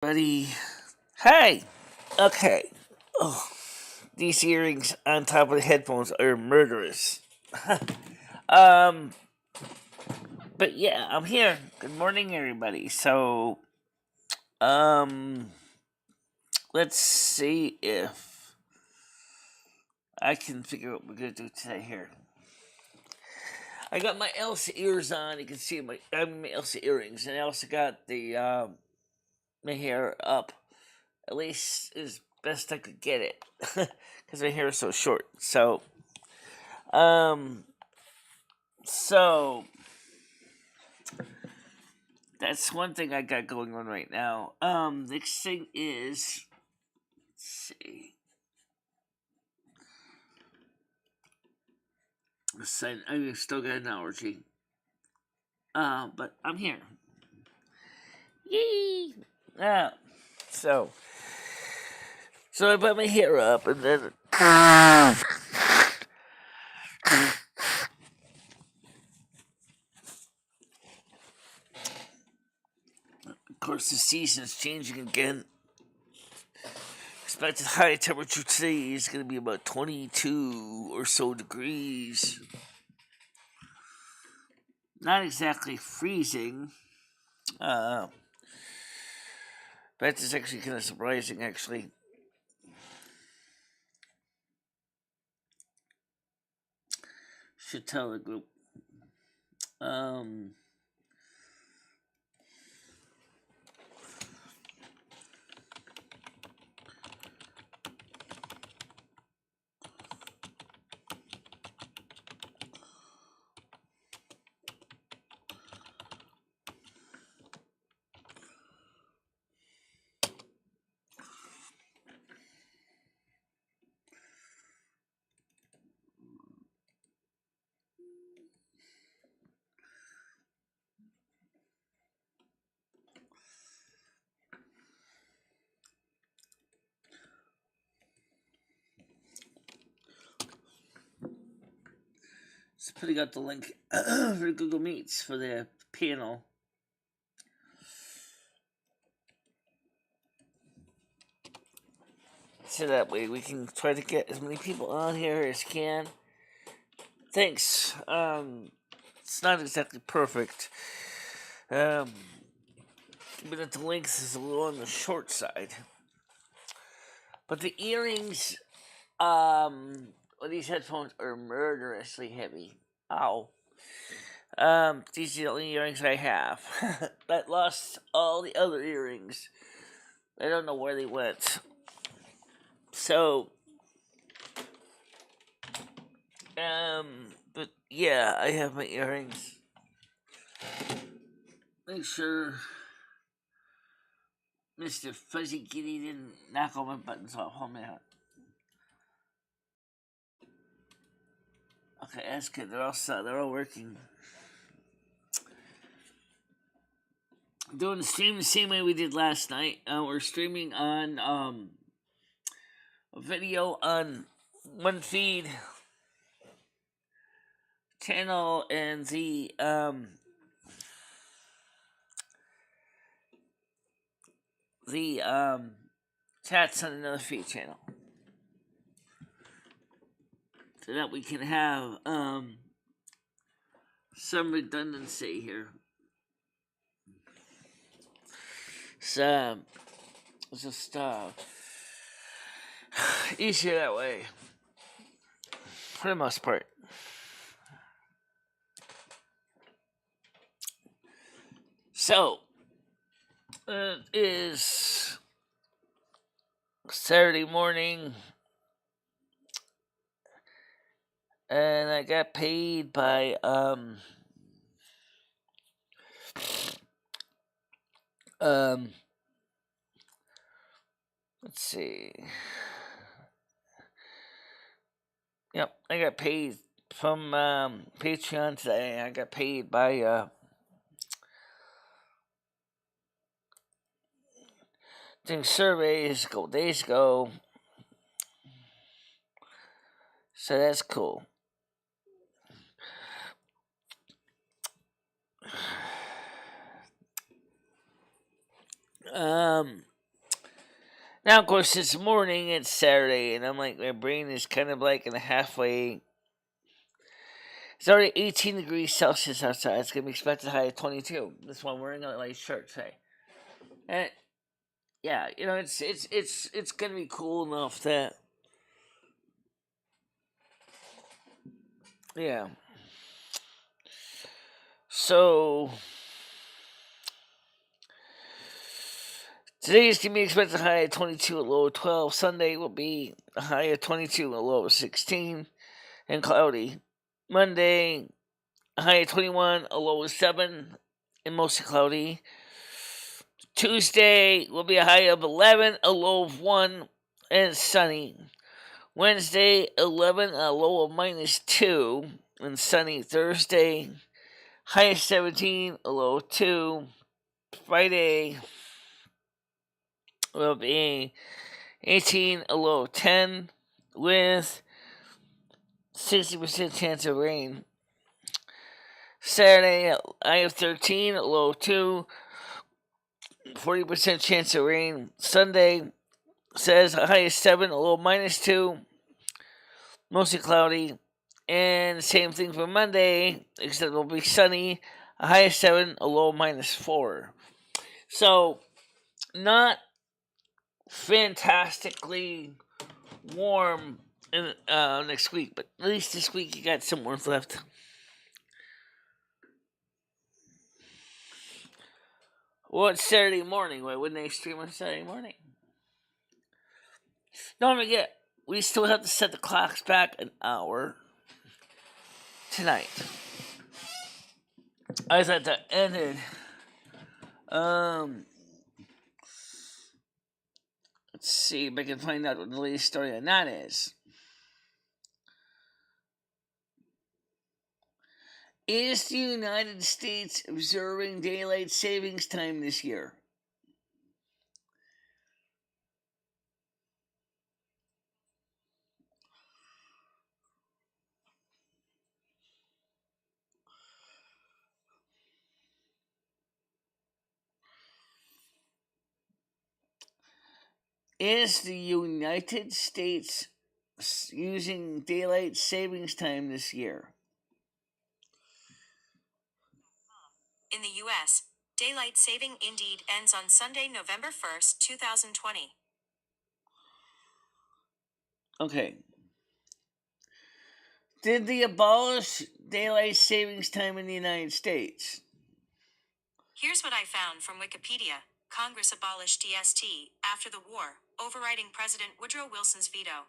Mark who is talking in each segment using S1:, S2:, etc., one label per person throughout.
S1: Buddy. Hey! Okay. Oh, these earrings on top of the headphones are murderous. um, but yeah, I'm here. Good morning, everybody. So, um, let's see if I can figure out what we're gonna do today here. I got my Elsa ears on. You can see my Elsa earrings, and I also got the my hair up, at least as best I could get it, because my hair is so short. Um, so that's one thing I got going on right now. Next thing is, let's see. I still got an allergy. But I'm here. Yay! Ah, so I put my hair up and then. Of course, the season's changing again. Expected high temperature today is going to be about 22 or so degrees. Not exactly freezing. That is actually kind of surprising, actually. Should tell the group. Just putting out the link for Google Meets for the panel. So that way we can try to get as many people on here as can. Thanks. It's not exactly perfect. But the length is a little on the short side. But the earrings, these headphones are murderously heavy. Ow. These are the only earrings I have. I lost all the other earrings. I don't know where they went. So, but yeah, I have my earrings. Make sure Mr. Fuzzy Kitty didn't knock all my buttons off. Hold me out. Okay, that's good. They're all set. They're all working. Doing the stream the same way we did last night. We're streaming on a video on one feed channel and the chats on another feed channel, so that we can have some redundancy here. So it's just easier that way, for the most part. So it is Saturday morning, and I got paid by let's see. Yep, I got paid from Patreon today. I got paid by doing surveys a couple days ago. So that's cool. Now, of course, this morning it's Saturday, and I'm like, my brain is kind of like in a halfway. It's already 18 degrees Celsius outside. It's gonna be expected high of 22. That's why I'm wearing a light shirt today. And yeah, it's gonna be cool enough that yeah. So today is going to be expected high of 22, a low of 12. Sunday will be a high of 22, a low of 16, and cloudy. Monday, a high of 21, a low of 7, and mostly cloudy. Tuesday will be a high of 11, a low of 1, and sunny. Wednesday, 11, a low of -2, and sunny. Thursday, high of 17, a low of 2. Friday will be 18, a low of 10, with 60% chance of rain. Saturday, high of 13, a low of 2, 40% chance of rain. Sunday says a high of 7, a low of -2, mostly cloudy. And same thing for Monday, except it'll be sunny, a high of 7, a low of -4. So, not fantastically warm in, next week, but at least this week you got some warmth left. Well, it's Saturday morning. Why wouldn't they stream on Saturday morning? Don't forget, we still have to set the clocks back an hour tonight. I thought that ended. Let's see if I can find out what the latest story on that is. Is the United States observing daylight savings time this year? Is the United States using daylight savings time this year?
S2: In the U.S., daylight saving indeed ends on Sunday, November 1st, 2020.
S1: Okay. Did they abolish daylight savings time in the United States?
S2: Here's what I found from Wikipedia. Congress abolished DST after the war, overriding President Woodrow Wilson's veto.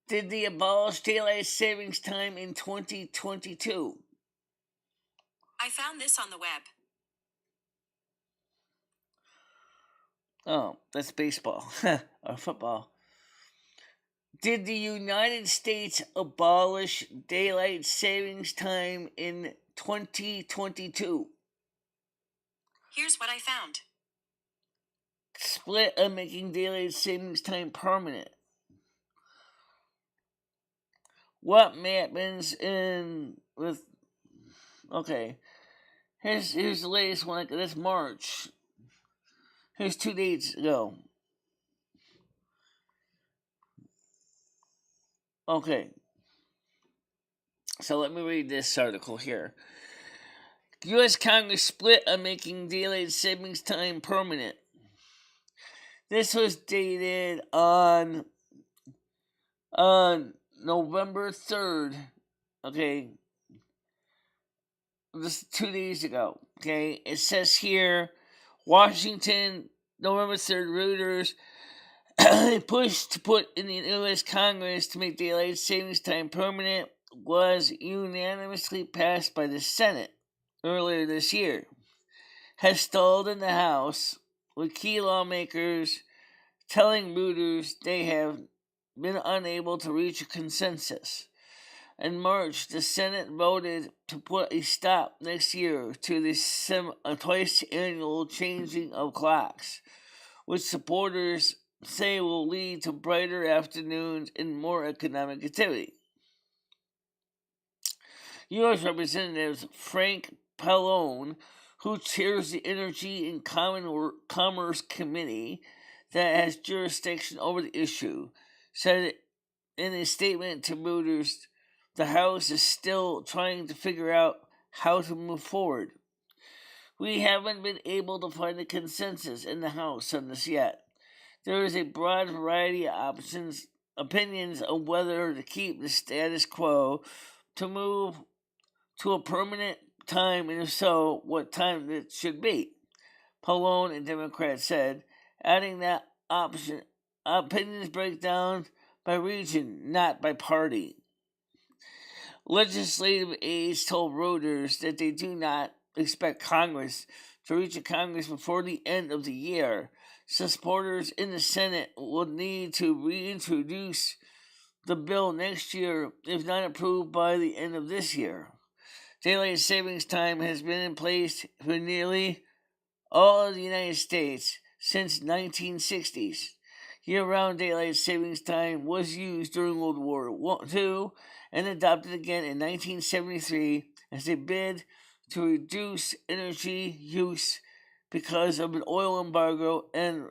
S1: Did they abolish daylight savings time in 2022?
S2: I found this on the web.
S1: Oh, that's baseball or football. Did the United States abolish daylight savings time in 2022?
S2: Here's what I found.
S1: Split on making daylight savings time permanent. What happens in with? Okay, here's the latest one. This March. Here's 2 dates ago. Okay, so let me read this article here. U.S. Congress split on making daylight savings time permanent. This was dated on November 3rd. Okay, just 2 days ago. Okay, it says here, Washington, November 3rd, Reuters. Push to put in the U.S. Congress to make daylight savings time permanent was unanimously passed by the Senate earlier this year. Has stalled in the House, with key lawmakers telling Reuters they have been unable to reach a consensus. In March, the Senate voted to put a stop next year to the twice annual changing of clocks, which supporters say will lead to brighter afternoons and more economic activity. U.S. Representatives Frank Pallone, who chairs the Energy and Commerce Committee that has jurisdiction over the issue, said in a statement to Reuters, the House is still trying to figure out how to move forward. We haven't been able to find a consensus in the House on this yet. There is a broad variety of opinions on whether to keep the status quo, to move to a permanent time, and if so, what time it should be. Pallone, a Democrat, said, adding that opinions break down by region, not by party. Legislative aides told Reuters that they do not expect Congress to reach a Congress before the end of the year. Supporters in the Senate will need to reintroduce the bill next year if not approved by the end of this year. Daylight savings time has been in place for nearly all of the United States since 1960s. Year-round daylight savings time was used during World War II and adopted again in 1973 as a bid to reduce energy use because of an oil embargo and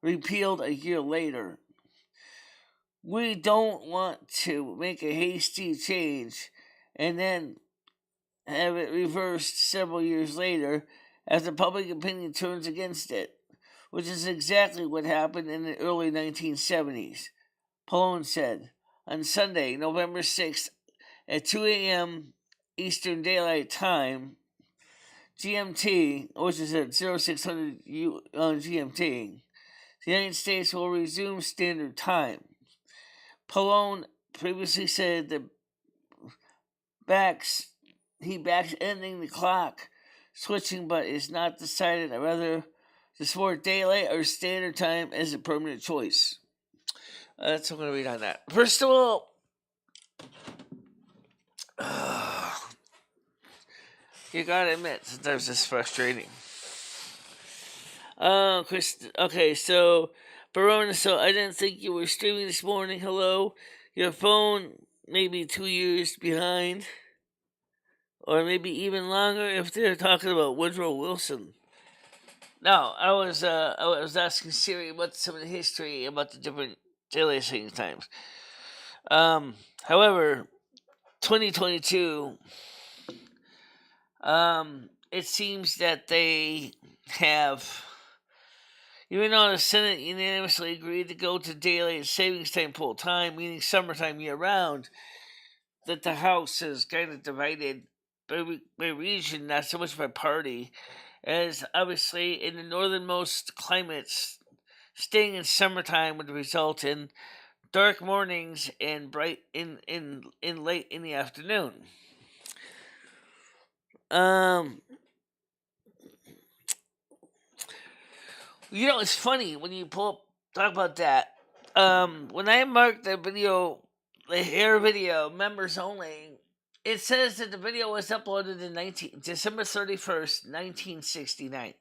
S1: repealed a year later. We don't want to make a hasty change and then have it reversed several years later as the public opinion turns against it, which is exactly what happened in the early 1970s, Pallone said. On Sunday, November 6th, at 2 a.m. Eastern Daylight Time, GMT, which is at 0600 GMT, the United States will resume standard time. Pallone previously said that he backs ending the clock switching, but is not decided whether to support daylight or standard time as a permanent choice. That's what I'm going to read on that. First of all, you gotta admit, sometimes it's frustrating. Okay, so, Barona, so I didn't think you were streaming this morning. Hello? Your phone may be 2 years behind, or maybe even longer if they're talking about Woodrow Wilson. No, I was asking Siri about some of the history about the different daylight saving times. However, 2022, it seems that they have, even though the Senate unanimously agreed to go to daylight savings time full time, meaning summertime year round, that the House is kind of divided by region, not so much by party, as obviously in the northernmost climates, staying in summertime would result in dark mornings and bright in late in the afternoon. It's funny when you talk about that. When I marked the video, the hair video, members only, it says that the video was uploaded in December 31st, 1969.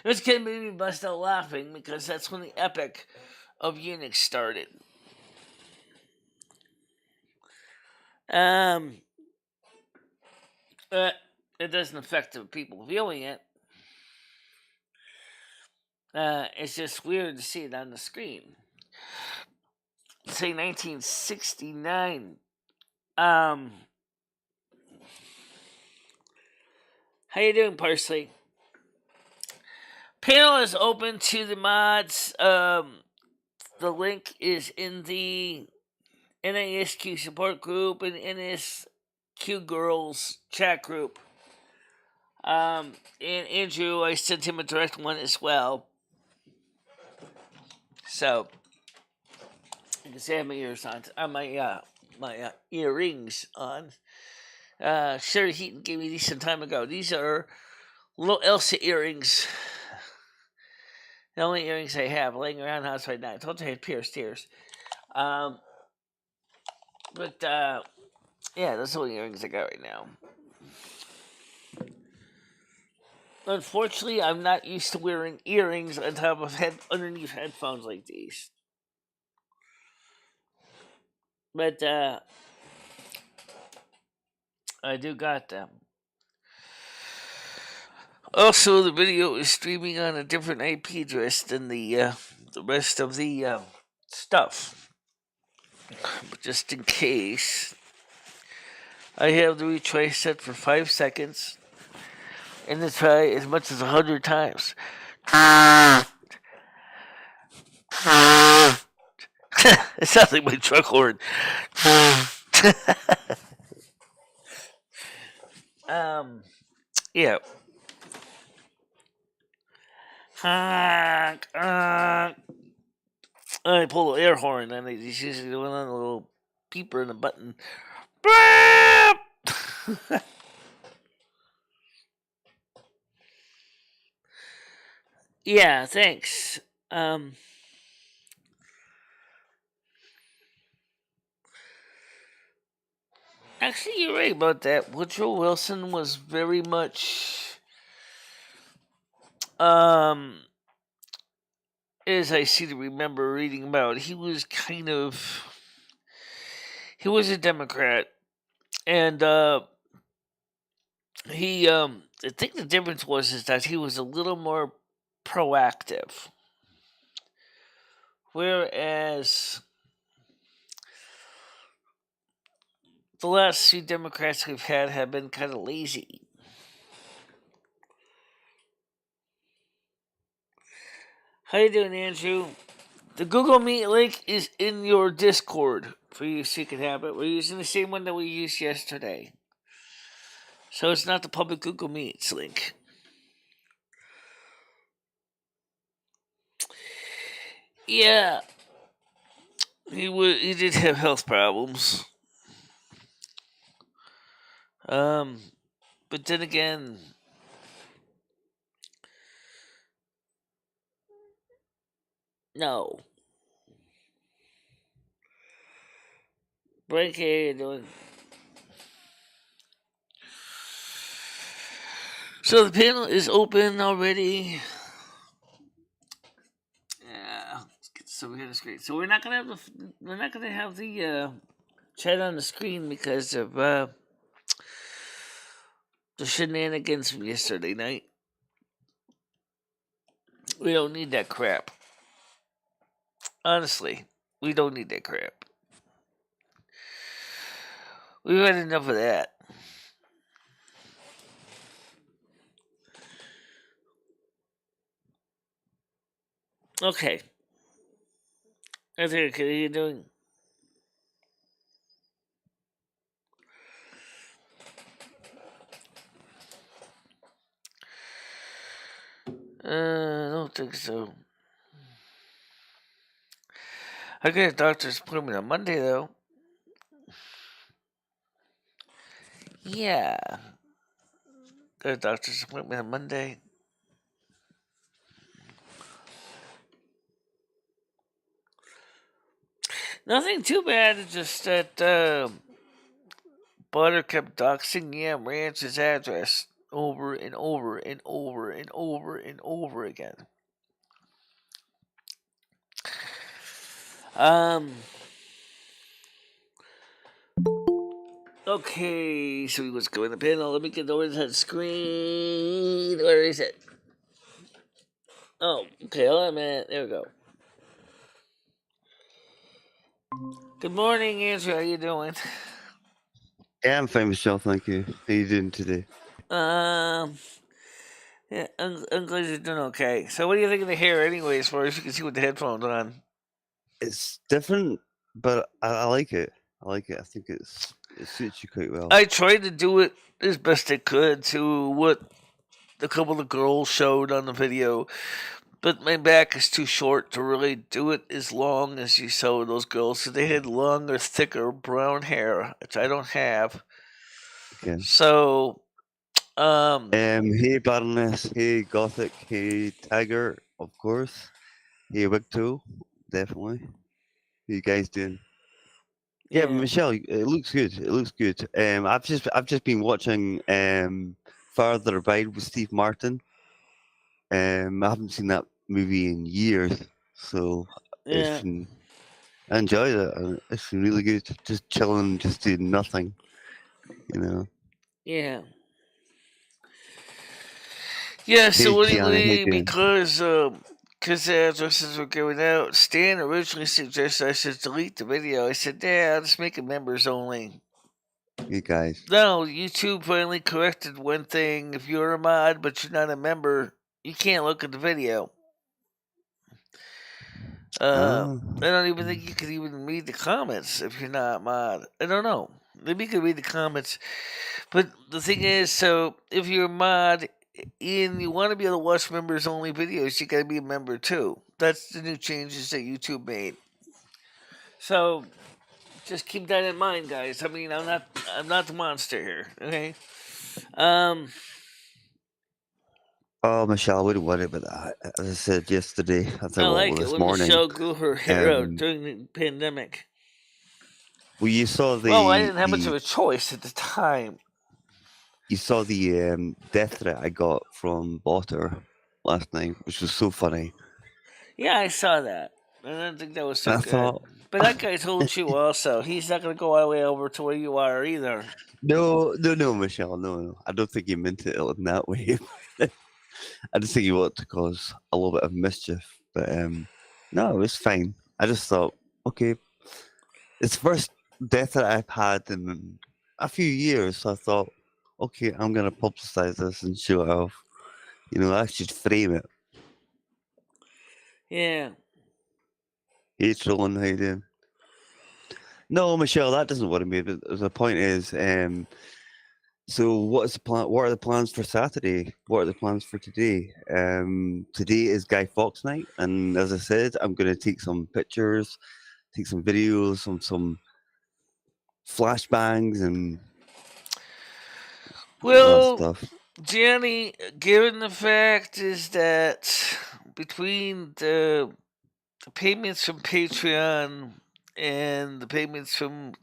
S1: Which can make me bust out laughing because that's when the epic of Unix started. But it doesn't affect the people viewing it. It's just weird to see it on the screen. Say 1969. How you doing, Parsley? Panel is open to the mods. The link is in the NASQ support group and NASQ girls chat group. And Andrew, I sent him a direct one as well. So you can see I have my ears on. My earrings on. Sherry Heaton gave me these some time ago. These are little Elsa earrings. The only earrings I have laying around the house right now. I told you I had pierced ears. Yeah, those are the only earrings I got right now. Unfortunately, I'm not used to wearing earrings on top of underneath headphones like these. But I do got them. Also, the video is streaming on a different IP address than the rest of the stuff. But just in case, I have the retry set for 5 seconds and to try as much as 100 times. It sounds like my truck horn. Yeah. I pull the air horn and it's usually the one on the little beeper and the button. Yeah, thanks. Actually, you're right about that. Woodrow Wilson was very much, as I seem to remember reading about, he was a Democrat, and I think the difference is that he was a little more proactive, whereas the last few Democrats we've had have been kind of lazy. How you doing, Andrew? The Google Meet link is in your Discord for you so you can have it. We're using the same one that we used yesterday. So it's not the public Google Meets link. Yeah. He did have health problems. But then again, no. Frank, how you doing? So the panel is open already. Yeah, let's get this over here on the screen. So we're not gonna have the chat on the screen because of the shenanigans from yesterday night. We don't need that crap. Honestly, we don't need that crap. We've had enough of that. Okay. I think, how are you doing? I don't think so. I got a doctor's appointment on Monday, though. Yeah. Got a doctor's appointment on Monday. Nothing too bad, it's just that Butter kept doxing Yam Ranch's address over and over and over and over and over again. Okay, so let's go in the panel. Let me get over to the screen. Where is it? Oh, okay, hold on a minute. There we go. Good morning, Andrew. How you doing?
S3: Yeah, I'm fine, Michelle. Thank you. How you doing today?
S1: Yeah, I'm glad you're doing okay. So, what do you think of the hair, anyway? As far as you can see with the headphones on,
S3: It's different, but I like it. I like it. I think it suits you quite well.
S1: I tried to do it as best I could to what a couple of girls showed on the video, but my back is too short to really do it as long as you saw those girls. So they had longer, thicker brown hair, which I don't have.
S3: Okay.
S1: So,
S3: hey Baroness, hey Gothic, hey Tiger, of course. Hey Wigto, definitely. How you guys doing? Yeah, Michelle, it looks good. It looks good. I've just been watching Farther Abide with Steve Martin. I haven't seen that movie in years, so
S1: yeah.
S3: I enjoyed it. It's been really good. Just chilling, just doing nothing, you know.
S1: Yeah. Yeah, so
S3: Hey, Gianni, how you
S1: anyway,
S3: doing?
S1: because the addresses were going out, Stan originally suggested I should delete the video. I said, yeah, I'll just make it members only.
S3: You guys.
S1: No, YouTube finally corrected one thing. If you're a mod but you're not a member, you can't look at the video. I don't even think you can even read the comments if you're not a mod. I don't know. Maybe you can read the comments. But the thing is, so if you're a mod and you want to be able to watch members only videos, you got to be a member too. That's the new changes that YouTube made. So just keep that in mind, guys. I mean, I'm not the monster here. Okay.
S3: Oh, Michelle, I wouldn't worry about that. As I said yesterday, I think
S1: like it
S3: this
S1: when
S3: morning.
S1: Michelle grew her hair out during the pandemic.
S3: Well, you saw the.
S1: Well, I didn't have much of a choice at the time.
S3: You saw the death threat I got from Botter last night, which was so funny.
S1: Yeah, I saw that. I didn't think that was so
S3: I
S1: good.
S3: thought,
S1: But that guy told you also. He's not going to go all the way over to where you are either.
S3: no, Michelle, no. I don't think he meant it in that way. I just think he wanted to cause a little bit of mischief. But no, it was fine. I just thought, okay, it's the first death that I've had in a few years. So I thought, okay, I'm going to publicize this and show it off. I should frame it.
S1: Yeah.
S3: Hey, Trillin, how you doing? No, Michelle, that doesn't worry me. But the point is, so what is the plan? What are the plans for Saturday? What are the plans for today? Today is Guy Fawkes night, and as I said, I'm going to take some pictures, take some videos, some flashbangs, and all that
S1: Well,
S3: stuff.
S1: Gianni, given the fact is that between the payments from Patreon and the payments from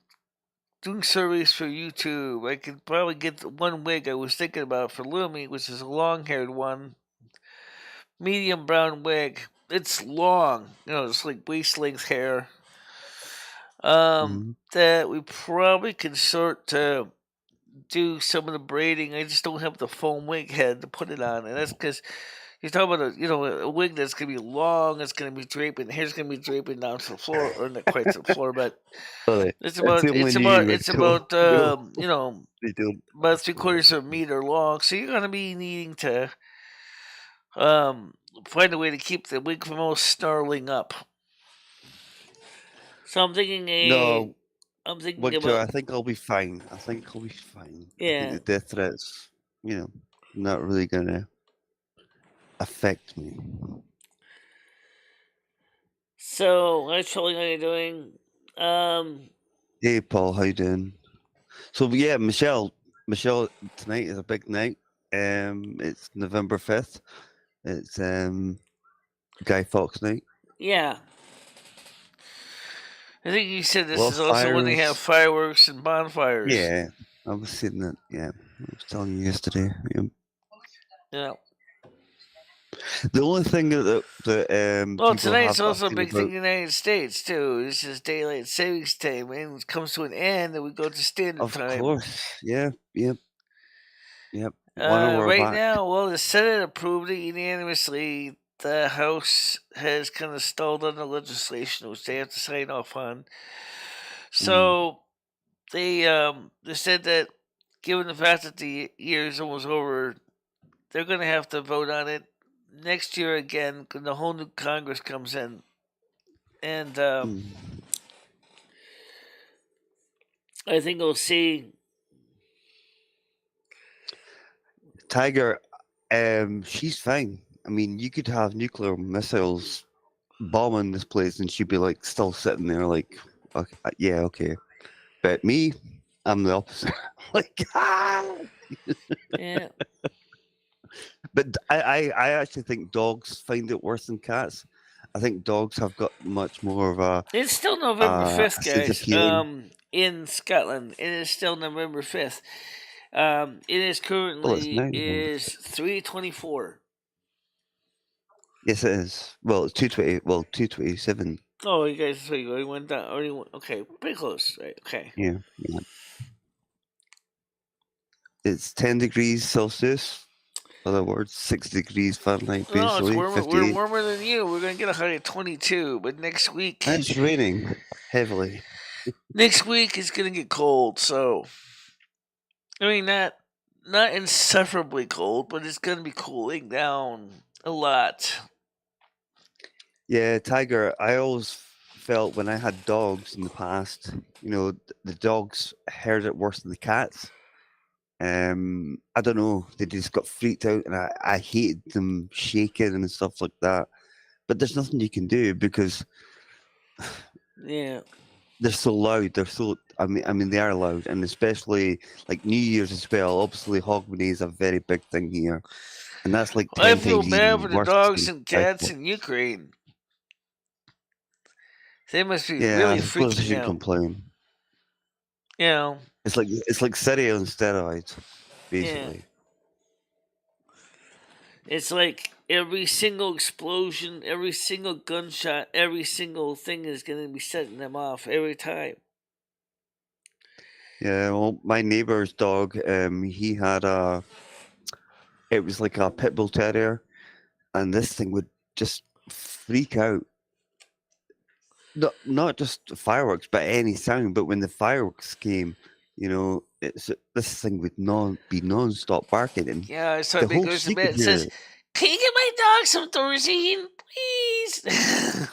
S1: doing surveys for YouTube, I could probably get the one wig I was thinking about for Lumi, which is a long-haired one, medium brown wig. It's long, it's like waist-length hair. That we probably can sort to do some of the braiding. I just don't have the foam wig head to put it on, and that's because you're talking about a wig that's gonna be long. It's gonna be draping. Hair's gonna be draping down to the floor, or not quite to the floor, but it's about about 3/4 of a meter long. So you're gonna be needing to find a way to keep the wig from all snarling up. So I'm thinking
S3: Victor, I
S1: about.
S3: think I'll be fine. I think I'll be fine. I
S1: Yeah.
S3: think the death threats, not really gonna affect me.
S1: So, actually, how you doing?
S3: Hey, Paul, how you doing? So yeah, Michelle, tonight is a big night. It's November 5th. It's Guy Fawkes night.
S1: Yeah. I think you said this
S3: Well,
S1: is also when they have fireworks and bonfires.
S3: Yeah, I was seeing that. Yeah, I was telling you yesterday.
S1: Yeah.
S3: The only thing that
S1: well,
S3: people
S1: tonight's
S3: have
S1: also a big thing
S3: about,
S1: in the United States too. This is daylight savings time, and it comes to an end, and we go to standard time.
S3: Of course, yeah, yep. 1 hour
S1: right
S3: back.
S1: now, well, the Senate approved it unanimously. The House has kind of stalled on the legislation, which they have to sign off on. So they said that, given the fact that the year is almost over, they're going to have to vote on it next year again when the whole new Congress comes in. And I think we'll see.
S3: Tiger, she's fine. I mean, you could have nuclear missiles bombing this place, and she'd be like still sitting there, like, okay, yeah, okay. But me, I'm the opposite. Like,
S1: Yeah.
S3: But I actually think dogs find it worse than cats. I think dogs have got much more of a.
S1: It's still November 5th, guys. In Scotland, it is still November 5th. It is currently is 3:24.
S3: Yes, it is. Well, it's 2:20. Well, 2:27.
S1: Oh, you guys, so you already went down. Okay, pretty close, right? Okay.
S3: Yeah. It's 10 degrees Celsius. other words, 60 degrees Fahrenheit,
S1: No, it's
S3: basically,
S1: warmer. We're
S3: 58.
S1: warmer than you. We're gonna get a high of 22, but next
S3: And
S1: week
S3: it's raining heavily.
S1: is gonna get cold. So I mean, not insufferably cold, but it's gonna be cooling down a lot.
S3: Yeah, Tiger, I always felt when I had dogs in the past, the dogs heard it worse than the cats. I don't know, they just got freaked out, and I hated them shaking and stuff like that. But there's nothing you can do because
S1: Yeah.
S3: they're so loud. I mean, they are loud, and especially like New Year's as well. Obviously, Hogmanay is a very big thing here, and that's like
S1: I
S3: 10
S1: feel
S3: times
S1: bad
S3: even
S1: for the
S3: worse
S1: dogs
S3: than
S1: and cats
S3: Christmas.
S1: in Ukraine. They must be
S3: Yeah, I
S1: really
S3: suppose I
S1: freaking
S3: shouldn't
S1: out.
S3: complain.
S1: You know.
S3: It's like Syria on steroids,
S1: Yeah.
S3: basically.
S1: It's like every single explosion, every single gunshot, every single thing is going to be setting them off every time.
S3: Yeah, well, my neighbor's dog, he had it was like a pit bull terrier, and this thing would just freak out. Not just fireworks, but any sound. But when the fireworks came, this thing would be non-stop barking, and
S1: Yeah, I saw
S3: the
S1: he
S3: whole
S1: goes to
S3: street could
S1: bed and
S3: hear
S1: says,
S3: it.
S1: "Can you get my dog some Thorazine, please?"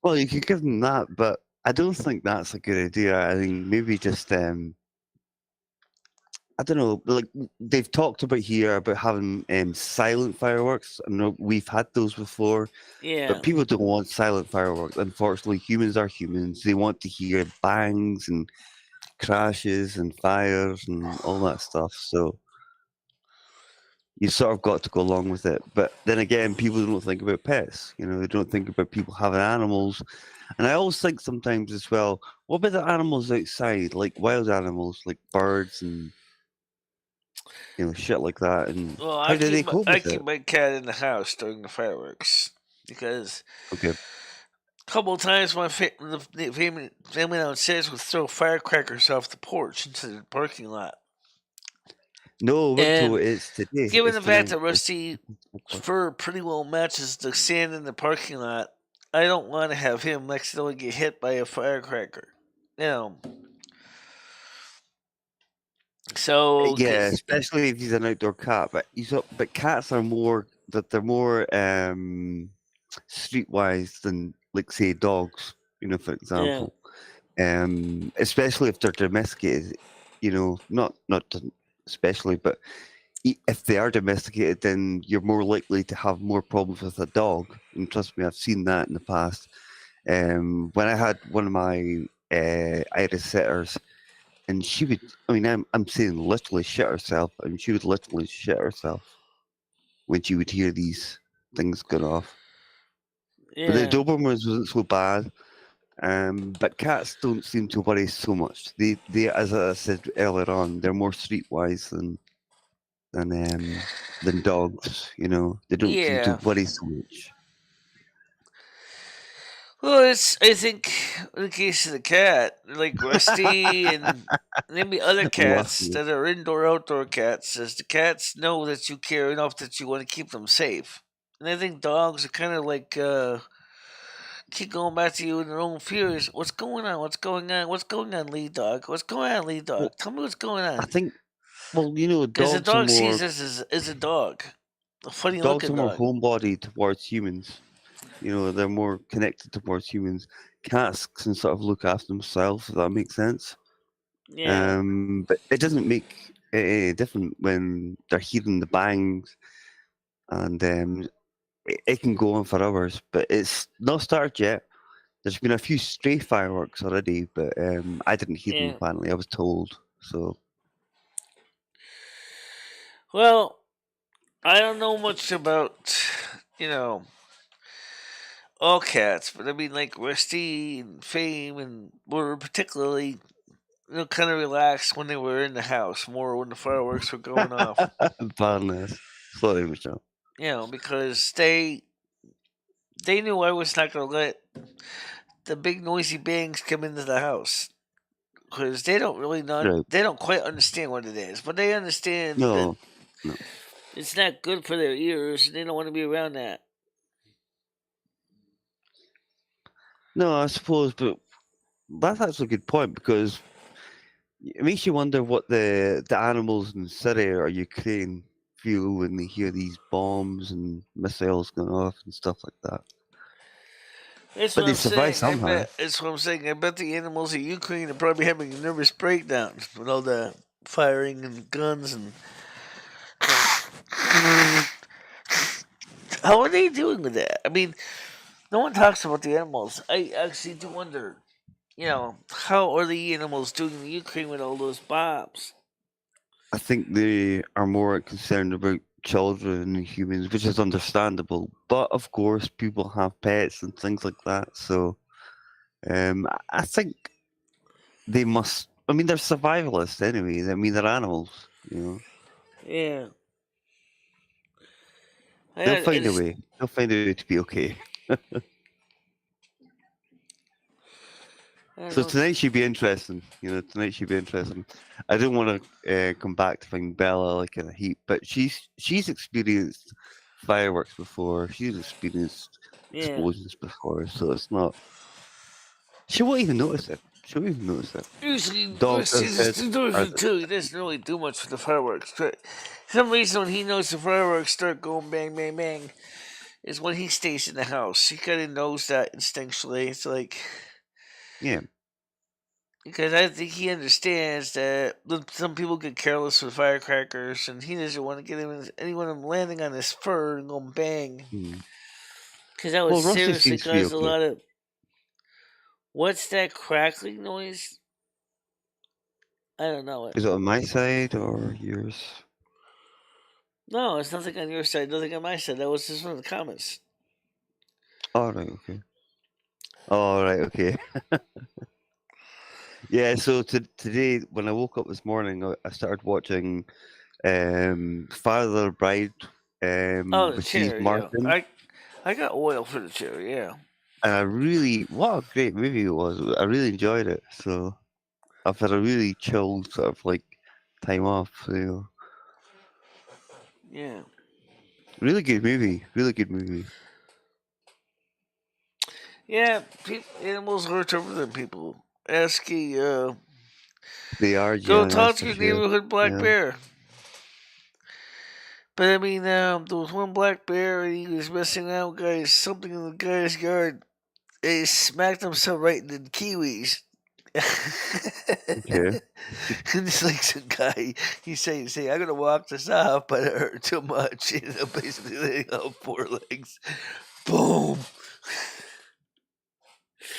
S3: Well, you could give them that, but I don't think that's a good idea. I think maybe just I don't know, like they've talked about here about having silent fireworks. I know we've had those before,
S1: Yeah.
S3: but people don't want silent fireworks. Unfortunately, humans are humans. They want to hear bangs and crashes and fires and all that stuff. So you sort of got to go along with it. But then again, people don't think about pets. They don't think about people having animals. And I always think sometimes as well, what about the animals outside, like wild animals, like birds and shit like that? And
S1: Well,
S3: how do they cope
S1: I
S3: with
S1: keep
S3: it?
S1: my cat in the house during the fireworks because
S3: Okay.
S1: a couple of times the family downstairs would throw firecrackers off the porch into the parking lot.
S3: No, Victor,
S1: And
S3: it's today.
S1: given
S3: It's
S1: the fact
S3: tonight.
S1: that Rusty fur pretty well matches the sand in the parking lot, I don't want to have him accidentally get hit by a firecracker. You know. So,
S3: Yeah,
S1: 'cause-
S3: especially if he's an outdoor cat. But cats are more streetwise than, like, say, dogs. For
S1: yeah,
S3: example, especially if they're domesticated. Not especially, but if they are domesticated, then you're more likely to have more problems with a dog. And trust me, I've seen that in the past. When I had one of my Irish setters, and she would, I mean, I'm saying literally shit herself, and she would literally shit herself when she would hear these things going off. But the
S1: yeah,
S3: Dobermans wasn't so bad. But cats don't seem to worry so much. They, as I said earlier on, they're more streetwise than dogs. They don't seem to
S1: yeah.
S3: worry so much.
S1: Well, I think, in the case of the cat, like Rusty and maybe other cats
S3: Roughly.
S1: that are indoor outdoor cats, as the cats know that you care enough that you want to keep them safe. And I think dogs are kind of like keep going back to you in their own fears. What's going on? What's going on? What's going on, lead dog? What's going on, lead dog?
S3: Well,
S1: Tell me what's going
S3: I
S1: on.
S3: think, well,
S1: Because the dog sees us as a dog, a funny
S3: dogs are
S1: looking
S3: more
S1: dog.
S3: homebody towards humans. They're more connected towards humans. Cats can sort of look after themselves, if that makes sense.
S1: Yeah,
S3: But it doesn't make it any different when they're hearing the bangs, and it can go on for hours. But it's not started yet. There's been a few stray fireworks already, but I didn't hear them
S1: yeah.
S3: apparently. I was told. So
S1: Well, I don't know much about, you know, all cats, but I mean, like Rusty and Fame, and were particularly, kind of relaxed when they were in the house, more when the fireworks were going off.
S3: pardon this. Sorry, Michelle.
S1: Because they knew I was not going to let the big noisy bangs come into the house. Because they don't really not
S3: Right.
S1: they don't quite understand what it is, but they understand that
S3: No, no.
S1: It's not good for their ears, and they don't want to be around that.
S3: No, I suppose, but that's actually a good point because it makes you wonder what the animals in Syria or Ukraine feel when they hear these bombs and missiles going off and stuff like that.
S1: That's
S3: But
S1: what
S3: they
S1: I'm
S3: survive
S1: saying.
S3: somehow.
S1: That's what I'm saying. I bet the animals in Ukraine are probably having a nervous breakdown with all the firing and guns and. How are they doing with that? I mean, no one talks about the animals. I actually do wonder, how are the animals doing in Ukraine with all those bombs?
S3: I think they are more concerned about children and humans, which is understandable. But of course, people have pets and things like that. So I think they must. I mean, they're survivalists anyway. I mean, they're animals.
S1: Yeah.
S3: They'll find a way. They'll find a way to be okay. So tonight should be interesting. Tonight should be interesting. I don't want to come back to find Bella like in a heap, but she's experienced fireworks before. She's experienced explosions before, so it's not. She won't even notice it. She won't even notice it.
S1: Usually,
S3: Dog does
S1: too. He doesn't really do much for the fireworks. But for some reason, when he knows the fireworks start going bang, bang, bang, is when he stays in the house. He kind of knows that instinctually. It's like,
S3: yeah,
S1: because I think he understands that some people get careless with firecrackers, and he doesn't want to get anyone landing on his fur and going bang. Because that would seriously cause a lot of. What's that crackling noise? I don't know it.
S3: Is it on my side or yours?
S1: No, it's nothing on your side, nothing on my side. That was just one of the comments.
S3: All right, okay. All right, okay. Yeah, so today when I woke up this morning, I started watching Father Bride with Steve Martin.
S1: Yeah. I got oil for the chair, yeah.
S3: And what a great movie it was. I really enjoyed it. So I've had a really chill sort of like time off. So
S1: yeah.
S3: Really good movie. Really good movie.
S1: Yeah, animals are tougher than people. Ask a
S3: They are.
S1: Go talk to your neighborhood black bear. But I mean, there was one black bear, and he was messing out with something in the guy's yard. And he smacked himself right in the kiwis.
S3: Okay.
S1: And it's like some guy, he's saying, I'm gonna walk this off, but it hurt too much. Basically laying out 4 legs. Boom.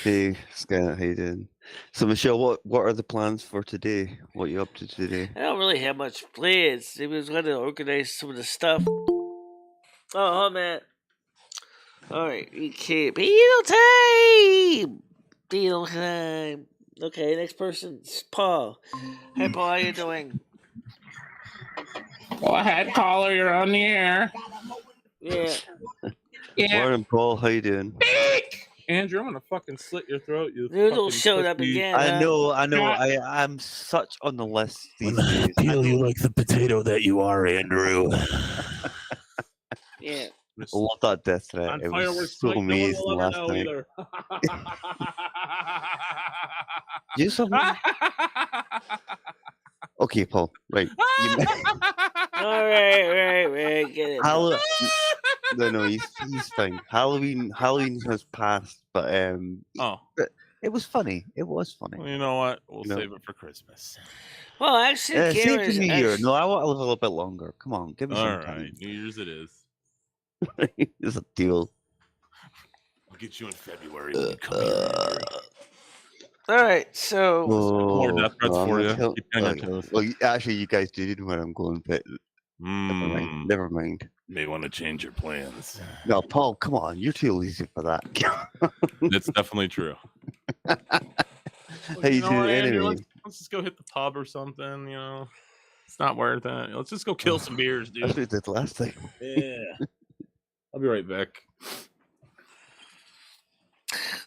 S3: Hey, Skynet, how you doing? So Michelle, what are the plans for today? What are you up to today?
S1: I don't really have much plans. They was gonna organize some of the stuff. Oh man. Alright, okay. Beetle time! Beetle time. Okay, next person's Paul. Hey Paul, how you doing?
S4: Go ahead, caller, you're on the air.
S1: Yeah.
S3: Morning, Paul, how you doing?
S4: Andrew, I'm gonna fucking slit your throat. You
S1: Noodle showed up again.
S3: I know. I'm such on the list these days.
S5: Peel you like the potato that you are, Andrew.
S1: Yeah.
S3: I love that death threat. It was so amazing last night. Do something. Okay, Paul. Right.
S1: All right. Get it.
S3: No, he's fine. Halloween has passed, but it was funny. It was funny.
S4: Well, you know what? We'll save it for Christmas.
S1: Well, actually,
S3: save the New Year. No, I want to live a little bit longer. Come on, give me some time.
S4: All right, New Year's it is.
S3: It's a deal.
S4: I'll get you in February when you come here.
S1: All right, so
S4: more death threats for you. Keep on your toes.
S3: Well, actually, you guys did know where I'm going, but never mind.
S4: May want to change your plans.
S3: No, Paul, come on, you're too lazy for that.
S4: That's definitely true.
S3: Hey, anyway.
S4: Let's just go hit the pub or something. It's not worth it. Let's just go kill some beers, dude.
S3: That's what we did last time.
S4: Yeah. I'll be right back.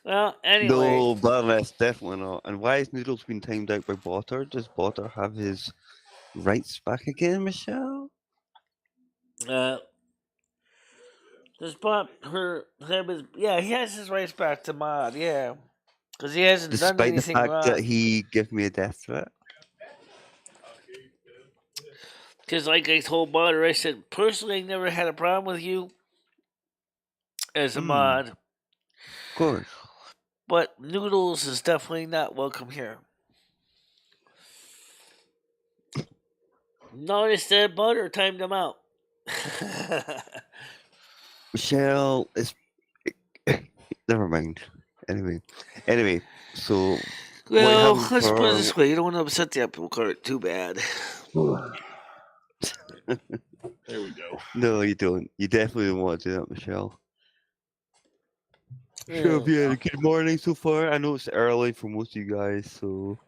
S1: Well, anyway.
S3: No, Baroness, definitely not. And why has Noodles been timed out by Botter? Does Botter have his rights back again, Michelle?
S1: Just bought he has his rights back to mod, yeah. Because he hasn't done
S3: Despite the
S1: anything
S3: fact that
S1: wrong.
S3: he gave me a death threat.
S1: Because, like I told Modder, I said, personally, I never had a problem with you as a mod.
S3: Of course.
S1: But Noodles is definitely not welcome here. Notice that Butter timed him out.
S3: Michelle is. Never mind. Anyway, so.
S1: Well, let's put it this way: you don't want to upset the apple cart too bad.
S4: There we go.
S3: No, you don't. You definitely don't want to do that, Michelle.
S1: Yeah.
S3: So, have you had a good morning so far? I know it's early for most of you guys, so.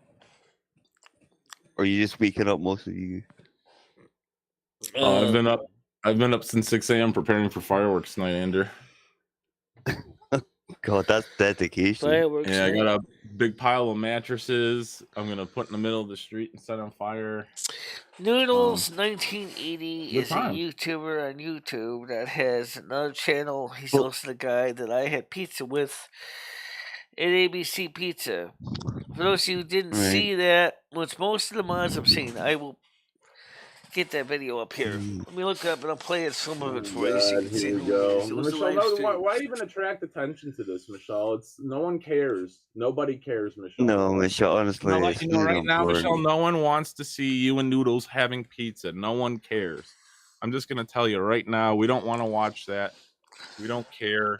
S3: Or are you just waking up, most of you?
S4: I've been up since 6 a.m. preparing for fireworks tonight, Andrew.
S3: God, that's dedication.
S1: Fireworks.
S4: Yeah, I got a big pile of mattresses. I'm gonna put in the middle of the street and set on fire.
S1: Noodles 1980
S4: good
S1: is a
S4: time.
S1: YouTuber on YouTube that has another channel. He's also the guy that I had pizza with at ABC Pizza. For those of you who didn't see that, which most of the mods I've seen, I will get that video up here. Let me look up and I'll play some of it for you so you can see
S4: Here we
S1: who
S4: go.
S1: it is. It was a
S4: Michelle,
S1: live stream.
S4: why even attract attention to this, Michelle? It's no one cares. Nobody cares, Michelle.
S3: No, Michelle, honestly,
S4: I'll let
S3: it's
S4: you know
S3: really
S4: right now,
S3: important.
S4: Michelle, no one wants to see you and Noodles having pizza. No one cares. I'm just gonna tell you right now, we don't want to watch that. We don't care.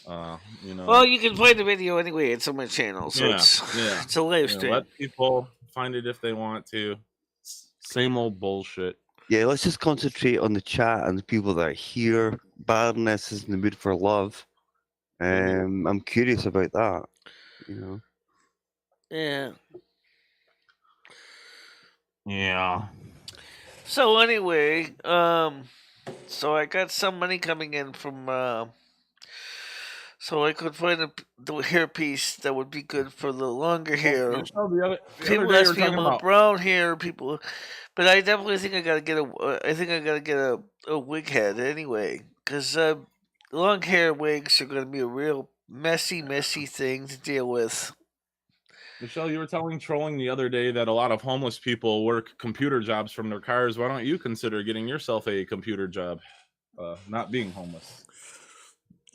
S1: Well, you can find the video anyway. It's on my channel, so it's a live stream.
S4: Let people find it if they want to. Same old bullshit.
S3: Yeah, let's just concentrate on the chat and the people that are here. Baroness is in the mood for love. I'm curious about that. You know.
S1: Yeah.
S4: Yeah.
S1: So anyway, so I got some money coming in from so I could find the hairpiece that would be good for the longer hair. People ask me about brown hair, people, but I definitely think I gotta get a wig head anyway, because long hair wigs are gonna be a real messy thing to deal with.
S4: Michelle, you were trolling the other day that a lot of homeless people work computer jobs from their cars. Why don't you consider getting yourself a computer job, not being homeless?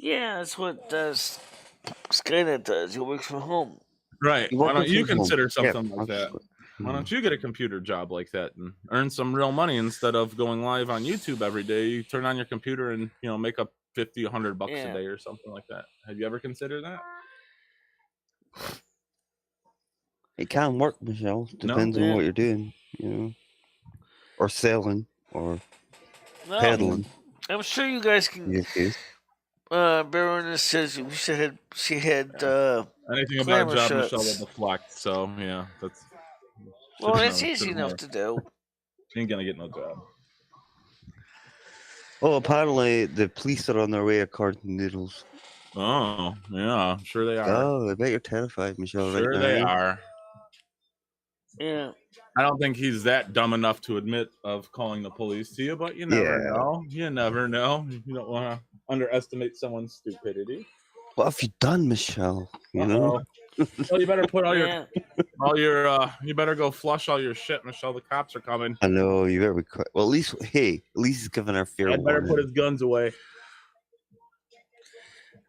S1: Yeah, that's what Skynet does. He works from home.
S4: Right. Why don't you consider something like that? Why don't you get a computer job like that and earn some real money instead of going live on YouTube every day? You turn on your computer and make up $50, $100 a day or something like that. Have you ever considered that?
S3: It can work, Michelle. Depends on what you're doing, or selling, or peddling.
S1: I'm sure you guys can. Baroness says she had
S4: anything about a job, Michelle will deflect. So yeah, that's.
S1: Well, that's easy enough to do.
S4: She ain't gonna get no job.
S3: Oh, apparently the police are on their way according to Noodles.
S4: Oh, yeah, sure they are.
S3: Oh, I bet you're terrified, Michelle,
S4: sure
S3: right now.
S4: Sure they are.
S1: Yeah.
S4: I don't think he's that dumb enough to admit of calling the police to you, but you never know. You never know. You don't want to underestimate someone's stupidity.
S3: What have you done, Michelle? You know?
S4: Well, you better put you better go flush all your shit, Michelle. The cops are coming.
S3: I know, you better be quick. Well, at least he's giving her fair warning.
S4: Better put his guns away.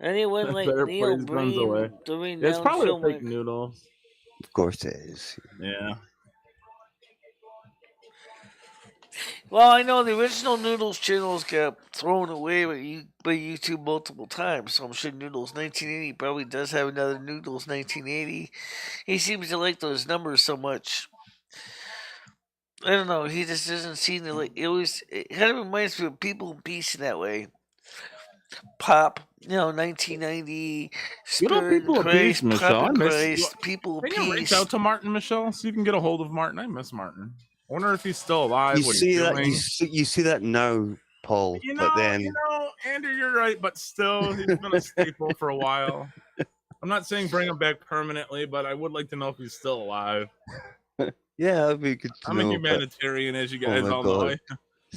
S1: Anyone like Neil Breen doing
S4: it's probably a fake noodle.
S3: Of course it is.
S4: Yeah.
S1: Well, I know the original Noodles channels got thrown away by YouTube multiple times, so I'm sure Noodles 1980 probably does have another Noodles 1980. He seems to like those numbers so much. I don't know. He just doesn't seem to like. It kind of reminds me of People in Peace in that way. Pop, 1990. Spirit
S4: People of Peace, Michelle.
S1: People of Peace.
S4: Can you reach out to Martin, Michelle, so you can get a hold of Martin? I miss Martin. I wonder if he's still alive.
S3: You see that now, Paul. But then,
S4: Andrew, you're right. But still, he's been a staple for a while. I'm not saying bring him back permanently, but I would like to know if he's still alive.
S3: Yeah, that'd be good to know.
S4: I'm a humanitarian, as you guys all know.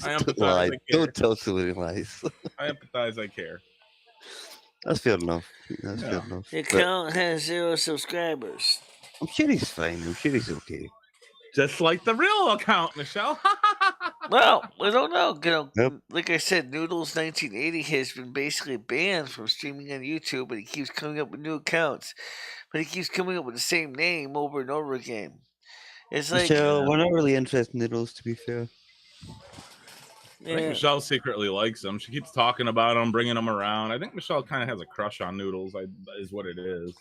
S4: I
S3: Don't
S4: empathize.
S3: lie.
S4: I care.
S3: Don't tell so many lies.
S4: I empathize. I care.
S3: That's fair enough. That's fair enough.
S1: The
S3: But
S1: account has 0 subscribers.
S3: I'm sure he's fine. I'm sure he's okay.
S4: Just like the real account, Michelle.
S1: Well, I don't know.
S3: Yep.
S1: Like I said, Noodles 1980 has been basically banned from streaming on YouTube, but he keeps coming up with new accounts. But he keeps coming up with the same name over and over again. It's like
S3: Michelle, we're not really interested in Noodles, to be fair.
S4: I think Michelle secretly likes him. She keeps talking about him, bringing him around. I think Michelle kind of has a crush on Noodles, is what it is.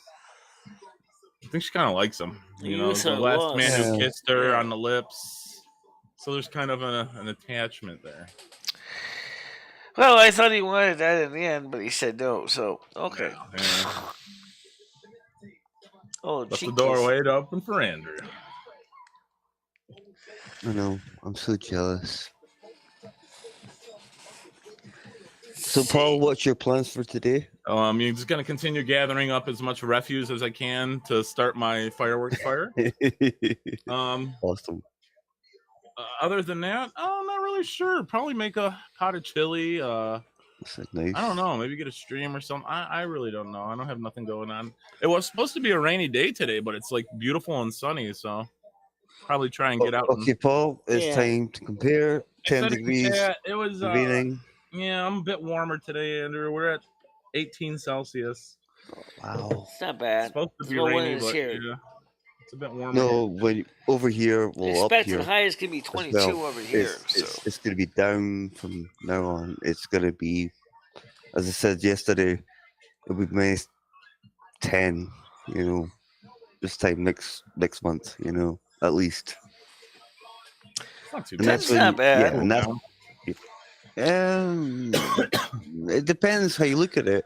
S4: I think she kind of likes him. You know, the last man who kissed her on the lips. So there's kind of an attachment there.
S1: Well, I thought he wanted that in the end, but he said no. So okay.
S4: Yeah.
S1: Oh,
S4: left the door wide open for Andrew.
S3: I know. I'm so jealous. So, Paul, what's your plans for today?
S4: I'm just going to continue gathering up as much refuse as I can to start my fireworks fire.
S3: Awesome.
S4: Other than that, I'm not really sure. Probably make a pot of chili.
S3: Nice.
S4: I don't know. Maybe get a stream or something. I really don't know. I don't have nothing going on. It was supposed to be a rainy day today, but it's like beautiful and sunny. So probably try and get out.
S3: Okay, Paul, it's time to compare. 10 degrees.
S4: It was
S3: raining.
S4: Yeah, I'm a bit warmer today, Andrew. We're at 18 Celsius.
S3: Wow.
S1: It's not bad.
S4: It's supposed to be rainy, but yeah, it's a bit warmer.
S3: No, over here, well, up here.
S1: The highest can be 22 over here.
S3: It's going to be down from now on. It's going to be, as I said yesterday, it'll be minus 10, you know, this time next month, you know, at least.
S4: Not too
S1: bad. That's not bad.
S3: Yeah, and that's, it depends how you look at it.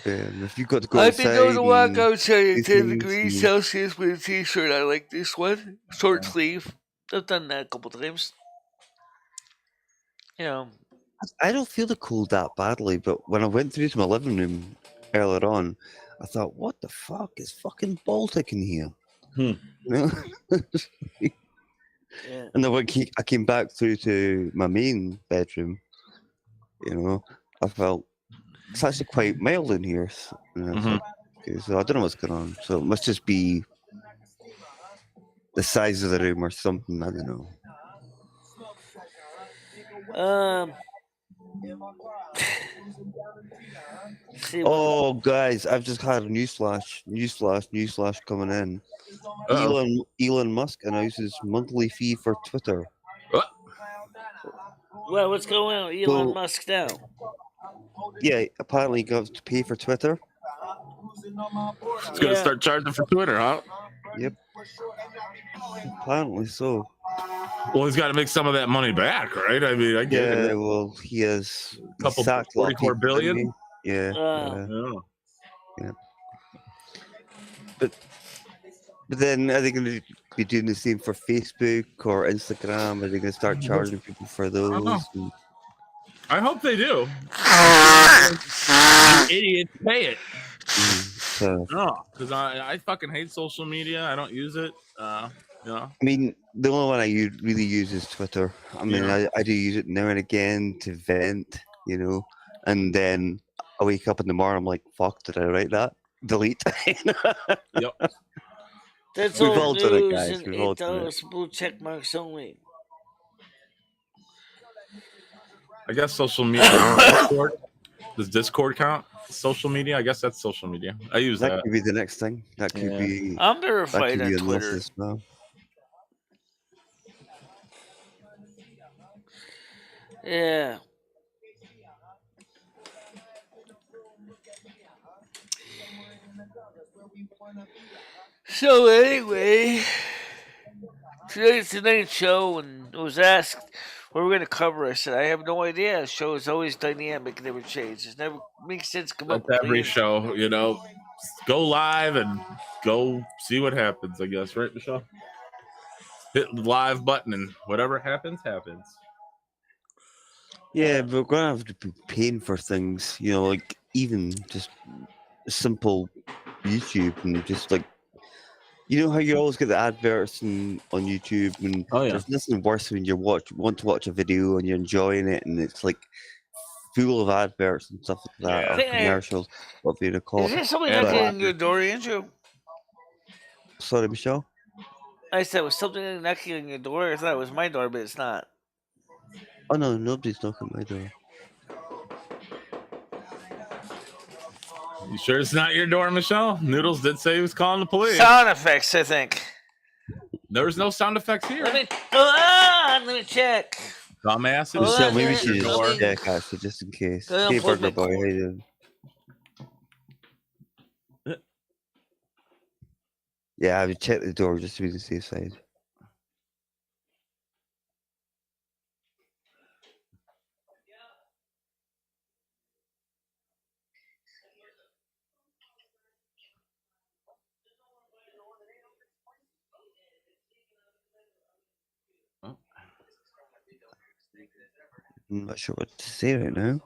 S3: If you've got to go
S1: I've
S3: outside,
S1: been known to walk outside at 10 degrees Celsius with a t-shirt. I like this one, short sleeve. I've done that a couple times. You know,
S3: I don't feel the cold that badly, but when I went through to my living room earlier on, I thought, "What the fuck is fucking Baltic in here?" You know.
S1: Yeah.
S3: And then when I came back through to my main bedroom, you know, I felt it's actually quite mild in here. And I was like, okay, so I don't know what's going on. So it must just be the size of the room or something. I don't know. Oh, guys, I've just had a newsflash coming in. Elon Musk announces monthly fee for Twitter.
S1: Well, what's going on with Elon Musk now?
S3: Yeah, apparently he got to pay for Twitter.
S4: He's going to start charging for Twitter, huh?
S3: Yep. Apparently so.
S4: Well, he's got to make some of that money back, right? I mean, I get it.
S3: Yeah, well, he has
S4: a couple 44 billion.
S3: Yeah. But then are they going to be doing the same for Facebook or Instagram? Are they going to start charging people for those?
S4: I hope they do. You idiots pay it. No, because I fucking hate social media. I don't use it. You know.
S3: I mean, the only one I really use is Twitter. I mean, I do use it now and again to vent, you know, and then I wake up in the morning, I'm like, fuck, did I write that? Delete.
S4: Yep.
S1: That's
S3: We've
S1: all
S3: all done it, guys. We've all done it.
S1: Blue check marks only.
S4: I guess social media. Does Discord count? Social media? I guess that's social media. I use that.
S3: That could be the next thing. That could be.
S1: I'm verified on Twitter.
S3: Well.
S1: Yeah. So anyway, tonight's show, and it was asked what we're going to cover. I said I have no idea. The show is always dynamic, never changes. Never makes sense. Come up with
S4: every show, you know. Go live and go see what happens. I guess, right, Michelle? Hit the live button and whatever happens, happens.
S3: Yeah, but we're gonna have to be paying for things, you know, like even just simple YouTube and just like You know how you always get the adverts on YouTube, and there's nothing worse when you want to watch a video and you're enjoying it, and it's like full of adverts and stuff like that, or commercials, what do you call
S1: it? Is there somebody knocking on your door, Andrew?
S3: Sorry, Michelle?
S1: I said, was something knocking on your door? I thought it was my door, but it's not.
S3: Oh, no, nobody's knocking on my door.
S4: You sure it's not your door, Michelle? Noodles did say he was calling the police.
S1: Sound effects, I think.
S4: There was no sound effects here.
S1: Let me check.
S4: Dumbass.
S3: Michelle, maybe she just check, actually, just in case. Hey, Burger Boy, how you doing? Yeah, I would check the door just to be the safe side. I'm not sure what to say right now.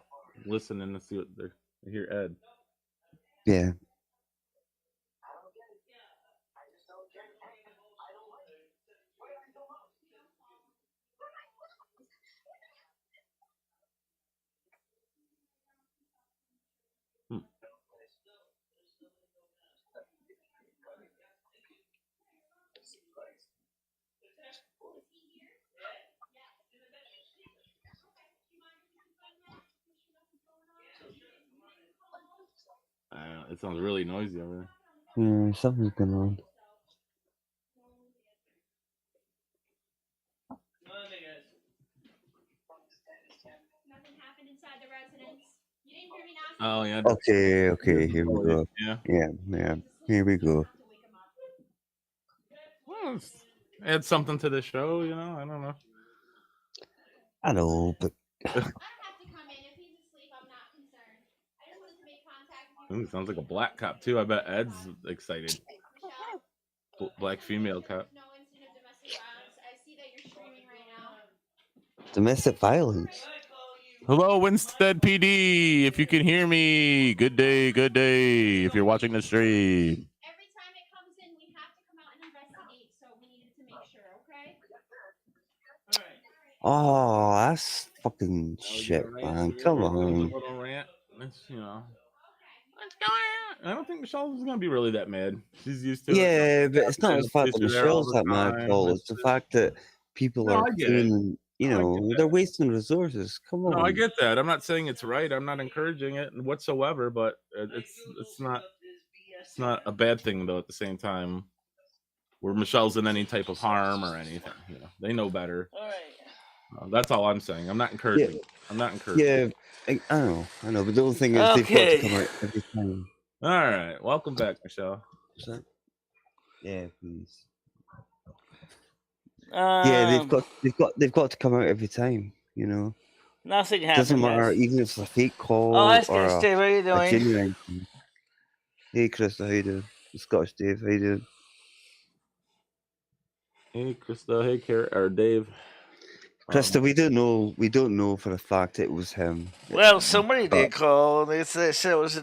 S4: Listening to see what they're. I hear Ed.
S3: Yeah.
S4: It sounds really noisy over there.
S3: Yeah, something's going on.
S4: Oh yeah.
S3: Okay. Here we go. Yeah. Here we go.
S4: Well, add something to the show, I don't know.
S3: I know, but.
S4: Ooh, sounds like a black cop too. I bet Ed's excited. Black female cop.
S3: Domestic violence.
S5: Hello, Winstead PD. If you can hear me, good day. If you're watching the stream.
S2: Every time it comes in, we have to come out and investigate, so we needed to make sure, okay?
S3: Oh, that's fucking shit, man. Come on.
S4: Little rant. I don't think Michelle's gonna be really that mad. She's used to it.
S3: Yeah, but it's not the fact that Michelle's that mad, Paul. It's the fact that people are doing, they're wasting resources. Come on.
S4: No, I get that. I'm not saying it's right. I'm not encouraging it whatsoever, but it's not a bad thing though. At the same time, where Michelle's in any type of harm or anything, they know better.
S1: All right.
S4: That's all I'm saying. I'm not encouraging.
S3: Yeah.
S4: I'm not encouraging.
S3: Yeah, I know. But the only thing is, they've got to come out every time.
S4: All right, welcome back, Michelle.
S3: Yeah, please. Yeah, they've got to come out every time.
S1: Nothing happens.
S3: Doesn't matter, even if it's a fake call or
S1: Dave, how you doing?
S3: a genuine thing. Hey, Krista, how you doing? Scottish Dave, how you doing?
S4: Hey, Krista. Hey, or Dave.
S3: Krista, we don't know for a fact it was him.
S1: Well, somebody did call. They said it was a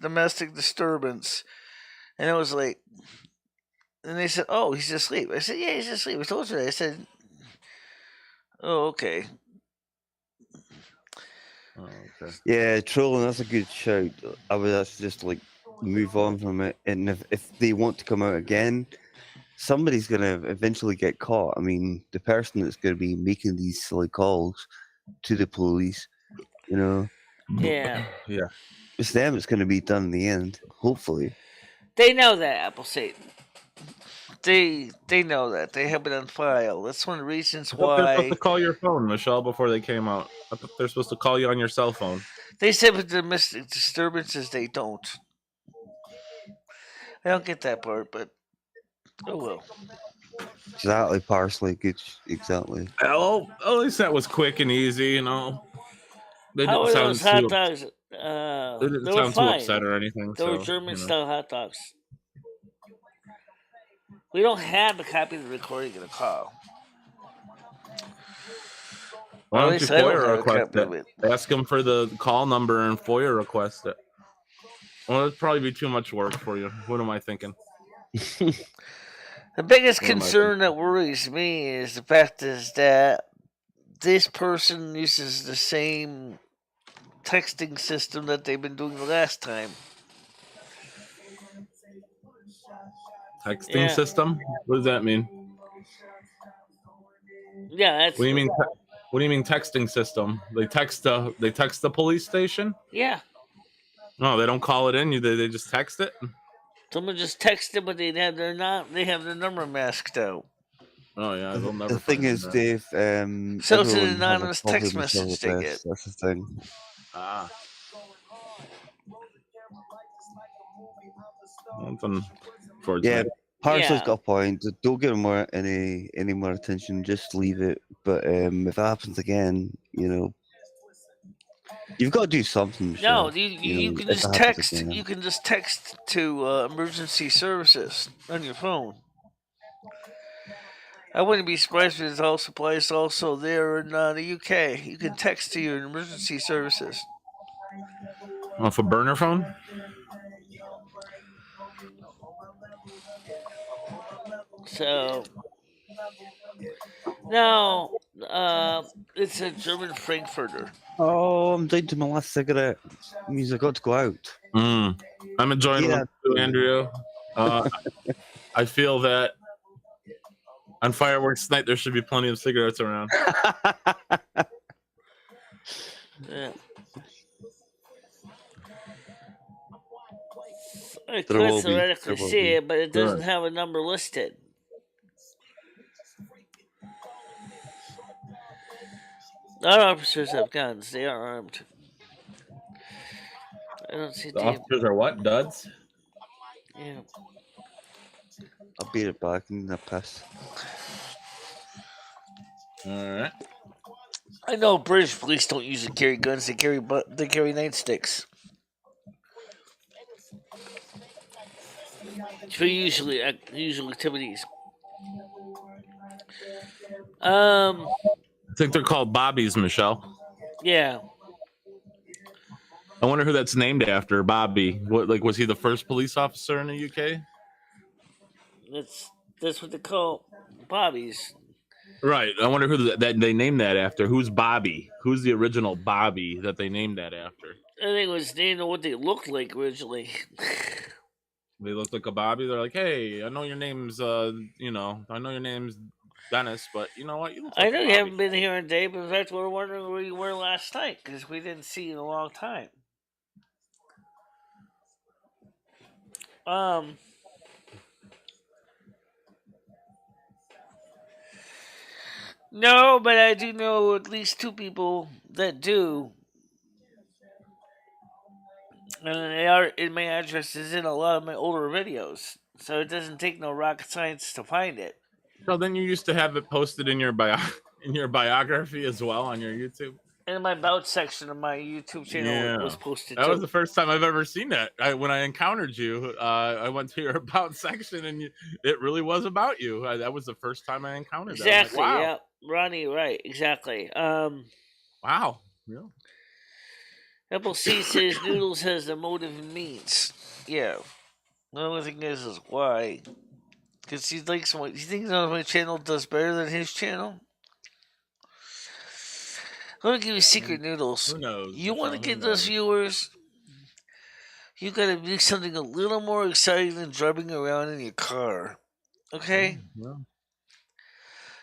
S1: domestic disturbance, and it was like, and they said, "Oh, he's asleep." I said, "Yeah, he's asleep." I told you that. I said, "Oh, okay."
S4: Oh, okay.
S3: Yeah, trolling. That's a good shout. I would actually just move on from it, and if they want to come out again, somebody's gonna eventually get caught. I mean, the person that's gonna be making these silly calls to the police,
S1: Yeah.
S4: Yeah.
S3: It's them. It's gonna be done in the end. Hopefully.
S1: They know that, Appleseed. They know that. They have it on file. That's one of the reasons why.
S4: They're supposed to call your phone, Michelle, before they came out. I thought they're supposed to call you on your cell phone.
S1: They said with domestic disturbances, they don't. I don't get that part, but oh well.
S3: Exactly, parsley. Good. Exactly.
S4: Oh, at least that was quick and easy, They
S1: How
S4: didn't
S1: were those hot dogs?
S4: They didn't sound too upset or anything.
S1: They were German-style hot dogs. We don't have a copy of the recording of the call.
S4: Why don't you FOIA request it? Ask them for the call number and FOIA request it. Well, it'd probably be too much work for you. What am I thinking?
S1: The biggest concern that worries me is the fact is that this person uses the same texting system that they've been doing the last time.
S4: Texting system? What does that mean?
S1: Yeah, that's.
S4: What do you mean? What do you mean texting system? They text the police station?
S1: Yeah.
S4: No, they don't call it in. They just text it.
S1: Someone just texted, but they have their number masked out.
S4: Oh yeah, they'll never.
S3: The thing is, Dave.
S1: So it's an anonymous text message they get.
S3: That's the thing.
S4: Ah. That's unfortunate.
S3: Yeah, Parcel's got a point. Don't give him any more attention. Just leave it. But if it happens again, you've got to do something.
S1: No, you can just text. You can just text to emergency services on your phone. I wouldn't be surprised if it also applies also there in the UK. You can text to your emergency services.
S4: Off a burner phone?
S1: So, no, it's a German Frankfurter.
S3: Oh, I'm down to my last cigarette. It means I got to go out.
S4: I'm enjoying one too, Andrew. I feel that on fireworks night there should be plenty of cigarettes around.
S1: Yeah. I could theoretically see it, but it doesn't have a number listed. Our officers have guns. They are armed. I don't see
S4: the officers are what? Duds?
S1: Yeah.
S3: I'll beat it back in the piss.
S4: Alright.
S1: I know British police don't usually carry guns. They carry nightsticks. For usual activities.
S4: I think they're called Bobbies, Michelle.
S1: Yeah.
S4: I wonder who that's named after. Bobby. What? Was he the first police officer in the UK?
S1: That's what they call Bobbies.
S4: Right. I wonder who that they named that after. Who's Bobby? Who's the original Bobby that they named that after?
S1: I think it was named on what they looked like originally.
S4: They looked like a Bobby. They're like, hey, I know your name's I know your name's Dennis, but you know what? You look like
S1: I know you haven't been here in a day, but in fact, we were wondering where you were last night because we didn't see you in a long time. No, but I do know at least two people that do. And they are in my addresses in a lot of my older videos. So it doesn't take no rocket science to find it.
S4: So then you used to have it posted in your biography as well on your YouTube?
S1: In my about section of my YouTube channel, it was posted.
S4: That was the first time I've ever seen that. When I encountered you, I went to your about section, and it really was about you. That was the first time I encountered that.
S1: Exactly.
S4: Like, wow.
S1: Yeah, Ronnie. Right. Exactly.
S4: Wow. Yeah.
S1: Apple C says Noodles has the motive and means. Yeah. The only thing is why. Because he thinks my channel does better than his channel. Let me give you secret, Noodles.
S4: Who knows?
S1: You want to get those viewers? You got to do something a little more exciting than driving around in your car. Okay?
S4: Yeah.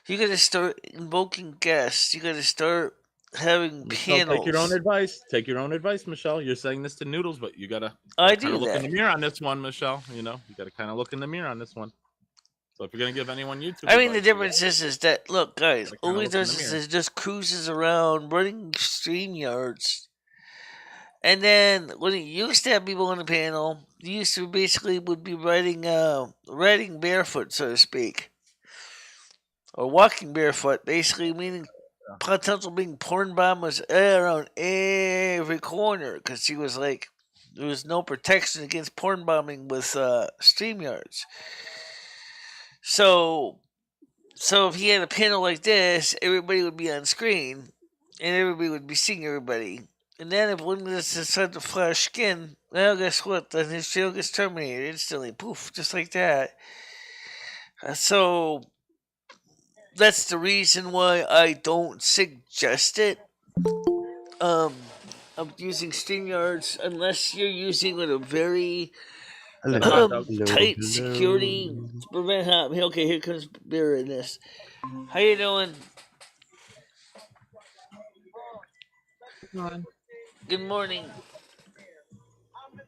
S1: You got to start invoking guests. You got to start having panels.
S4: Take your own advice. Take your own advice, Michelle. You're saying this to Noodles, but you gotta look in the mirror on this one, Michelle. You gotta kind of look in the mirror on this one. So if you're gonna give anyone YouTube,
S1: I mean, the difference is that look, guys, all he does is just cruises around running StreamYards, and then when he used to have people on the panel, he used to basically would be riding barefoot, so to speak, or walking barefoot, basically meaning. Potential being porn bomb was around every corner because he was like, there was no protection against porn bombing with StreamYards. So if he had a panel like this, everybody would be on screen and everybody would be seeing everybody. And then if one decides to flash skin, well, guess what? Then his jail gets terminated instantly. Poof, just like that. So that's the reason why I don't suggest it. Of using StreamYards unless you're using with a very tight security to prevent harm. Okay, here comes Beer in this. How you doing? Good morning.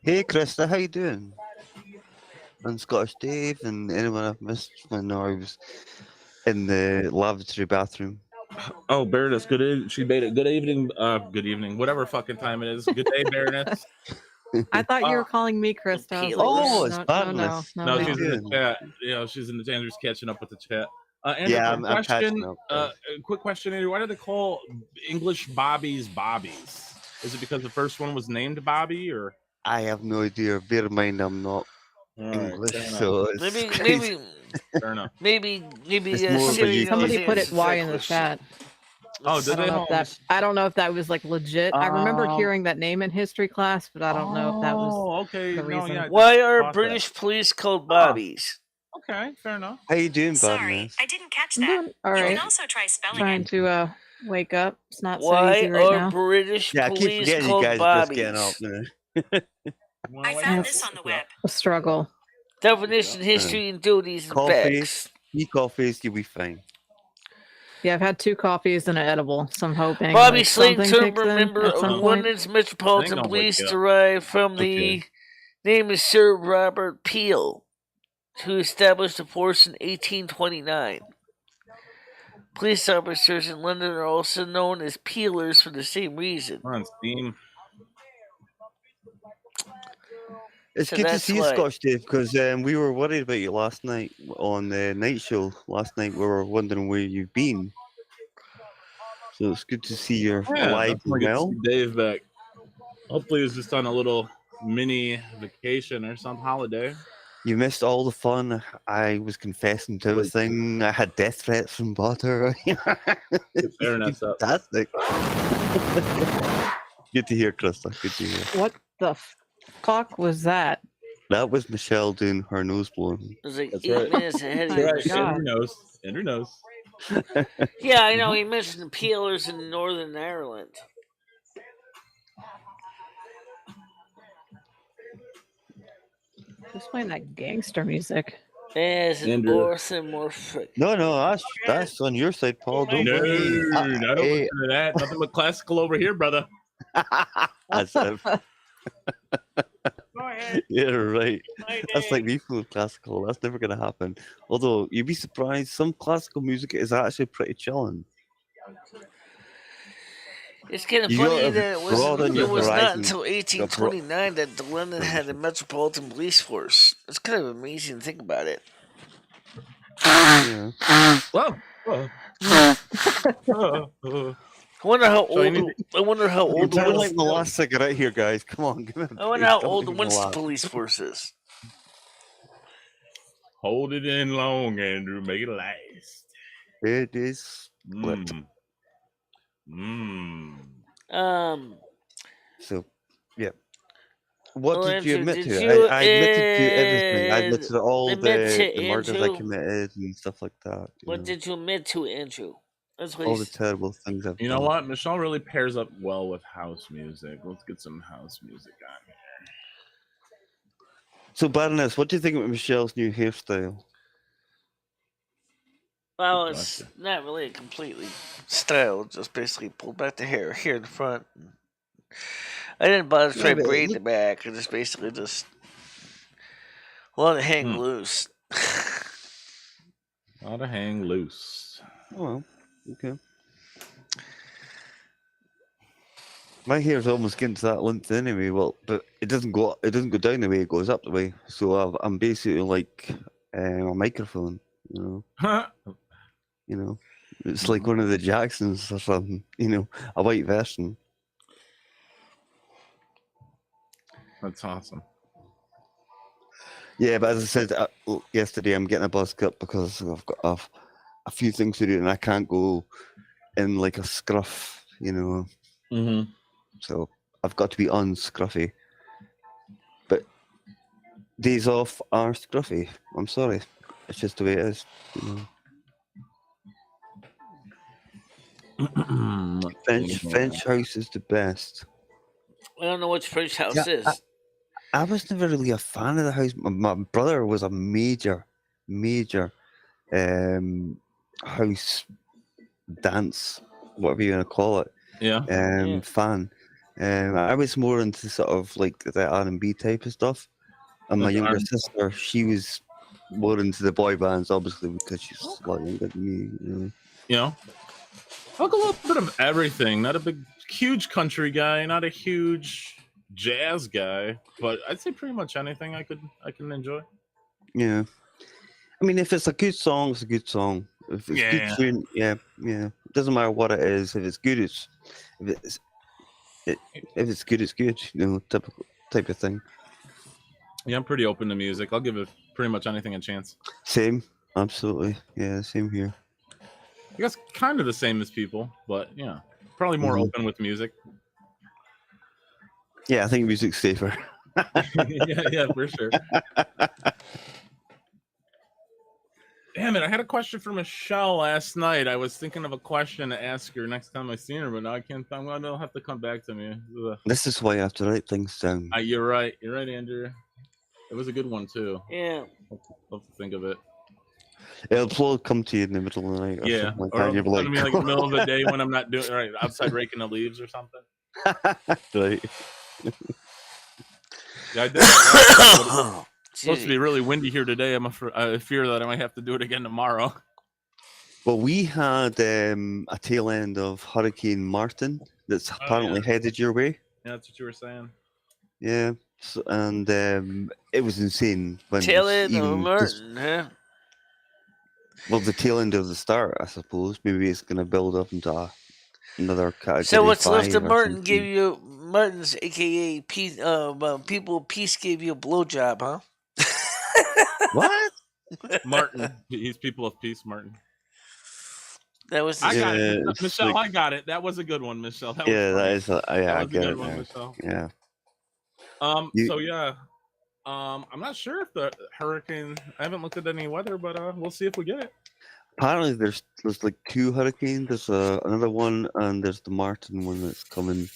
S3: Hey, Krista, how you doing? And Scottish Dave and anyone I've missed when I was in the lavatory bathroom.
S4: Oh, Baroness, she made it. Good evening, whatever fucking time it is. Good day, Baroness.
S6: I thought you were calling me Krista.
S3: Oh, it's Baroness.
S4: No, she's in the chat. She's in the Andrew's catching up with the chat. Andrew,
S3: Yeah, I'm catching up.
S4: Quick question, Andrew. Why do they call English bobbies bobbies? Is it because the first one was named Bobby, or?
S3: I have no idea. Bear in mind, I'm not English, so it's
S1: maybe
S4: fair enough.
S1: Maybe
S6: somebody put it Y in the chat.
S4: Oh, did they?
S6: I don't know if that was like legit. I remember hearing that name in history class, but I don't know if that was the reason.
S1: Yeah, why are British police called bobbies?
S4: Okay, fair enough.
S3: How you doing,
S2: Sorry, I didn't catch that.
S6: All right.
S2: You can also try spelling
S6: Trying
S2: it.
S6: to wake up. It's not
S1: why
S6: so easy right now.
S1: Why are British
S3: I keep
S1: police
S3: forgetting
S1: called
S3: you guys
S1: bobbies?
S3: just getting up.
S2: I found this on the web.
S6: A struggle.
S1: Definition, history, and duties, and facts.
S3: Coffees, you'll be fine.
S6: Yeah, I've had 2 coffees and an edible, so I'm hoping.
S1: Bobby Sling, term
S6: member
S1: of London's Metropolitan Police, derived from the name of Sir Robert Peel, who established the force in 1829. Police officers in London are also known as peelers for the same reason.
S4: We're on Steam.
S3: It's good to see you, Scotch Dave, because we were worried about you last night on the night show. Last night we were wondering where you've been. So it's good to see you're alive and well.
S4: Dave back. Hopefully he's just on a little mini vacation or some holiday.
S3: You missed all the fun. I was confessing to everything. I had death threats from Butter.
S4: Fair enough.
S3: Fantastic. Good to hear, Krista. Good to hear.
S6: What the fuck was that?
S3: That was Michelle doing her nose blowing.
S1: It was like 8 minutes ahead of you.
S4: Andrew knows.
S1: Yeah, I know. He mentioned the peelers in Northern Ireland.
S6: Who's playing that gangster music?
S1: As an orthomorphic.
S3: No, that's on your side, Paul. Don't worry.
S4: I don't listen to that. Nothing but classical over here, brother.
S3: That's it.
S2: Go ahead.
S3: Yeah, right. That's like me with classical. That's never going to happen. Although, you'd be surprised, some classical music is actually pretty chilling.
S1: It's kind of funny that it was not until 1829 that London had a metropolitan police force. It's kind of amazing to think about it.
S3: Yeah.
S4: Whoa.
S1: I wonder how old.
S3: You're like the last cigarette here, guys. Come on, give me.
S1: I wonder how old the Winston police force is.
S4: Hold it in long, Andrew. Make it last.
S3: It is. So, yeah. What did you admit to? I admitted to everything. I admitted to all the murders I committed and stuff like that.
S1: What did you admit to, Andrew?
S3: All the terrible things I've done.
S4: You know what? Michelle really pairs up well with house music. Let's get some house music on here.
S3: So, Baroness, what do you think of Michelle's new hairstyle?
S1: Well, it's not really a completely style. Just basically pulled back the hair here in the front. I didn't bother to try to braid the back. I just basically let it hang loose.
S4: Let it hang loose.
S3: Oh, well, okay. My hair's almost getting to that length anyway. Well, but it doesn't go down the way; it goes up the way. So I'm basically like a microphone, you know. You know, it's like one of the Jacksons or something. You know, a white version.
S4: That's awesome.
S3: Yeah, but as I said yesterday, I'm getting a buzz cut because I've got a few things to do, and I can't go in like a scruff, you know.
S4: Mm-hmm.
S3: So I've got to be unscruffy. But days off are scruffy. I'm sorry. It's just the way it is. You know. French house is the best.
S1: I don't know what French house is.
S3: I was never really a fan of the house. My brother was a major house dance, whatever you want to call it. Fan. I was more into sort of like the R&B type of stuff, and my younger sister, she was more into the boy bands, obviously, because she's a lot younger than me.
S4: You know, I like a little bit of everything. Not a huge country guy, not a huge jazz guy, but I'd say pretty much anything I can enjoy.
S3: Yeah, I mean, if it's a good song, it's a good song. If it's good tune, yeah. It doesn't matter what it is. If it's good, if it's good, it's good. You know, typical type of thing.
S4: Yeah, I'm pretty open to music. I'll give it pretty much anything a chance.
S3: Same, absolutely. Yeah, same here.
S4: I guess kind of the same as people, but yeah, probably more open with music.
S3: Yeah, I think music's safer.
S4: yeah, for sure. Damn it, I had a question for Michelle last night. I was thinking of a question to ask her next time I see her, but now I can't. They'll have to come back to me.
S3: This is why I have to write things down.
S4: You're right, Andrew. It was a good one too.
S1: Yeah.
S4: Love to think of it.
S3: It'll probably come to you in the middle of the night.
S4: Yeah,
S3: or
S4: it'll come to me like in the middle of the day when I'm not doing outside raking the leaves or something.
S3: Right.
S4: Yeah, I did. It's supposed to be really windy here today. I fear that I might have to do it again tomorrow.
S3: Well, we had a tail end of Hurricane Martin that's apparently headed your way.
S4: Yeah, that's what you were saying.
S3: Yeah, and it was insane. When
S1: tail end of Martin, huh?
S3: Well, the tail end of the start, I suppose. Maybe it's going to build up into another category.
S1: So what's left of Martin gave you Martin's, aka Peace, people Peace gave you a blowjob, huh?
S3: What?
S4: Martin, he's people of peace, Martin.
S1: That was.
S4: I got it, Michelle. Like, I got it. That was a good one, Michelle. That
S3: was
S4: that
S3: I
S4: was
S3: get
S4: a good
S3: it
S4: one,
S3: now.
S4: Michelle.
S3: Yeah.
S4: So yeah. I'm not sure if the hurricane. I haven't looked at any weather, but we'll see if we get it.
S3: Apparently, there's like two hurricanes. There's another one, and there's the Martin one that's coming.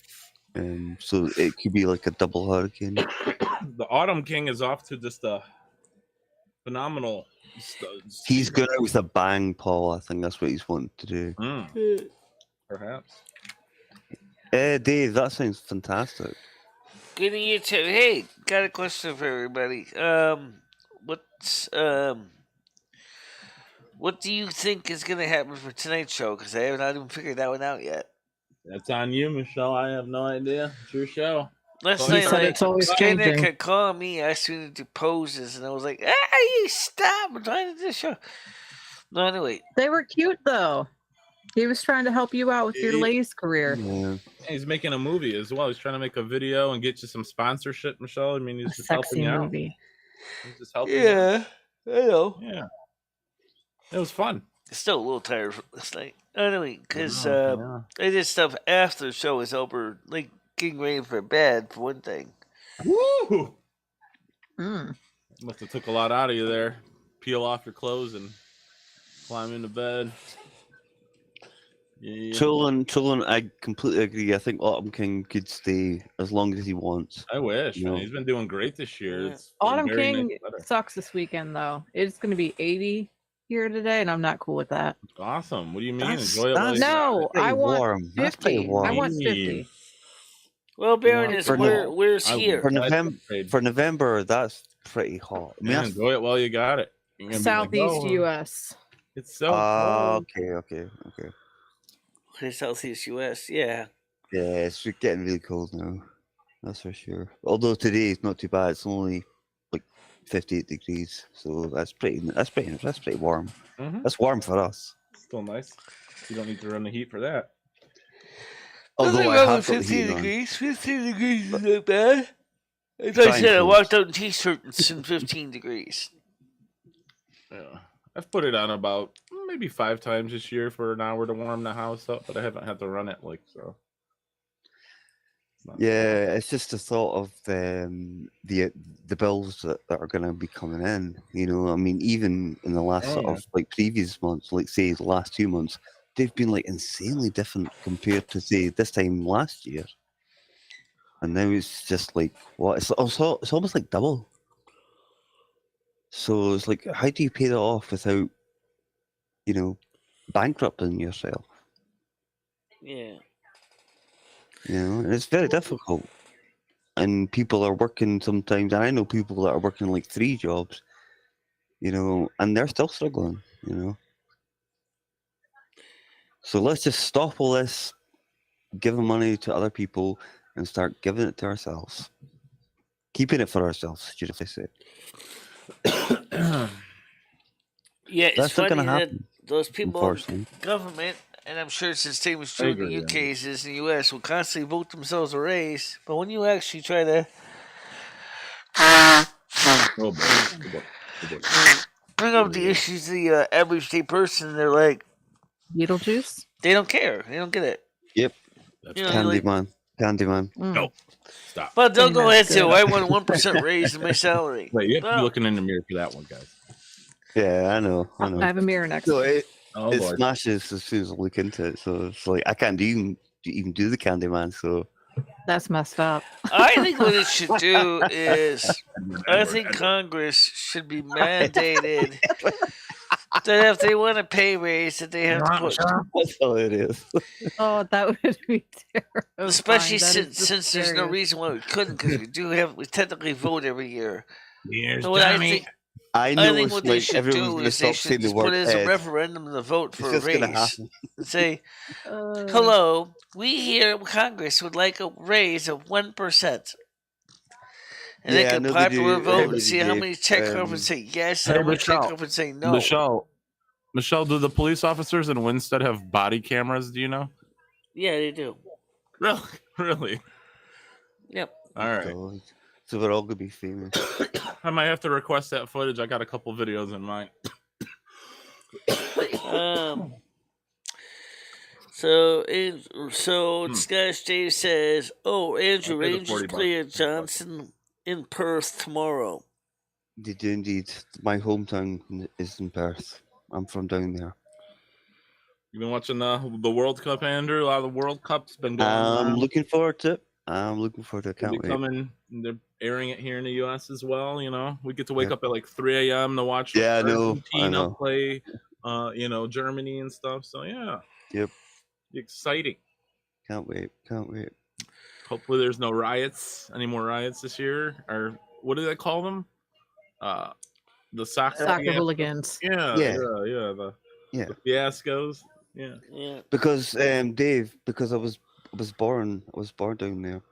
S3: So it could be like a double hurricane.
S4: The Autumn King is off to just a phenomenal.
S3: He's going out with a bang, Paul. I think that's what he's wanting to do.
S4: Perhaps.
S3: Dave, that sounds fantastic.
S1: Good to you too. Hey, got a question for everybody. What do you think is going to happen for tonight's show? Because I have not even figured that one out yet.
S4: That's on you, Michelle. I have no idea. It's your show.
S1: Last night, Skynet kept calling me, asking me to do poses, and I was like, "Hey, stop! I'm trying to do the show." No, anyway.
S6: They were cute, though. He was trying to help you out with your Lay's career.
S3: Yeah.
S4: He's making a movie as well. He's trying to make a video and get you some sponsorship, Michelle. I mean, he's just helping you out. He's just helping you out.
S1: I know.
S4: Yeah. It was fun.
S1: Still a little tired last night. Anyway, because I did stuff after the show was over, like getting ready for bed, for one thing.
S4: Woo! Must have took a lot out of you there. Peel off your clothes and climb into bed. Yeah.
S3: Children, I completely agree. I think Autumn King could stay as long as he wants.
S4: I wish. Man. He's been doing great this year.
S6: Yeah. Autumn King sucks this weekend, though. It's going to be 80 here today, and I'm not cool with that.
S4: Awesome. What do you mean? Enjoy it.
S6: No, I want 50. I want 50.
S1: Well, Baroness, where's here?
S3: For November, that's pretty hot.
S4: I mean, enjoy it while you got it.
S6: Southeast U.S.
S4: It's so cold.
S3: Okay.
S1: Southeast U.S., yeah.
S3: Yeah, it's getting really cold now. That's for sure. Although today is not too bad. It's only like 58 degrees, so that's pretty warm.
S4: Mm-hmm.
S3: That's warm for us.
S4: Still nice. You don't need to run the heat for that.
S1: Although I have 15 degrees. 15 degrees is not bad. As I said, I walked out in t-shirts in 15 degrees.
S4: Yeah. I've put it on about maybe 5 times this year for an hour to warm the house up, but I haven't had to run it so.
S3: Yeah, it's just the thought of the bills that are going to be coming in. You know, I mean, even in the last sort of like previous months, like say the last 2 months, they've been like insanely different compared to say this time last year. And now it's just like what? It's also it's almost like double. So it's like, how do you pay that off without, you know, bankrupting yourself?
S1: Yeah.
S3: You know, and it's very difficult. And people are working sometimes. And I know people that are working like 3 jobs, you know, and they're still struggling, you know. So let's just stop all this giving money to other people and start giving it to ourselves. Keeping it for ourselves, should I say.
S1: Yeah, it's
S3: That's not
S1: funny
S3: going to
S1: that
S3: happen.
S1: those people in
S3: Unfortunately.
S1: government, and I'm sure it's the same as true in the UK as in the US, will constantly vote themselves a raise. But when you actually try to bring up the issues of the average day person, they're like,
S6: Beetlejuice?
S1: they don't care. They don't get it.
S3: Yep.
S1: You know,
S3: Candyman. Candyman.
S4: No. Stop.
S1: But they'll go ahead and say,
S6: good.
S1: I want a 1% raise in my salary.
S4: Wait, you have to
S1: Well,
S4: be looking in the mirror for that one, guys.
S3: Yeah, I know.
S6: I have a mirror next
S3: So
S6: to me.
S3: it smashes as soon as I look into it. So it's like I can't even do the Candyman. So
S6: That's messed up.
S1: I think what it should do is, I think Congress should be mandated that if they want a pay raise, that they have to put.
S3: That's all it is.
S6: Oh, that would be terrible.
S1: Especially since there's no reason why we couldn't, because we technically vote every year.
S4: Here's
S1: what I think.
S3: I know
S1: I think
S3: it's
S1: what
S3: like
S1: they should
S3: everyone's
S1: do
S3: gonna
S1: is they
S3: stop
S1: should
S3: saying the
S1: just put
S3: word
S1: it as a
S3: Ed.
S1: referendum to vote for a
S3: It's just gonna
S1: raise.
S3: happen.
S1: And say, hello, we here in Congress would like a raise of 1%. And
S3: Yeah,
S1: they
S3: I
S1: can
S3: know they
S1: popular
S3: do.
S1: vote and
S3: Everybody
S1: see how
S3: did.
S1: many check off and say yes, and
S5: Hey,
S1: how many check
S5: Michelle.
S1: off and say no.
S5: Michelle, do the police officers in Winstead have body cameras? Do you know?
S1: Yeah, they do.
S5: Really?
S1: Yep.
S5: All right.
S3: God. So we're all gonna be famous.
S5: I might have to request that footage. I got a couple videos in mind.
S1: So Scottish Dave says, "Oh, Andrew, Rangers play at Johnson in Perth tomorrow."
S3: They do indeed. My hometown is in Perth. I'm from down there.
S5: You been watching the World Cup, Andrew? A lot of the World Cup's been going on.
S3: I'm looking forward to it. I can't wait.
S5: Coming. They're airing it here in the U.S. as well. You know, we get to wake up at like 3 a.m. to watch.
S3: Yeah,
S5: Argentina
S3: I know.
S5: play. Germany and stuff. So yeah.
S3: Yep.
S5: Exciting.
S3: Can't wait.
S5: Hopefully, there's no riots. Any more riots this year? Or what do they call them? The soccer
S6: hooligans.
S5: Yeah. The fiascos. Yeah.
S3: Because Dave, because I was born down there,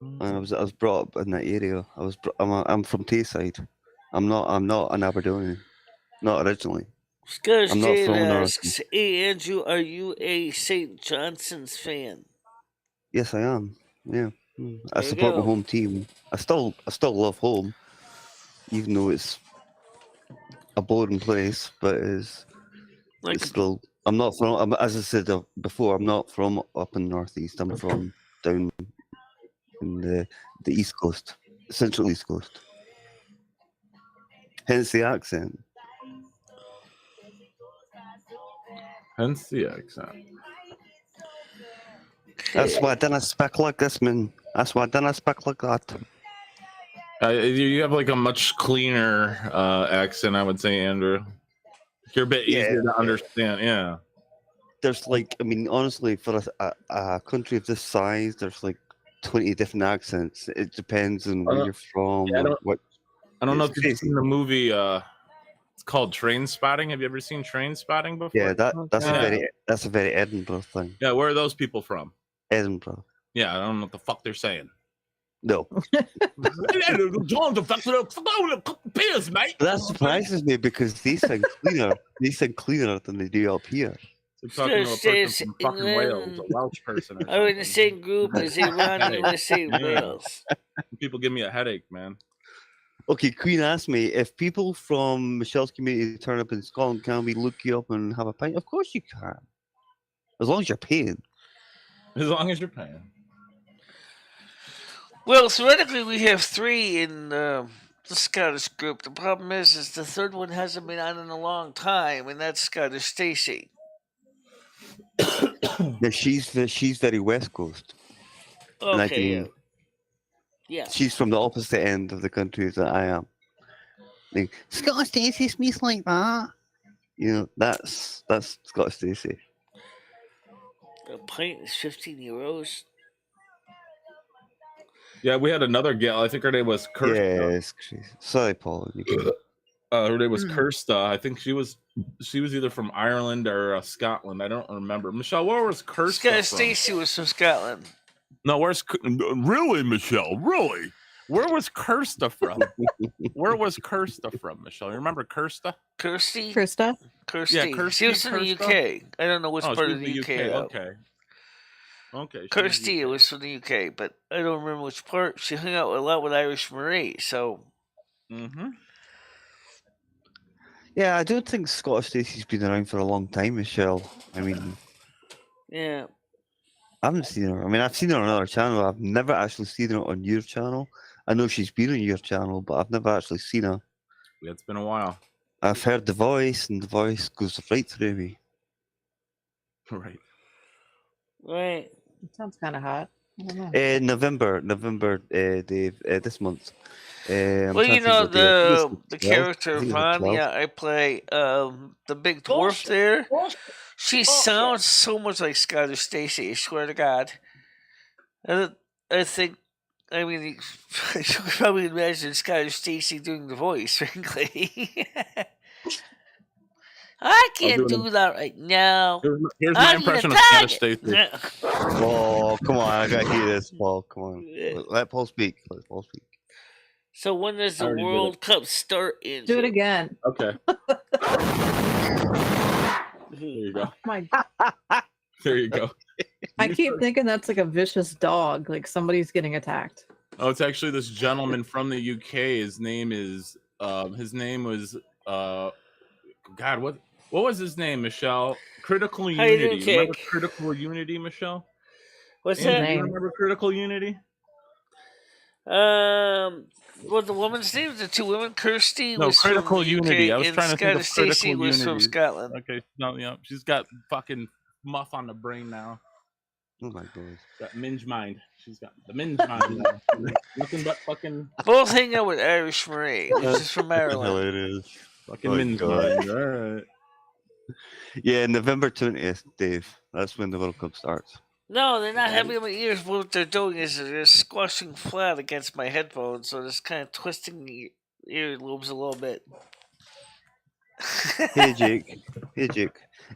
S3: and I was brought up in that area. I'm from Tayside. I'm not an Aberdonian, not originally.
S1: Scottish
S3: I'm not
S1: Dave
S3: from
S1: asks, "Hey Andrew, are you a St. Johnson's fan?"
S3: Yes, I am. Yeah, I
S1: you
S3: support
S1: go.
S3: my home team. I still love home, even though it's a boring place. But it's still. I'm not from. As I said before, I'm not from up in the northeast. I'm from down in the East Coast, Central East Coast. Hence the accent. That's why I didn't speak like this, man. That's why I didn't speak like that.
S5: You have like a much cleaner accent, I would say, Andrew. You're a bit easier to understand. Yeah.
S3: There's like, I mean, honestly, for a country of this size, there's like 20 different accents. It depends on where you're from.
S5: Yeah, I don't know if you've seen the movie. It's called Train Spotting. Have you ever seen Train Spotting before?
S3: Yeah, that's a very Edinburgh thing.
S5: Yeah, where are those people from?
S3: Edinburgh.
S5: Yeah, I don't know what the fuck they're saying.
S3: No.
S5: John, the fuck beers, mate.
S3: That surprises me because they sing cleaner. They sing cleaner than they do up here.
S5: They're talking to a person from fucking Wales, a Welsh person.
S1: Are in the same group as Iran and the same Wales.
S5: People give me a headache, man.
S3: Okay, Queen asked me if people from Michelle's community turn up in Scotland, can we look you up and have a pint? Of course you can, as long as you're paying.
S5: As long as you're paying.
S1: Well, theoretically, we have 3 in the Scottish group. The problem is the third one hasn't been on in a long time, and that's Scottish Stacy.
S3: Yeah, she's very West Coast.
S1: Okay. Yeah.
S3: She's from the opposite end of the country that I am. Like, Scottish Stacy speaks like that. You know, that's Scottish Stacy.
S1: A pint is €15.
S4: Yeah, we had another gal. I think her name was Kirsta.
S3: Yes, sorry, Paul.
S4: Her name was Kirsta. I think she was either from Ireland or Scotland. I don't remember. Michelle, where was Kirsta
S1: Scottish Stacy was from Scotland.
S4: No, really, Michelle? Really? Where was Kirsta from? Where was Kirsta from, Michelle? You remember Kirsta?
S1: Kirsty?
S6: Krista?
S1: Kirsty.
S4: Yeah, Kirsty.
S1: She was from the UK. I don't know which part of the UK.
S4: Okay. Okay.
S1: Kirsty was from the UK, but I don't remember which part. She hung out a lot with Irish Marie, so.
S4: Mm-hmm.
S3: Yeah, I don't think Scottish Stacy's been around for a long time, Michelle. I mean,
S1: yeah.
S3: I haven't seen her. I mean, I've seen her on another channel. I've never actually seen her on your channel. I know she's been on your channel, but I've never actually seen her.
S4: Yeah, it's been a while.
S3: I've heard the voice, and the voice goes right through me.
S4: Right.
S1: Right.
S6: It sounds kind of hot. I don't know.
S3: November, Dave, this month.
S1: Well, you know, the character Vanya I play, the big dwarf there, she sounds so much like Scottish Stacy, I swear to God. I think, I mean, you could probably imagine Scottish Stacy doing the voice, frankly. I can't do that right now.
S4: Here's my impression of Scottish Stacy.
S3: Oh, come on. I got to hear this, Paul. Come on. Let Paul speak. Let Paul speak.
S1: So when does the World Cup start?
S6: Do it again.
S4: Okay. There you go.
S6: Oh my God.
S4: There you go.
S6: I keep thinking that's like a vicious dog, like somebody's getting attacked.
S4: Oh, it's actually this gentleman from the UK. His name was God, what was his name, Michelle? Critical Unity. Remember Critical Unity, Michelle?
S1: What's that?
S4: Do you remember Critical Unity?
S1: Well, the woman's name, the 2 women, Kirsty was
S4: Critical
S1: from
S4: Unity.
S1: UK,
S4: I was trying to think of
S1: Scottish Stacy
S4: Critical
S1: was
S4: Unity.
S1: from Scotland.
S4: Okay, no, yeah, she's got fucking muff on the brain now.
S3: Oh my God.
S4: Got minge mind. She's got the minge mind now. Nothing but fucking.
S1: Both hang out with Irish Marie, which is from Ireland.
S3: It is.
S4: Fucking minge mind. All right.
S3: Yeah, November 20th, Dave. That's when the World Cup starts.
S1: No, they're not having my ears. What they're doing is they're squashing flat against my headphones, so it's kind of twisting the earlobes a little bit.
S3: Hey, Jake.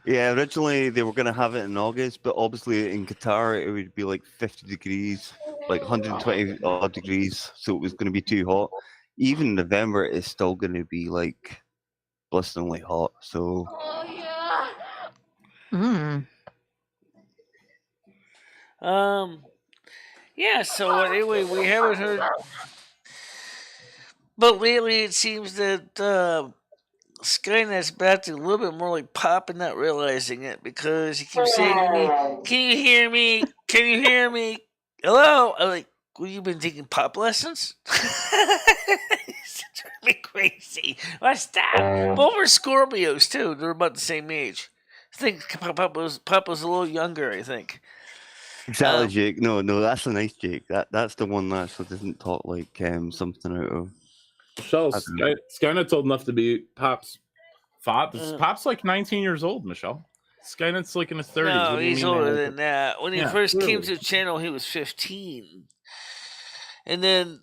S3: Yeah, originally they were going to have it in August, but obviously in Qatar it would be like 50 degrees, like 120 odd degrees, so it was going to be too hot. Even November is still going to be like blisteringly hot, so.
S1: Yeah, so anyway, we haven't heard. But lately it seems that Skynet's back to a little bit more like Pop and not realizing it, because he keeps saying to me, "Can you hear me? Can you hear me? Hello?" I'm like, "Well, you been taking pop lessons?" He's driving me crazy. What's that? Both are Scorpios too. They're about the same age. I think Papa's a little younger, I think.
S3: Exactly, Jake. No, that's a nice Jake. That's the one that actually doesn't talk like something out of.
S4: Michelle, Skynet's old enough to be Pop's father. Pop's like 19 years old, Michelle. Skynet's like in his 30s.
S1: No, he's older than that. When he first came to the channel, he was 15. And then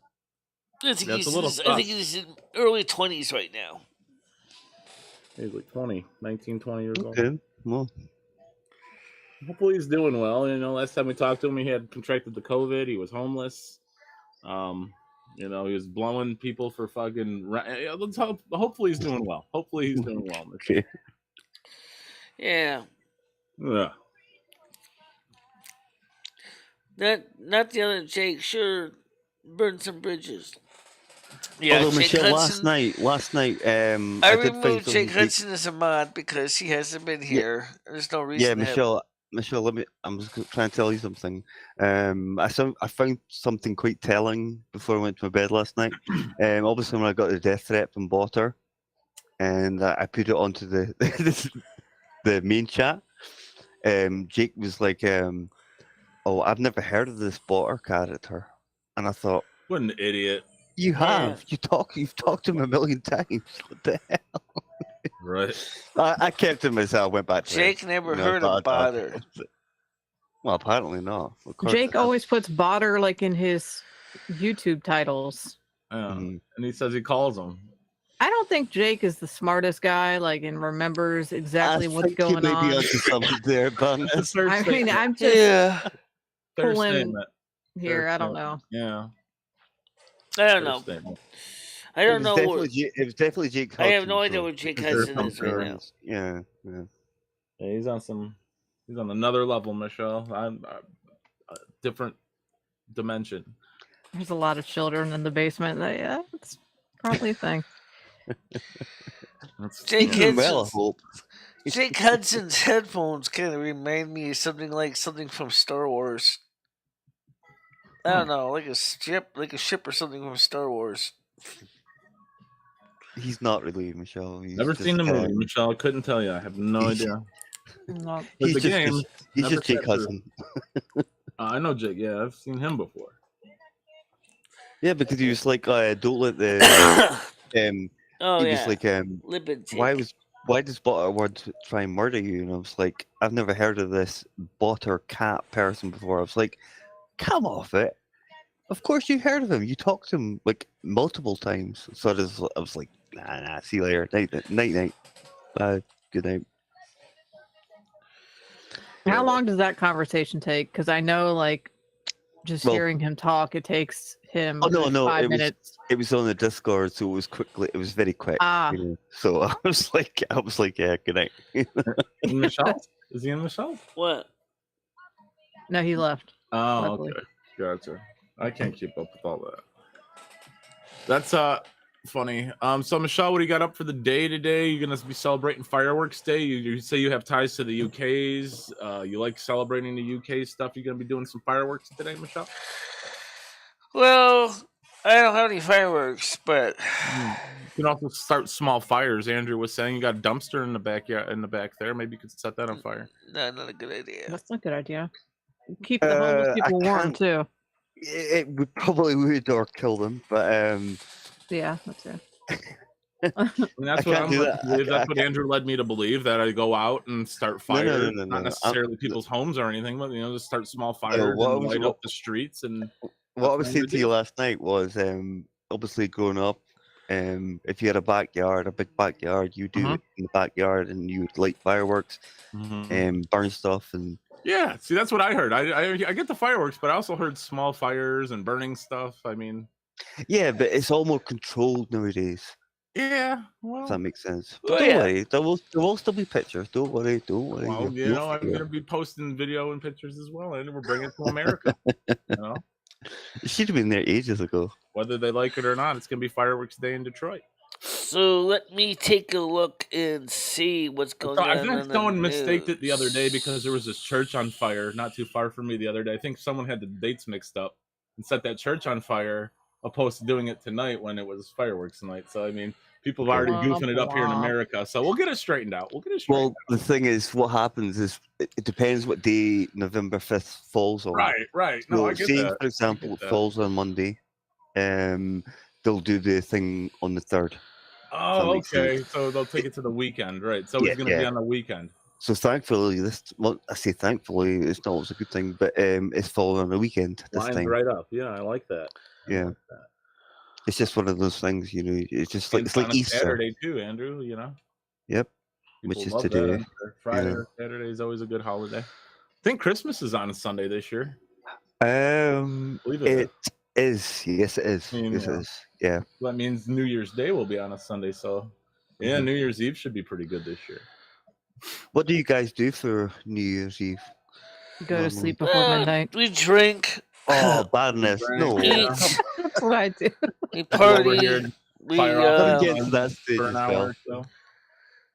S1: I think he's in early 20s right now.
S4: He's like 19, 20 years old.
S3: Okay, well.
S4: Hopefully he's doing well. You know, last time we talked to him, he had contracted the COVID. He was homeless. You know, he was blowing people for fucking. Hopefully he's doing well. Hopefully he's doing well.
S3: Okay.
S1: Yeah.
S4: Yeah.
S1: Not the other Jake. Sure, burn some bridges. Yeah,
S3: although
S1: Jake
S3: Michelle,
S1: Hudson,
S3: last night,
S1: I removed Jake Hudson as a mod because he hasn't been here. There's no reason.
S3: Yeah, Michelle, Michelle, I'm just trying to tell you something. I found something quite telling before I went to my bed last night. Obviously, when I got the death threat from Botter, and I put it onto the the main chat. Jake was like, "Oh, I've never heard of this Botter character," and I thought,
S4: "What an idiot!"
S3: You have. You've talked to him a million times. What the hell?
S4: Right.
S3: I kept it myself. Went back to
S1: Jake
S3: it.
S1: never heard of Botter.
S3: Well, apparently not.
S6: Jake always puts Botter like in his YouTube titles.
S4: And he says he calls him.
S6: I don't think Jake is the smartest guy, like, and remembers exactly what's going on.
S3: Onto something there, but
S6: I mean, I'm just pulling here. I don't know.
S4: Yeah.
S1: I don't know. I don't know.
S3: It was definitely Jake Hudson.
S1: I have no idea what Jake Hudson is right now.
S3: Yeah.
S4: He's on another level, Michelle. I'm a different dimension.
S6: There's a lot of children in the basement. Yeah, it's probably a thing.
S1: Jake Hudson's headphones kind of remind me of something from Star Wars. I don't know, like a ship or something from Star Wars.
S3: He's not really, Michelle.
S4: Never seen the movie, Michelle. I couldn't tell you. I have no idea.
S3: He's just Jake Hudson.
S4: I know Jake. Yeah, I've seen him before.
S3: Yeah, because he was like, don't let the why does Botter want to try and murder you? And I was like, I've never heard of this Botter cat person before. I was like, come off it. Of course you heard of him. You talked to him like multiple times. So I was like, nah, see you later. Night. Good night.
S6: How long does that conversation take? Because I know, like, hearing him talk, it takes him 5 minutes.
S3: It was on the Discord, so it was very quick. So I was like, yeah, good night.
S4: Michelle? Is he in Michelle?
S1: What?
S6: No, he left.
S4: Oh, luckily. Okay. Gotcha. I can't keep up with all that. That's funny. So Michelle, what do you got up for the day today? You're gonna be celebrating Fireworks Day. You say you have ties to the UK's. You like celebrating the UK stuff. You're gonna be doing some fireworks today, Michelle?
S1: Well, I don't have any fireworks, but
S4: you can also start small fires. Andrew was saying you got a dumpster in the back there. Maybe you could set that on fire.
S1: No, not a good idea.
S6: That's not a good idea. Keep the homeless people warm too.
S3: It would probably would or kill them, but
S6: yeah, that's it.
S4: That's what That's what Andrew led me to believe, that I go out and start fires, not necessarily people's homes or anything, but just start small fires and light up the streets. And
S3: what I was saying to you last night was, obviously growing up, if you had a big backyard, you do it in the backyard, and you would light fireworks, and burn stuff, and
S4: yeah. See, that's what I heard. I get the fireworks, but I also heard small fires and burning stuff. I mean,
S3: yeah, but it's all more controlled nowadays.
S4: Yeah, well,
S3: if that makes sense. But don't worry, there will still be pictures. Don't worry.
S4: Well, I'm gonna be posting video and pictures as well, and we're bringing it to America.
S3: It should have been there ages ago.
S4: Whether they like it or not, it's gonna be Fireworks Day in Detroit.
S1: So let me take a look and see what's going on.
S4: I think someone mistaked it the other day, because there was this church on fire not too far from me the other day. I think someone had the dates mixed up and set that church on fire, opposed to doing it tonight when it was fireworks night. So I mean, people have already goofing it up here in America. So we'll get it straightened out.
S3: Well, the thing is, what happens is it depends what day November 5th falls on.
S4: Right.
S3: No,
S4: so I get that.
S3: For example, it falls on Monday. They'll do the thing on the 3rd.
S4: Oh, okay. So they'll take it to the weekend, right? So it's going to be on the weekend.
S3: So thankfully, I say thankfully, it's not always a good thing, but it's falling on the weekend this
S4: Lines
S3: time.
S4: Right up. Yeah, I like that.
S3: Yeah. It's just one of those things, It's just like it's like Easter.
S4: Saturday too, Andrew.
S3: Yep.
S4: People
S3: which is today.
S4: Friday or Saturday is always a good holiday. I think Christmas is on a Sunday this year.
S3: It is. Yes, it is. Yes, it is. Yeah.
S4: Well, that means New Year's Day will be on a Sunday, so yeah, New Year's Eve should be pretty good this year.
S3: What do you guys do for New Year's Eve?
S6: Go to sleep before midnight.
S1: We drink.
S3: Oh, badness! No,
S6: that's what I do.
S1: We party.
S3: We get to that stage
S4: for an hour or so.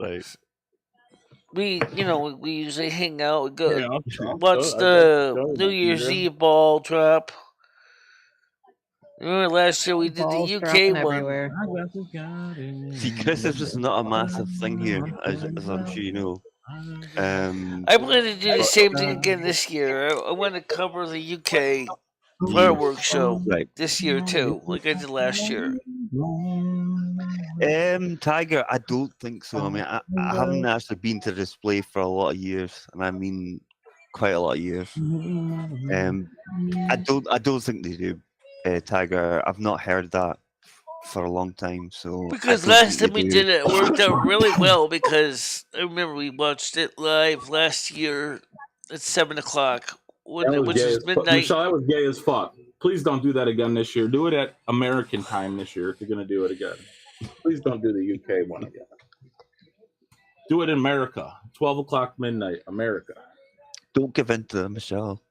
S3: Right.
S1: we usually hang out, we go watch the New Year's Eve ball drop. Remember last year we did the UK one.
S6: Everywhere.
S3: See, Christmas is not a massive thing here, as I'm sure you know.
S1: I plan to do the same thing again this year. I want to cover the UK fireworks show this year too, like I did last year.
S3: Tiger, I don't think so. I mean, I haven't actually been to the display for a lot of years, and I mean quite a lot of years. I don't think they do. Tiger, I've not heard that for a long time. So
S1: because last time we did it worked out really well, because I remember we watched it live last year at 7:00, which is midnight.
S5: Michelle, that was gay as fuck. Please don't do that again this year. Do it at American time this year if you're going to do it again. Please don't do the UK one again. Do it in America. 12:00 midnight, America.
S3: Don't give in to Michelle.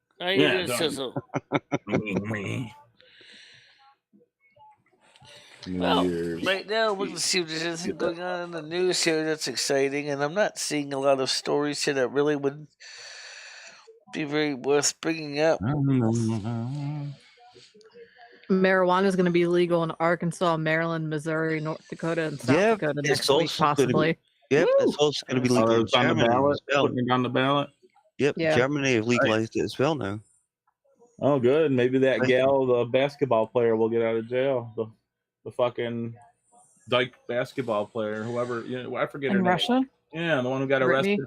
S1: Well, right now we're going to see if there's anything going on in the news here that's exciting, and I'm not seeing a lot of stories here that really would be very worth bringing up.
S6: Marijuana is going to be legal in Arkansas, Maryland, Missouri, North Dakota, and South Dakota next week, possibly.
S3: It's also going to be legal in Germany.
S5: Putting it on the ballot.
S3: Yep, Germany have legalized it as well now.
S5: Oh, good. Maybe that gal, the basketball player, will get out of jail. The fucking dyke basketball player, whoever, I forget her name.
S6: Russia?
S5: Yeah, the one who got arrested.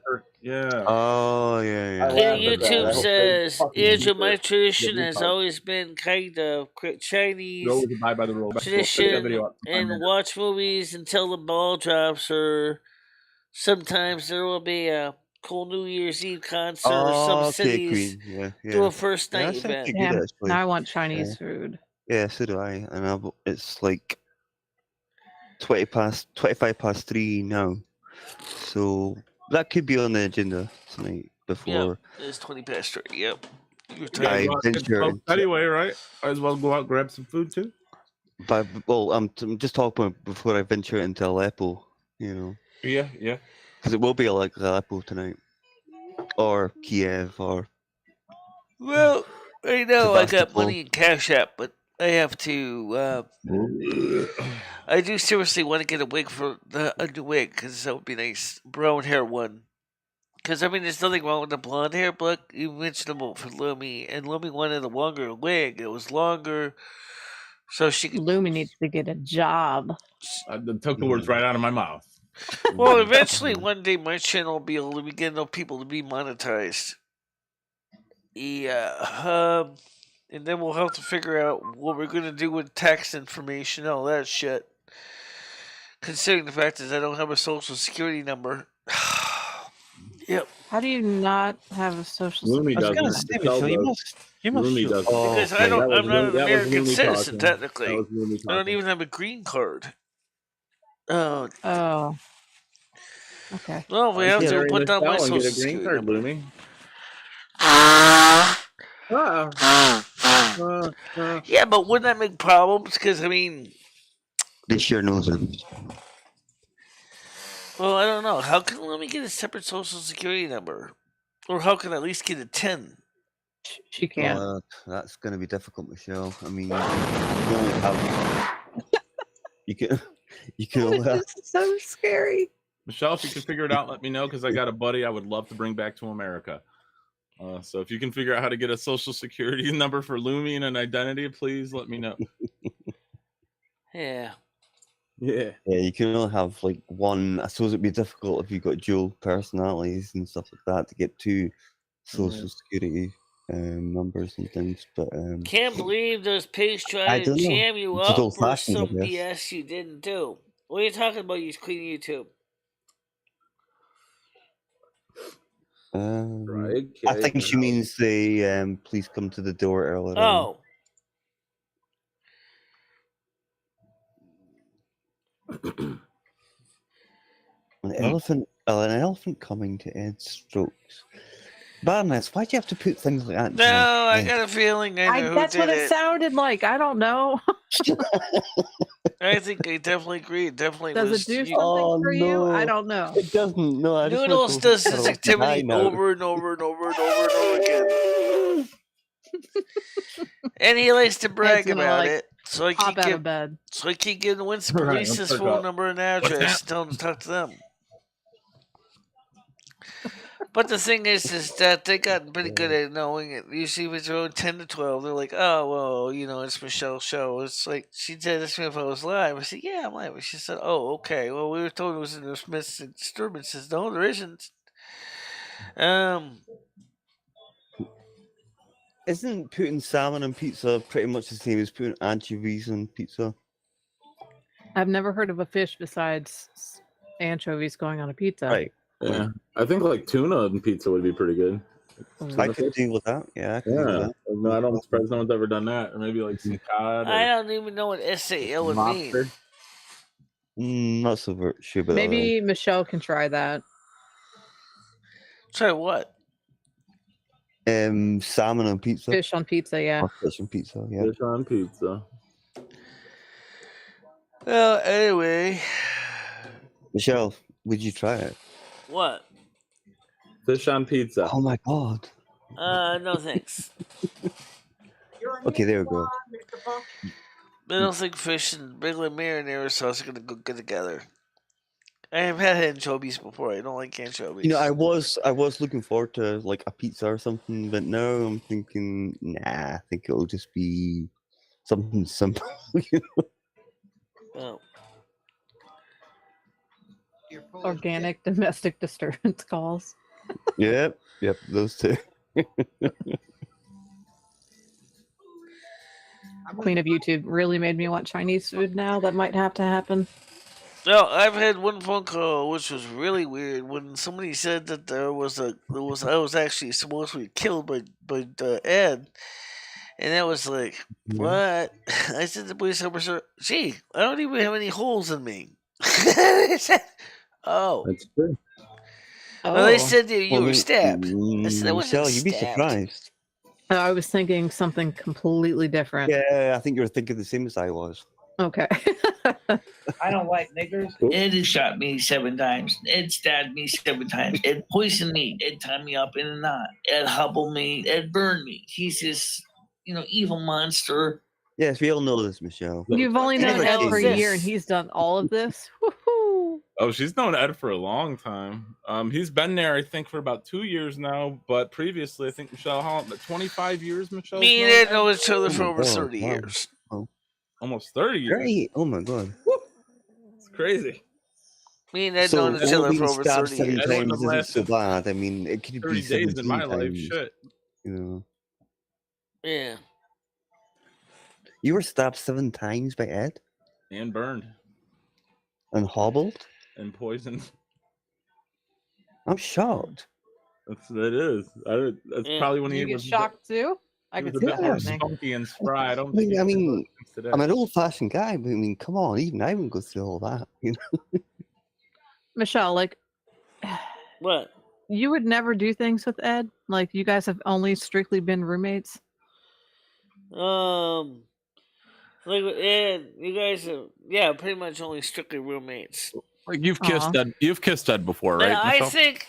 S3: Yeah. Oh, yeah.
S1: YouTube says, Andrew, my tradition has always been kind of Chinese tradition and watch movies until the ball drops, or sometimes there will be a cool New Year's Eve concert, or some cities do a first night event.
S6: Now I want Chinese food.
S3: Yeah, so do I. And it's like 25 past 3 now. So that could be on the agenda tonight before.
S1: Yeah, it's 20 past 3. Yep.
S5: Anyway, right? Might as well go out and grab some food too.
S3: But I'm just talking before I venture into Aleppo.
S5: Yeah.
S3: Because it will be like Aleppo tonight, or Kiev, or.
S1: Well, right now I got money in CashApp, but I have to. I do seriously want to get a wig a new wig, because that would be nice. Brown hair one. Because, I mean, there's nothing wrong with the blonde hair, but you mentioned about for Lumi, and Lumi wanted a longer wig. It was longer, so she could.
S6: Lumi needs to get a job.
S5: I took the words right out of my mouth.
S1: Well, eventually, one day, my channel will be able to get enough people to be monetized. Yeah. And then we'll have to figure out what we're going to do with tax information and all that shit. Considering the fact that I don't have a social security number. Yep.
S6: How do you not have a social security
S5: number?
S3: You must
S1: because I'm not an American citizen, technically. I don't even have a green card. Oh.
S6: Okay.
S1: Well, we have to put down my social security
S5: card,
S1: number. Yeah, but wouldn't that make problems? Because, I mean...
S3: They sure knows it.
S1: Well, I don't know. How can let me get a separate social security number? Or how can I at least get a 10?
S6: She can't.
S3: That's going to be difficult, Michelle. I mean, you only have... You can only have...
S6: This is so scary.
S5: Michelle, if you can figure it out, let me know, because I got a buddy I would love to bring back to America. So if you can figure out how to get a social security number for Lumi and an identity, please let me know.
S1: Yeah.
S3: Yeah, you can only have like one. I suppose it'd be difficult if you've got dual personalities and stuff like that to get two social security numbers and things. But
S1: can't believe those pigs tried to jam you up for some BS you didn't do. What are you talking about? You clean YouTube.
S3: Right. I think she means the please come to the door earlier.
S1: Oh.
S3: An elephant coming to end strokes. Baroness, why do you have to put things like that?
S1: No, I got a feeling I know
S6: that's
S1: who
S6: what
S1: did
S6: it sounded like. I don't know.
S1: I think I definitely agree. It definitely
S6: Does
S1: was.
S6: it do something for you? I don't know.
S3: It doesn't. No, I just want
S1: Noodles
S3: to go
S1: does this activity
S3: now.
S1: over and over and over and over and over again. And he likes to brag
S6: gonna,
S1: about
S6: like,
S1: it. So I
S6: Pop
S1: keep
S6: out of bed.
S1: So I keep giving Winston
S4: Right,
S1: Police his
S4: let's
S1: phone
S4: talk
S1: number and
S4: What's
S1: address.
S4: that?
S1: Tell him to talk to them. But the thing is that they got pretty good at knowing it. Usually, if it's around 10 to 12, they're like, oh, well, you know, it's Michelle's show. It's like, she said, ask me if I was live. I said, yeah, I'm live. She said, oh, okay. Well, we were told it was in domestic disturbances. No, there isn't.
S3: Isn't putting salmon on pizza pretty much the same as putting anchovies on pizza?
S6: I've never heard of a fish besides anchovies going on a pizza.
S3: Right.
S5: Yeah, I think like tuna and pizza would be pretty good.
S3: I could deal with that. Yeah, I could deal with that.
S5: No, I don't surprised no one's ever done that. Or maybe like some cod.
S1: I don't even know what SAL would mean.
S3: Not so sure about
S6: Maybe Michelle can try that.
S1: Try what?
S3: Salmon on pizza.
S6: Fish on pizza, yeah.
S3: Fish on pizza, yeah.
S5: Fish on pizza.
S1: Well, anyway.
S3: Michelle, would you try it?
S1: What?
S5: Fish on pizza.
S3: Oh my god.
S1: No thanks.
S3: Okay, there we go.
S1: I don't think fish and regular marinara sauce are gonna go good together. I have had anchovies before. I don't like anchovies.
S3: You know, I was looking forward to like a pizza or something, but now I'm thinking, nah, I think it'll just be something simple. You know?
S1: Oh.
S6: Organic domestic disturbance calls.
S3: Yep, those two.
S6: Queen of YouTube really made me want Chinese food now. That might have to happen.
S1: No, I've had one phone call which was really weird when somebody said that I was actually supposed to be killed by Ed, and that was like, what? I said to the police officer, gee, I don't even have any holes in me. They said, oh.
S5: That's true.
S1: Well, they said you were stabbed. I said, I wasn't
S3: Michelle, you'd be
S1: stabbed.
S3: surprised.
S6: I was thinking something completely different.
S3: Yeah, I think you were thinking the same as I was.
S6: Okay.
S7: I don't like niggers. Ed has shot me 7 times. Ed stabbed me 7 times. Ed poisoned me. Ed tied me up in a knot. Ed hobbled me. Ed burned me. He's this, evil monster.
S3: Yes, we all know this, Michelle.
S6: You've only known
S1: the
S6: Ed
S1: hell
S6: for
S1: is
S6: a
S1: this?
S6: year, and he's done all of this. Woohoo!
S4: Oh, she's known Ed for a long time. He's been there, I think, for about 2 years now. But previously, I think Michelle, how long? 25 years, Michelle?
S1: Me and Ed know each other for over 30 years.
S4: Almost 30 years.
S3: Great. Oh my god.
S4: It's crazy.
S1: Me and Ed
S3: So
S1: know each other for over 30
S3: 7
S1: years.
S3: times
S4: That
S3: isn't so bad. I mean, it could
S4: 30
S3: be
S4: days in my life.
S3: times,
S4: Shit.
S3: You know.
S1: Yeah.
S3: You were stabbed 7 times by Ed?
S4: And burned.
S3: And hobbled?
S4: And poisoned.
S3: I'm shocked.
S4: That is. That's probably when he
S6: You get
S4: was
S6: shocked too? I could
S4: a
S6: see
S4: bit
S6: that
S4: more
S6: happening.
S4: spunky and spry. I don't
S3: I
S4: think
S3: mean,
S4: today.
S3: I'm an old-fashioned guy, but I mean, come on, even I wouldn't go through all that. You know?
S6: Michelle, like,
S1: What?
S6: you would never do things with Ed? Like, you guys have only strictly been roommates?
S1: Like with Ed, you guys are, pretty much only strictly roommates.
S4: Like you've kissed Ed. You've kissed Ed before, right?
S1: I
S4: Michelle?
S1: think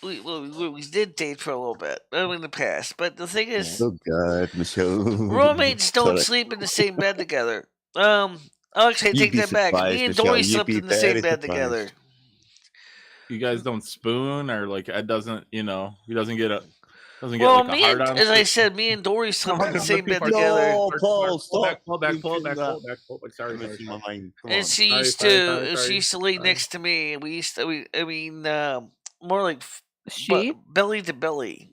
S1: we did date for a little bit in the past, but the thing is,
S3: Oh God, Michelle.
S1: roommates don't
S3: Sorry.
S1: sleep in the same bed together. Actually, I
S3: You'd
S1: take
S3: be
S1: that back.
S3: surprised,
S1: Me and
S3: Michelle.
S1: Dory
S3: You'd
S1: slept
S3: be
S1: in the same
S3: very
S1: bed
S3: surprised.
S1: together.
S4: You guys don't spoon, or like Ed doesn't. He doesn't get a. Doesn't get
S1: Well,
S4: like a
S1: me
S4: hard
S1: and,
S4: on.
S1: as I said, me and Dory slept in the same bed
S3: No,
S1: together.
S3: Paul, stop.
S4: Pull back. Sorry.
S3: Missing my mind. Come
S1: And
S3: on.
S1: she
S4: Sorry,
S1: used
S4: sorry,
S1: to
S4: sorry,
S1: she
S4: sorry.
S1: used to lay
S4: Sorry.
S1: next to me. More like
S6: She?
S1: belly to belly,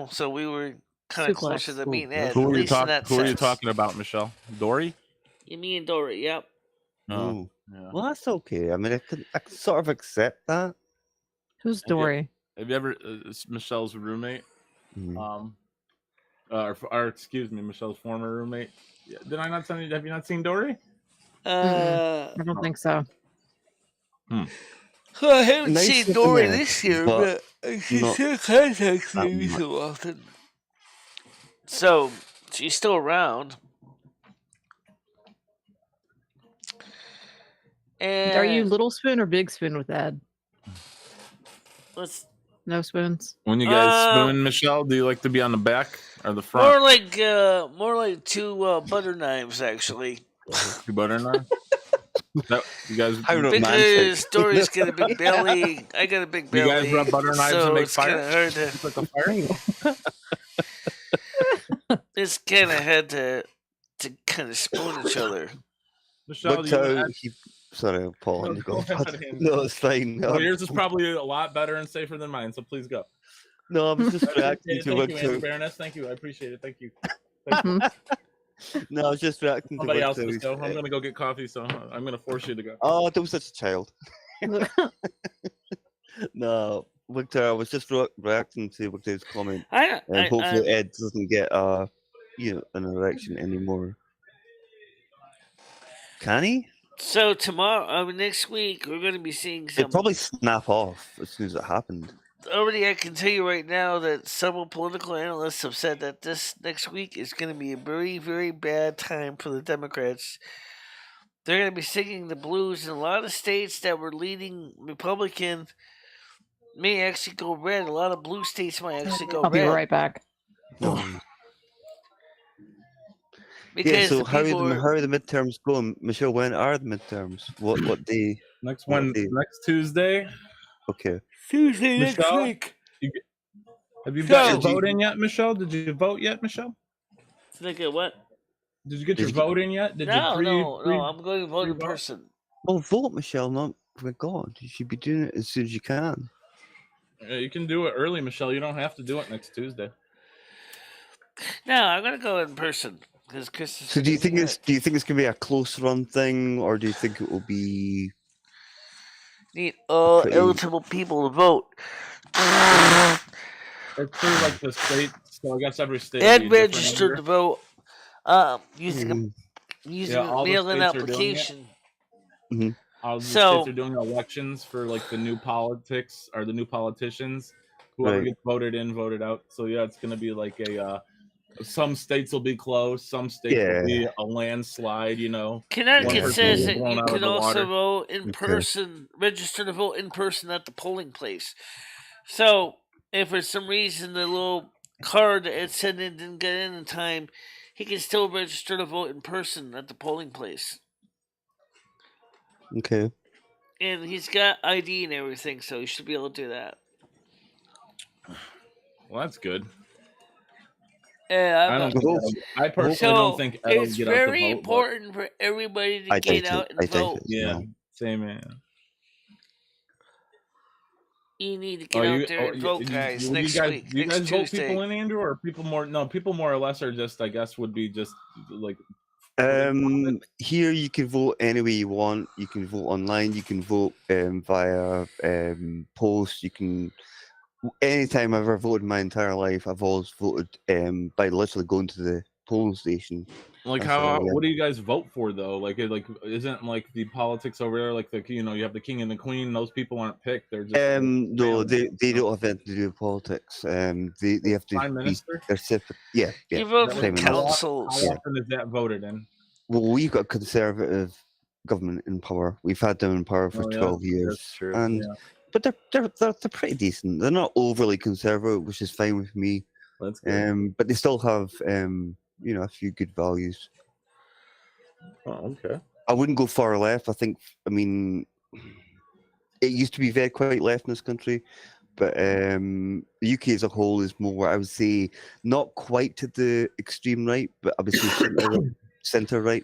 S1: So we were kind of
S6: Suplex.
S1: closer than me and Ed.
S4: Who
S1: at
S4: are you
S1: least in that
S4: Who are you
S1: sense.
S4: talking about, Michelle? Dory?
S1: Yeah, me and Dory. Yep.
S3: Oh.
S4: Yeah.
S3: Well, that's okay. I mean, I could sort of accept that.
S6: Who's Dory?
S4: Have you ever Michelle's roommate?
S3: Mhm.
S4: Or excuse me, Michelle's former roommate. Yeah, did I not send you? Have you not seen Dory?
S6: I don't think so.
S1: I haven't
S3: Nice
S1: seen
S3: looking
S1: Dory
S3: man,
S1: this year,
S3: but
S1: but she
S3: not
S1: still contacts
S3: that
S1: me
S3: much.
S1: so often. So she's still around.
S6: And are you little spoon or big spoon with Ed? No spoons.
S4: When you guys spoon, Michelle, do you like to be on the back or the front?
S1: More like two butter knives, actually.
S4: 2 butter knives. You guys,
S1: because Dory's got a big belly, I got a big belly.
S4: You guys rub butter knives and make fire.
S1: It's kind of hard to kind of spoon each other.
S4: Michelle,
S3: sorry, Paul.
S4: No,
S3: it's fine.
S4: Well, yours is probably a lot better and safer than mine, so please go.
S3: No, I was just reacting to
S4: what you, Baroness. Thank you, I appreciate it. Thank you.
S3: No, I was just reacting
S4: to else to go. I'm gonna go get coffee, so I'm gonna force you to go.
S3: Oh, don't be such a child. No, Victor, I was just reacting to Victor's comment, and hopefully Ed doesn't get an erection anymore. Can he?
S1: So tomorrow, next week, we're going to be seeing some.
S3: It'll probably snap off as soon as it happened.
S1: Already, I can tell you right now that several political analysts have said that this next week is going to be a very, very bad time for the Democrats. They're going to be singing the blues, and a lot of states that were leading Republican may actually go red. A lot of blue states might actually go red.
S6: I'll be right back.
S3: Because so how are the midterms going? Michelle, when are the midterms? What day?
S4: Next Tuesday.
S3: Okay.
S1: Tuesday
S4: Michelle,
S1: next week.
S4: Have you got your vote in yet, Michelle? Did you vote yet, Michelle?
S1: Did I get what?
S4: Did you get your vote in yet?
S1: No, I'm going to vote in person.
S3: Well, vote, Michelle, not for God. You should be doing it as soon as you can.
S4: You can do it early, Michelle. You don't have to do it next Tuesday.
S1: No, I'm going to go in person.
S3: So do you think it's gonna be a close run thing, or do you think it will be?
S1: Need all eligible people to vote.
S4: It's through like the state, so I guess every state.
S1: And registered to vote. Using a mail-in application.
S4: All the states are doing elections for like the new politics or the new politicians. Whoever gets voted in, voted out. So yeah, it's gonna be like a. Some states will be close. Some states will be a landslide.
S1: Connecticut says that you can also vote in person, register to vote in person at the polling place. So, if for some reason the little card that it sent in didn't get in time, he can still register to vote in person at the polling place.
S3: Okay.
S1: And he's got ID and everything, so he should be able to do that.
S4: Well, that's good.
S1: Yeah,
S4: I personally don't think
S1: it's very important for everybody to get out and vote.
S4: Yeah, same man.
S1: You need to get out there and vote, guys. Next week,
S4: do you guys
S1: vote
S4: Tuesday. People in, Andrew, or people more? No, people more or less are just. I guess would be just like.
S3: Here you can vote any way you want. You can vote online. You can vote via post. You can. Anytime I've ever voted in my entire life, I've always voted by literally going to the polling station.
S4: Like what do you guys vote for though? Like isn't like the politics over there like you have the king and the queen? Those people aren't picked. They're just
S3: no, they don't have anything to do with politics. They have to
S4: Prime Minister.
S3: They're separate. Yeah.
S1: You vote for councils.
S4: How often is that voted in?
S3: Well, we've got conservative government in power. We've had them in power for 12 years.
S4: That's true.
S3: And but they're pretty decent. They're not overly conservative, which is fine with me.
S4: That's good.
S3: But they still have a few good values.
S4: Oh, okay.
S3: I wouldn't go far left. It used to be quite left in this country, but the UK as a whole is more, I would say, not quite to the extreme right, but I would say center right.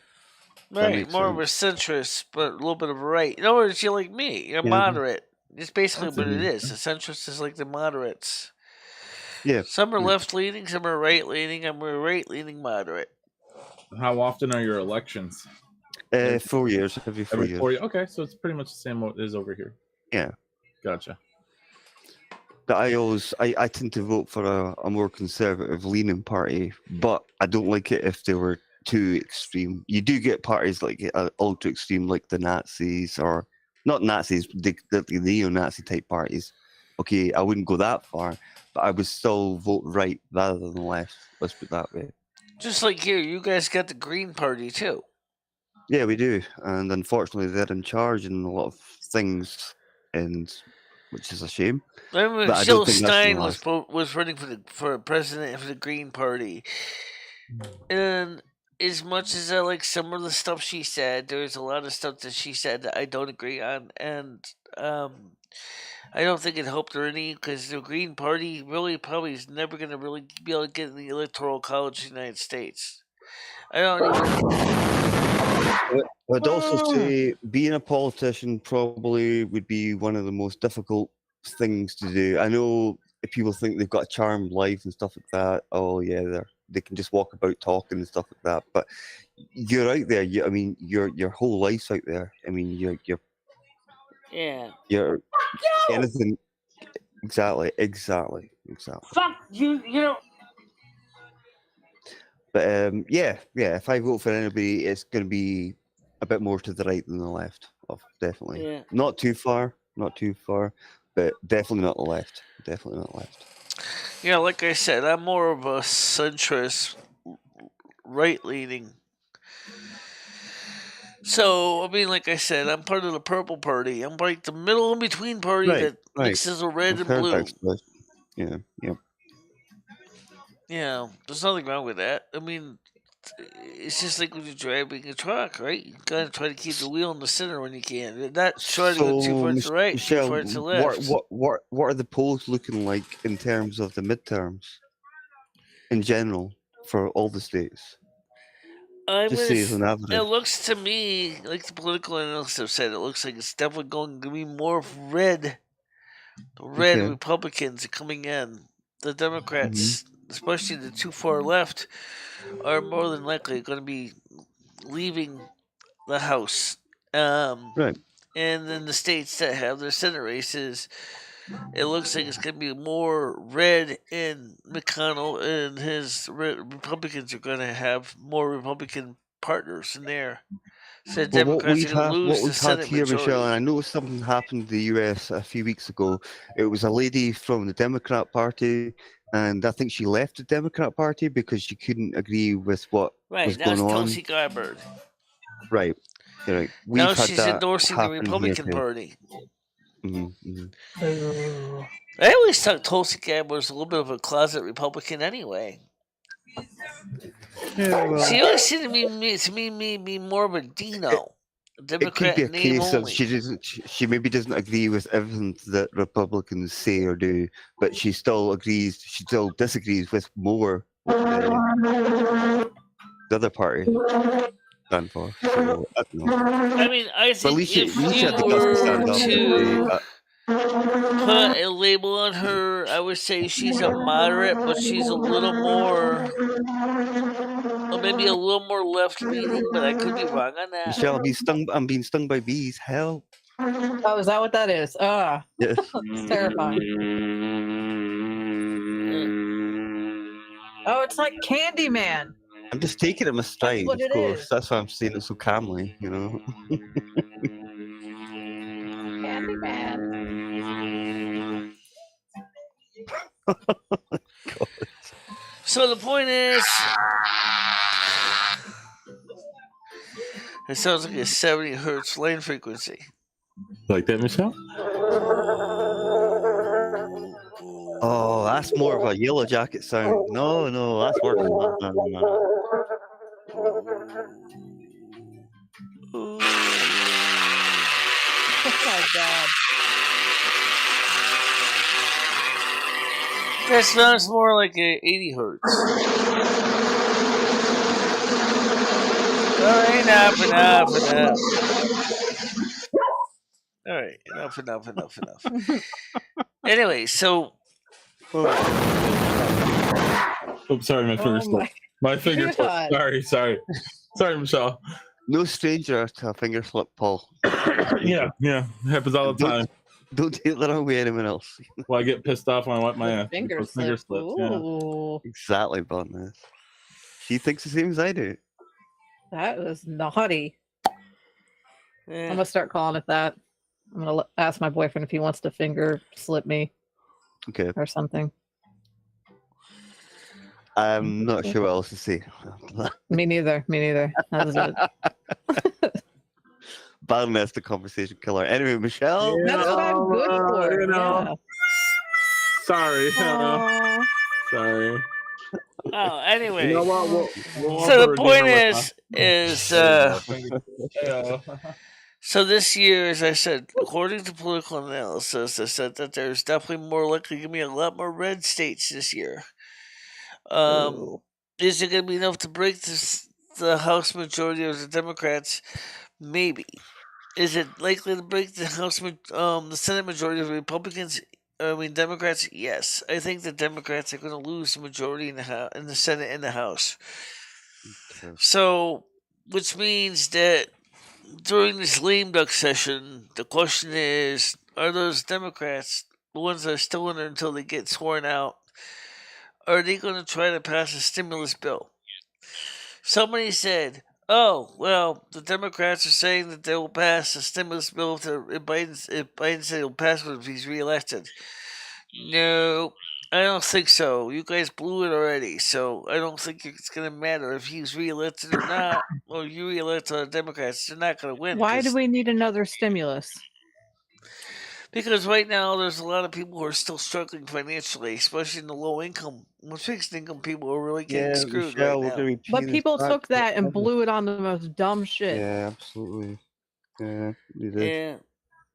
S1: Right, more of a centrist, but a little bit of a right. In other words, you're like me. You're moderate. It's basically what it is. The centrist is like the moderates.
S3: Yeah.
S1: Some are left-leaning, some are right-leaning. I'm a right-leaning moderate.
S4: How often are your elections?
S3: 4 years. Every 4 years.
S4: 4 years. Okay, so it's pretty much the same what is over here.
S3: Yeah.
S4: Gotcha.
S3: But I tend to vote for a more conservative-leaning party, but I don't like it if they were too extreme. You do get parties like ultra extreme, like the Nazis, or not Nazis, the neo-Nazi type parties. Okay, I wouldn't go that far, but I would still vote right rather than left. Let's put it that way.
S1: Just like here, you guys got the Green Party too.
S3: Yeah, we do, and unfortunately, they're in charge in a lot of things, and which is a shame.
S1: I remember
S3: But I
S1: Jill
S3: don't think that's
S1: Stein
S3: gonna
S1: was running for president for the Green Party, and as much as I like some of the stuff she said, there's a lot of stuff that she said that I don't agree on, and I don't think it helped her any because the Green Party really probably is never going to really be able to get in the Electoral College of the United States. I don't even.
S3: I'd also say being a politician probably would be one of the most difficult things to do. I know people think they've got a charmed life and stuff like that. Oh yeah, they can just walk about talking and stuff like that. But you're out there. I mean, your whole life's out there. I mean, you're anything. Exactly.
S1: Fuck you! You know.
S3: But yeah. If I vote for anybody, it's going to be a bit more to the right than the left. Definitely.
S1: Yeah.
S3: Not too far, but definitely not the left. Definitely not left.
S1: Yeah, like I said, I'm more of a centrist, right-leaning. So, I mean, like I said, I'm part of the Purple Party. I'm like the middle in between party that mixes a red and blue.
S3: Yeah.
S1: Yeah, there's nothing wrong with that. I mean, it's just like when you're driving a truck, right? You gotta try to keep the wheel in the center when you can. Not try to go too far to the right,
S3: Michelle,
S1: too far to the left.
S3: What are the polls looking like in terms of the midterms in general for all the states?
S1: It looks to me like the political analysts have said. It looks like it's definitely going to be more red. The red Republicans are coming in. The Democrats, especially the too far left, are more than likely going to be leaving the House.
S3: Right.
S1: And then the states that have their Senate races, it looks like it's going to be more red in McConnell, and his Republicans are going to have more Republican partners in there. So Democrats are going to lose the Senate majority.
S3: Michelle, and I know something happened in the US a few weeks ago. It was a lady from the Democrat Party, and I think she left the Democrat Party because she couldn't agree with what was going on.
S1: Right, that's Tulsi Gabbard.
S3: Right. Right.
S1: Now she's endorsing the Republican Party. I always thought Tulsi Gabbard was a little bit of a closet Republican anyway.
S3: Yeah, well,
S1: she always seemed to me be more of a Dino. Democrat
S3: it could be a case
S1: only.
S3: of she maybe doesn't agree with everything that Republicans say or do, but she still disagrees with more the other party stand for. So,
S1: I mean, I think if you were to put a label on her, I would say she's a moderate, but she's a little more, or maybe a little more left-leaning, but I could be wrong on that.
S3: Michelle, I'm being stung by bees. Help!
S6: Oh, is that what that is? Yes. It's terrifying. Oh, it's like Candyman.
S3: I'm just taking it in my stride, of course. That's why I'm saying it so calmly, you know.
S6: Candyman.
S1: So the point is, it sounds like a 70 hertz lane frequency.
S5: Like that, Michelle?
S3: Oh, that's more of a Yellow Jacket sound. No, that's worse. No.
S6: Oh my God.
S1: That sounds more like a 80 hertz. All right, enough. All right, enough. Anyway, so.
S5: Oops, sorry, my finger slipped. My finger slipped. Sorry, Michelle.
S3: No stranger to a finger slip, Paul.
S5: Yeah, it happens all the time.
S3: Don't take that away anyone else.
S5: Well, I get pissed off when I wipe my ass.
S6: Finger slips.
S5: Yeah.
S3: Exactly, Bonnet. She thinks the same as I do.
S6: That was naughty. I'm gonna start calling it that. I'm gonna ask my boyfriend if he wants to finger slip me.
S3: Okay.
S6: Or something.
S3: I'm not sure what else to say.
S6: Me neither. That was it.
S3: Baroness, the conversation killer. Anyway, Michelle.
S6: That's what I'm good for.
S5: You know.
S6: Yeah.
S5: Sorry.
S6: Aw.
S5: Sorry.
S1: Oh, anyway.
S5: You know what? We'll
S1: So the
S5: offer a
S1: point
S5: dinner
S1: is, so this year, as I said, according to political analysis, I said that there's definitely more likely going to be a lot more red states this year. Is it going to be enough to break the House majority of the Democrats? Maybe. Is it likely to break the the Senate majority of the Republicans? Democrats. Yes, I think the Democrats are going to lose the majority in the Senate and the House.
S3: Okay.
S1: So, which means that during this lame duck session, the question is: are those Democrats, the ones that are still in there until they get sworn out, are they going to try to pass a stimulus bill? Somebody said, "Oh, well, the Democrats are saying that they will pass a stimulus bill if Biden said he'll pass it if he's reelected." No, I don't think so. You guys blew it already, so I don't think it's going to matter if he's reelected or not, or you reelect the Democrats. They're not going to win.
S6: Why do we need another stimulus?
S1: Because right now there's a lot of people who are still struggling financially, especially in the low income. Fixed income people are really getting screwed
S3: Michelle,
S1: right now.
S6: But people took that and blew it on the most dumb shit.
S3: Yeah, absolutely. Yeah, you did.
S1: Yeah.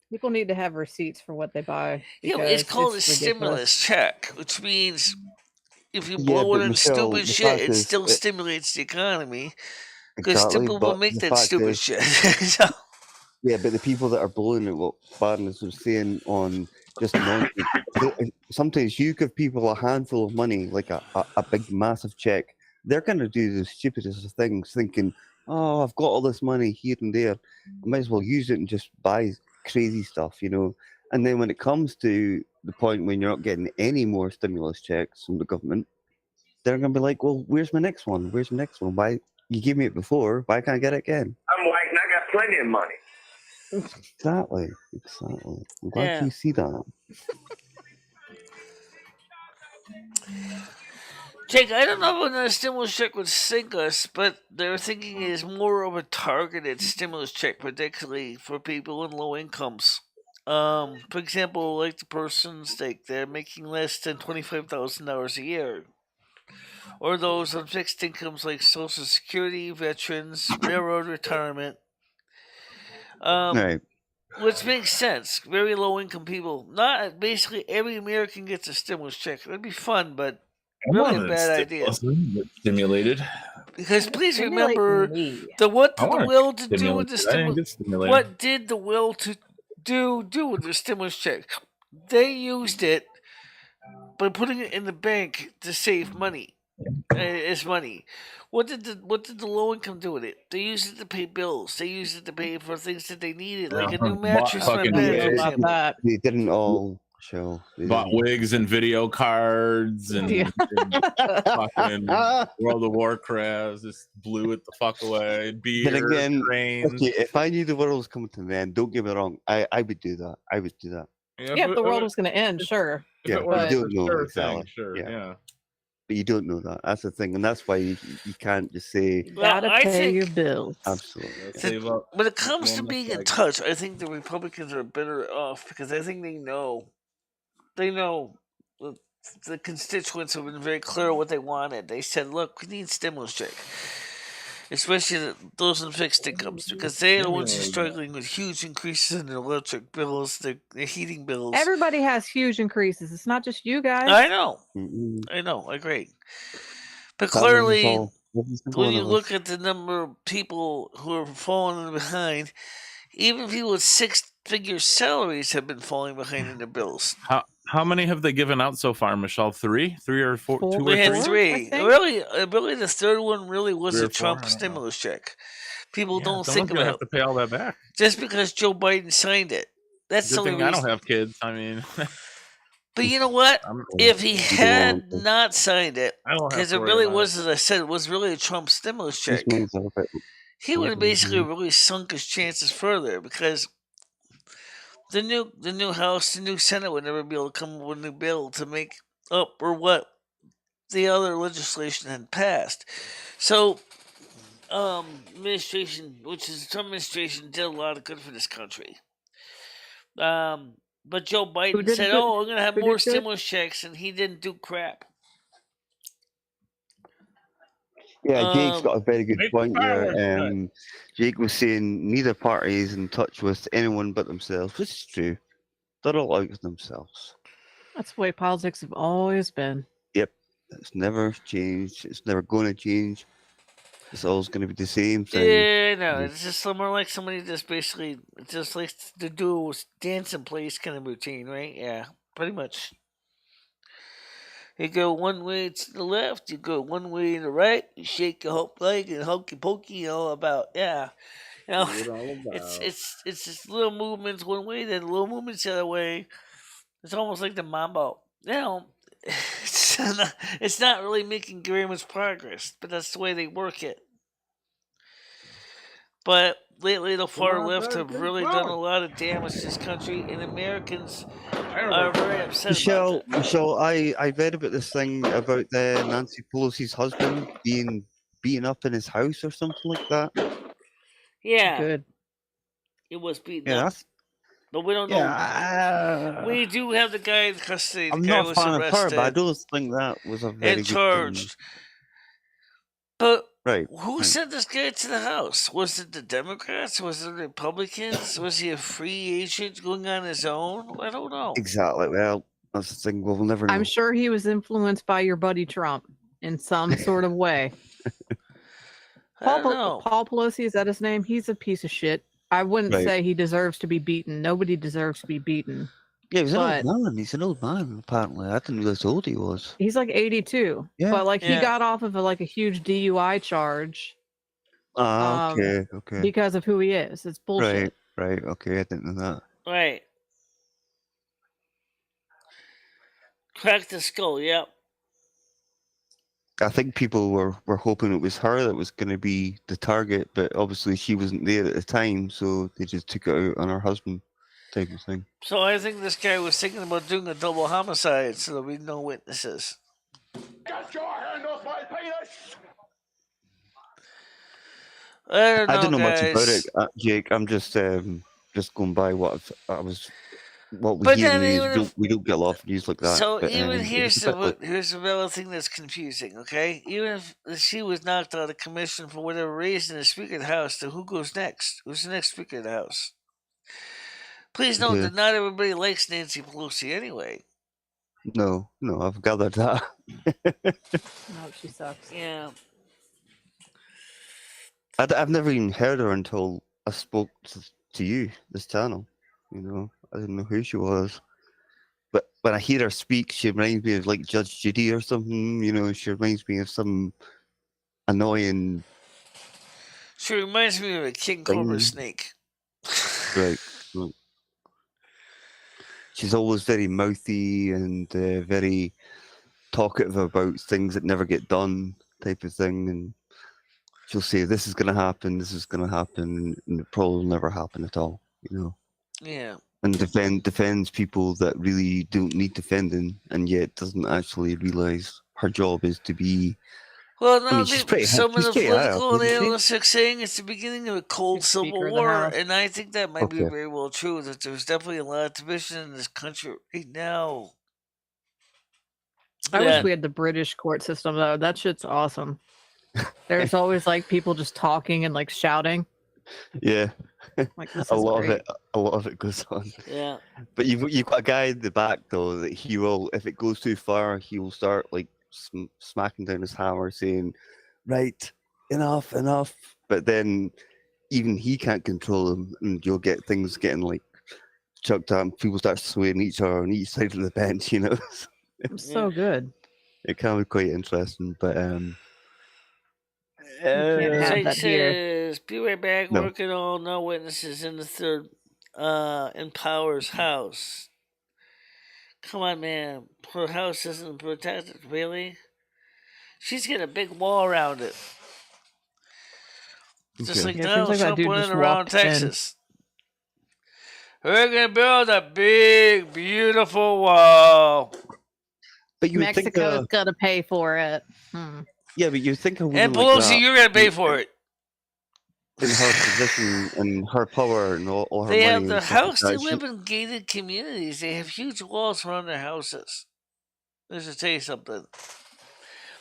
S6: People need to have receipts for what they buy.
S1: Yeah, it's called a
S6: ridiculous.
S1: stimulus check, which means if you blow it on stupid shit, it still stimulates the economy because stupid people make that stupid shit. So,
S3: yeah, but the people that are blowing it, what Barnes was saying on just nonsense, sometimes you give people a handful of money, like a big massive check, they're going to do the stupidest of things, thinking, oh, I've got all this money here and there, I might as well use it and just buy crazy stuff, you know. And then when it comes to the point when you're not getting any more stimulus checks from the government, they're going to be like, well, where's my next one? Where's my next one? Why you gave me it before? Why can't I get it again?
S8: I'm white and I got plenty of money.
S3: Exactly. I'm glad you see that.
S1: Jake, I don't know when the stimulus check would sink us, but they're thinking it is more of a targeted stimulus check, particularly for people in low incomes. For example, like the persons they're making less than $25,000 a year, or those on fixed incomes like Social Security, veterans, railroad retirement.
S3: Right.
S1: Which makes sense. Very low income people. Not basically every American gets a stimulus check. That'd be fun, but really a bad idea.
S5: Stimulated.
S1: Because please remember what did the will to do with the stimulus? What did the will to do with the stimulus check? They used it by putting it in the bank to save money. As money. What did the low income do with it? They used it to pay bills. They used it to pay for things that they needed, like a new mattress for a bed, for example.
S3: They didn't all show.
S5: Bought wigs and video cards and, fucking World of Warcraft. Just blew it the fuck away. Beer,
S3: then again,
S5: trains.
S3: okay, if I knew the world was coming to an end, don't get me wrong, I would do that. I would do that.
S6: Yeah, if the world was going to end, sure.
S3: Yeah,
S6: but
S3: you don't know
S5: exactly. Sure, yeah.
S3: But you don't know that. That's the thing, and that's why you can't just say.
S6: Gotta pay your bills.
S3: Absolutely.
S1: When it comes to being in touch, I think the Republicans are better off because I think they know the constituents have been very clear what they wanted. They said, "Look, we need stimulus check." Especially those in fixed incomes, because they are the ones who are struggling with huge increases in their electric bills, their heating bills.
S6: Everybody has huge increases. It's not just you guys.
S1: I know. I agree. But clearly, when you look at the number of people who are falling behind, even people with six-figure salaries have been falling behind in their bills.
S5: How many have they given out so far, Michelle? Three or four? Two
S1: we
S5: or
S1: had
S5: three?
S1: Really, the third one really was a Trump stimulus check. People don't think about it.
S5: Have to pay all that back
S1: just because Joe Biden signed it. That's the only reason.
S5: I don't have kids. I mean,
S1: but you know what? If he had not signed it, because it really was, as I said, it was really a Trump stimulus check. He would have basically really sunk his chances further because the new House, the new Senate would never be able to come up with a new bill to make up for what the other legislation had passed. So administration, which is the Trump administration, did a lot of good for this country. But Joe Biden said, "Oh, we're going to have more stimulus checks," and he didn't do crap.
S3: Yeah, Jake's got a very good point there. Jake was saying neither party is in touch with anyone but themselves, which is true. They're all out with themselves.
S6: That's the way politics have always been.
S3: Yep. It's never changed. It's never going to change. It's always going to be the same thing.
S1: Yeah, no, it's just more like somebody just basically just likes to do dance in place kind of routine, right? Yeah, pretty much. You go one way to the left, you go one way to the right, you shake your hope leg and hokey pokey, about it's just little movements one way, then little movements the other way. It's almost like the mambo. It's not really making very much progress, but that's the way they work it. But lately, the far left have really done a lot of damage to this country, and Americans are very upset about it.
S3: Michelle, I read about this thing about Nancy Pelosi's husband being beaten up in his house or something like that.
S1: Yeah.
S6: Good.
S1: It was beaten up. But we don't know. We do have the guy in custody.
S3: I'm not a fan of her, but I don't think that was a very good
S1: charged. But
S3: right.
S1: Who sent this guy to the house? Was it the Democrats? Was it the Republicans? Was he a free agent going on his own? I don't know.
S3: Exactly. Well, that's the thing. We'll never know.
S6: I'm sure he was influenced by your buddy Trump in some sort of way. Paul Pelosi, is that his name? He's a piece of shit. I wouldn't say he deserves to be beaten. Nobody deserves to be beaten.
S3: Yeah, he's an old man. He's an old man, apparently. I didn't realize how old he was.
S6: He's like 82. Yeah. But he got off of a huge DUI charge.
S3: Okay.
S6: Because of who he is. It's bullshit.
S3: Right. Okay, I didn't know that.
S1: Right. Crack the skull, yep.
S3: I think people were hoping it was her that was going to be the target, but obviously she wasn't there at the time, so they just took it out on her husband, type of thing.
S1: So I think this guy was thinking about doing a double homicide, so there'll be no witnesses.
S8: Get your hand off my penis!
S1: I
S3: don't know much about it, Jake. I'm just going by what we hear in the news. We don't get a lot of news like that.
S1: So even here's another thing that's confusing. Okay, even if she was knocked out of commission for whatever reason, the Speaker of the House, then who goes next? Who's the next Speaker of the House? Please note that not everybody likes Nancy Pelosi anyway.
S3: No, I've gathered that.
S6: No, she sucks.
S1: Yeah.
S3: I've never even heard her until I spoke to you, this channel. I didn't know who she was. But when I hear her speak, she reminds me of Judge Judy or something. She reminds me of some annoying...
S1: She reminds me of a king cobra snake.
S3: Right. She's always very mouthy and very talkative about things that never get done, type of thing. And she'll say, this is going to happen, and it probably will never happen at all,
S1: Yeah.
S3: And defends people that really don't need defending, and yet doesn't actually realize her job is to be...
S1: Well, no, some of the political analysts are saying it's the beginning of a cold civil war, and I think that might be very well true, that there's definitely a lot of division in this country right now.
S6: I wish we had the British court system, though. That shit's awesome. There's always people just talking and shouting.
S3: Yeah. A lot of it goes on.
S1: Yeah.
S3: But you've got a guy in the back though that he will, if it goes too far, he will start smacking down his hammer, saying, "Right, enough." But then even he can't control him, and you'll get things getting chucked out, and people start swaying each other on each side of the bench.
S6: It's so good.
S3: It can be quite interesting, but
S1: says, be right back. No. Working on no witnesses in the third in Power's house. Come on, man. Her house isn't protected, really. She's got a big wall around it. Just like Donald Trump went around Texas. We're gonna build a big, beautiful wall.
S3: But you
S6: Mexico's gonna pay for it.
S3: Yeah, but you think
S1: and Pelosi, you're gonna pay for it.
S3: in her position and her power and all her
S1: They
S3: money
S1: have
S3: and
S1: their
S3: stuff
S1: house.
S3: like
S1: They
S3: that.
S1: live in gated communities. They have huge walls around their houses. Let's just tell you something.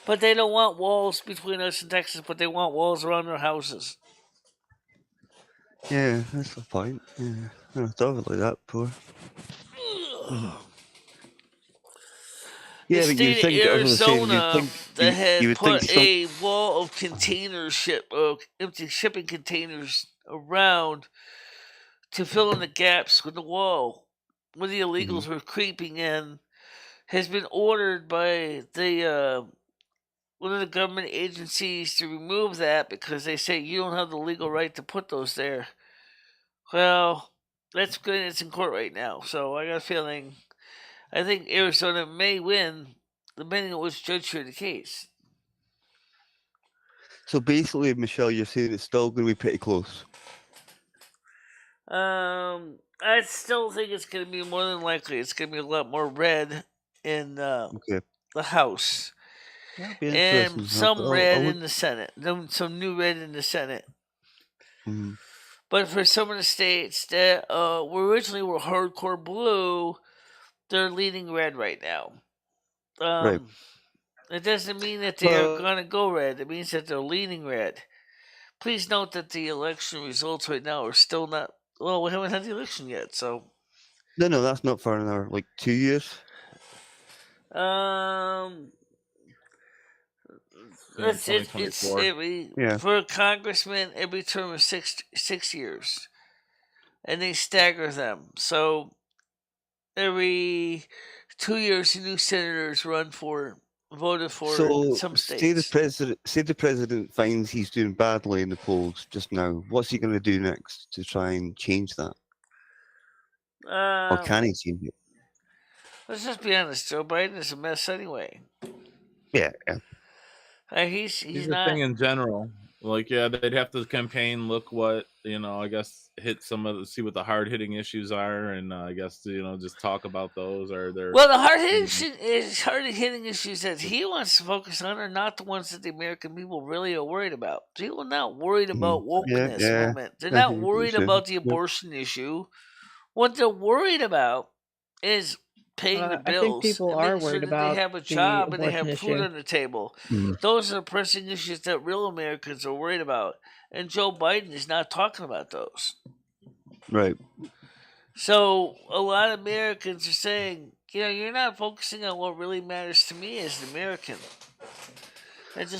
S1: But they don't want walls between us and Texas, but they want walls around their houses.
S3: Yeah, that's the point. Yeah, I thought of it like that before.
S1: The
S3: Yeah, but you
S1: state
S3: think,
S1: of
S3: I was going to say,
S1: Arizona that
S3: you
S1: had
S3: would think
S1: put a wall of empty shipping containers around to fill in the gaps with the wall where the illegals were creeping in has been ordered by the one of the government agencies to remove that because they say you don't have the legal right to put those there. Well, that's good. It's in court right now, so I got a feeling. I think Arizona may win, depending on which judge heard the case.
S3: So basically, Michelle, you're saying it's still going to be pretty close.
S1: I still think it's going to be more than likely. It's going to be a lot more red in the House, and some red in the Senate. Some new red in the Senate.
S3: Mm-hmm.
S1: But for some of the states that originally were hardcore blue, they're leaning red right now.
S3: Right.
S1: It doesn't mean that they are going to go red. It means that they're leaning red. Please note that the election results right now are still not. Well, we haven't had the election yet, so.
S3: No, that's not for another 2 years.
S1: It's for a congressman, every term is 6 years, and they stagger them. So every 2 years, new senators voted for in some states.
S3: Say the president finds he's doing badly in the polls just now. What's he going to do next to try and change that? Or can he change it?
S1: Let's just be honest. Joe Biden is a mess anyway.
S3: Yeah.
S1: He's
S4: not. Thing in general, they'd have to campaign. Look what I guess hit see what the hard hitting issues are, and I guess just talk about those. Or they're
S1: the hard hitting issues that he wants to focus on are not the ones that the American people really are worried about. People are not worried about wokeness movement. They're not worried about the abortion issue. What they're worried about is paying the bills.
S6: I think people are worried about
S1: they have a job and they have food
S6: issue.
S1: on the table. Those are the pressing issues that real Americans are worried about. And Joe Biden is not talking about those.
S3: Right.
S1: So a lot of Americans are saying, you're not focusing on what really matters to me as an American.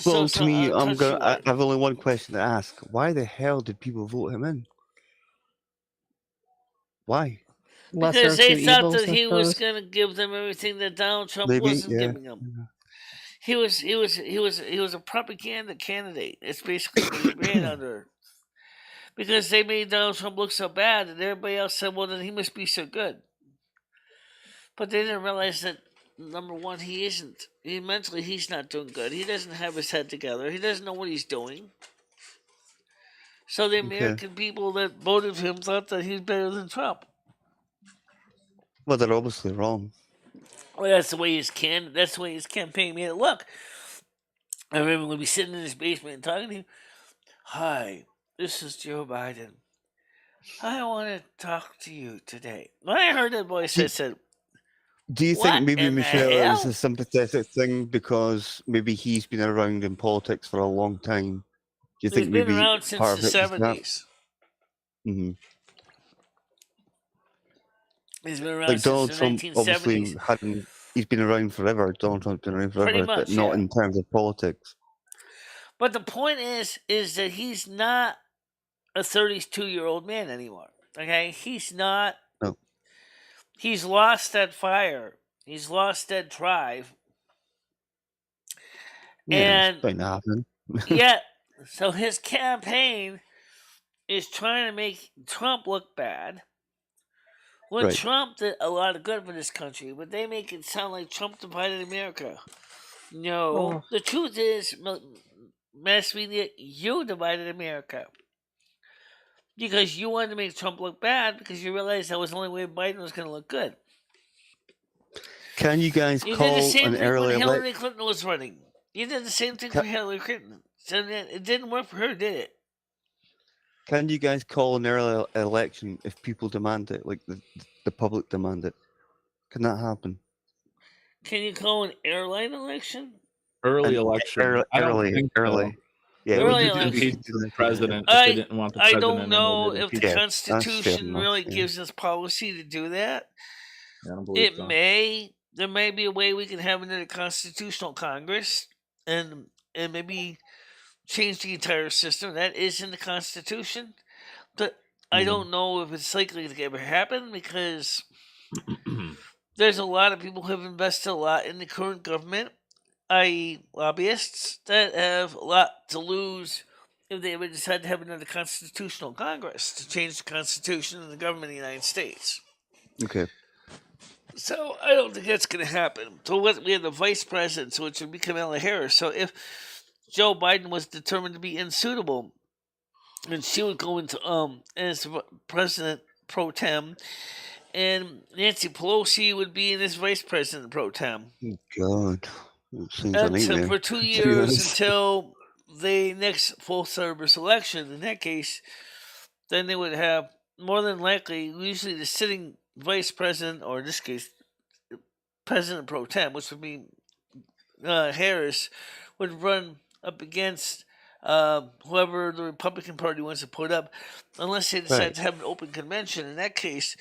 S3: Well, to me, I have only one question to ask. Why the hell did people vote him in? Why?
S1: Because they thought that he was going to give them everything that Donald Trump wasn't giving them. He was a propaganda candidate. It's basically what he ran under. Because they made Donald Trump look so bad, and everybody else said, "Well, then he must be so good." But they didn't realize that number one, he isn't. Mentally, he's not doing good. He doesn't have his head together. He doesn't know what he's doing. So the American people that voted for him thought that he's better than Trump.
S3: Well, they're obviously wrong.
S1: Well, that's the way his campaign made it look. I remember when we sitting in his basement and talking to him. Hi, this is Joe Biden. I want to talk to you today. When I heard that voice, I said,
S3: "Do you think maybe Michelle is a sympathetic thing because maybe he's been around in politics for a long time? Do you think maybe
S1: been around since the 70s?
S3: Mm-hmm.
S1: He's been around since the 1970s.
S3: Obviously he's been around forever. Donald Trump's been around forever,
S1: pretty much,
S3: but not in terms of politics.
S1: But the point is that he's not a 32-year-old man anymore. Okay, he's not.
S3: No.
S1: He's lost that fire. He's lost that drive.
S3: Yeah, it's going to happen.
S1: So his campaign is trying to make Trump look bad. When Trump did a lot of good for this country, but they make it sound like Trump divided America. No, the truth is, mass media, you divided America. Because you wanted to make Trump look bad because you realized that was the only way Biden was going to look good.
S3: Can you guys call
S1: did the same
S3: an
S1: thing
S3: early
S1: when Hillary Clinton was running. You did the same thing for Hillary Clinton. So it didn't work for her, did it?
S3: Can you guys call an early election if people demand it, like the public demand it? Can that happen?
S1: Can you call an airline election?
S5: Early election. I don't think so.
S3: Yeah,
S5: They would
S1: Early
S5: just
S1: election.
S5: impeach the president if they didn't want the
S1: I
S5: president.
S1: don't know if the
S3: Yeah,
S1: Constitution
S3: enough,
S1: really
S3: yeah.
S1: gives us policy to do that.
S5: Yeah, I don't believe
S1: It
S5: so.
S1: may. There may be a way we can have another constitutional Congress and maybe change the entire system. That is in the Constitution. But I don't know if it's likely to ever happen because there's a lot of people who have invested a lot in the current government, i.e., lobbyists, that have a lot to lose if they ever decide to have another constitutional Congress to change the Constitution and the government of the United States.
S3: Okay.
S1: So I don't think that's going to happen. So we have the vice president, which would be Kamala Harris. So if Joe Biden was determined to be unsuitable, and she would go into as president pro tem, and Nancy Pelosi would be in as vice president pro tem.
S3: God, it seems a nightmare.
S1: For 2 years until the next full service election. In that case, then they would have more than likely, usually the sitting vice president, or in this case, president pro tem, which would be Harris, would run up against whoever the Republican Party wants to put up, unless they decide to have an open convention. In that case,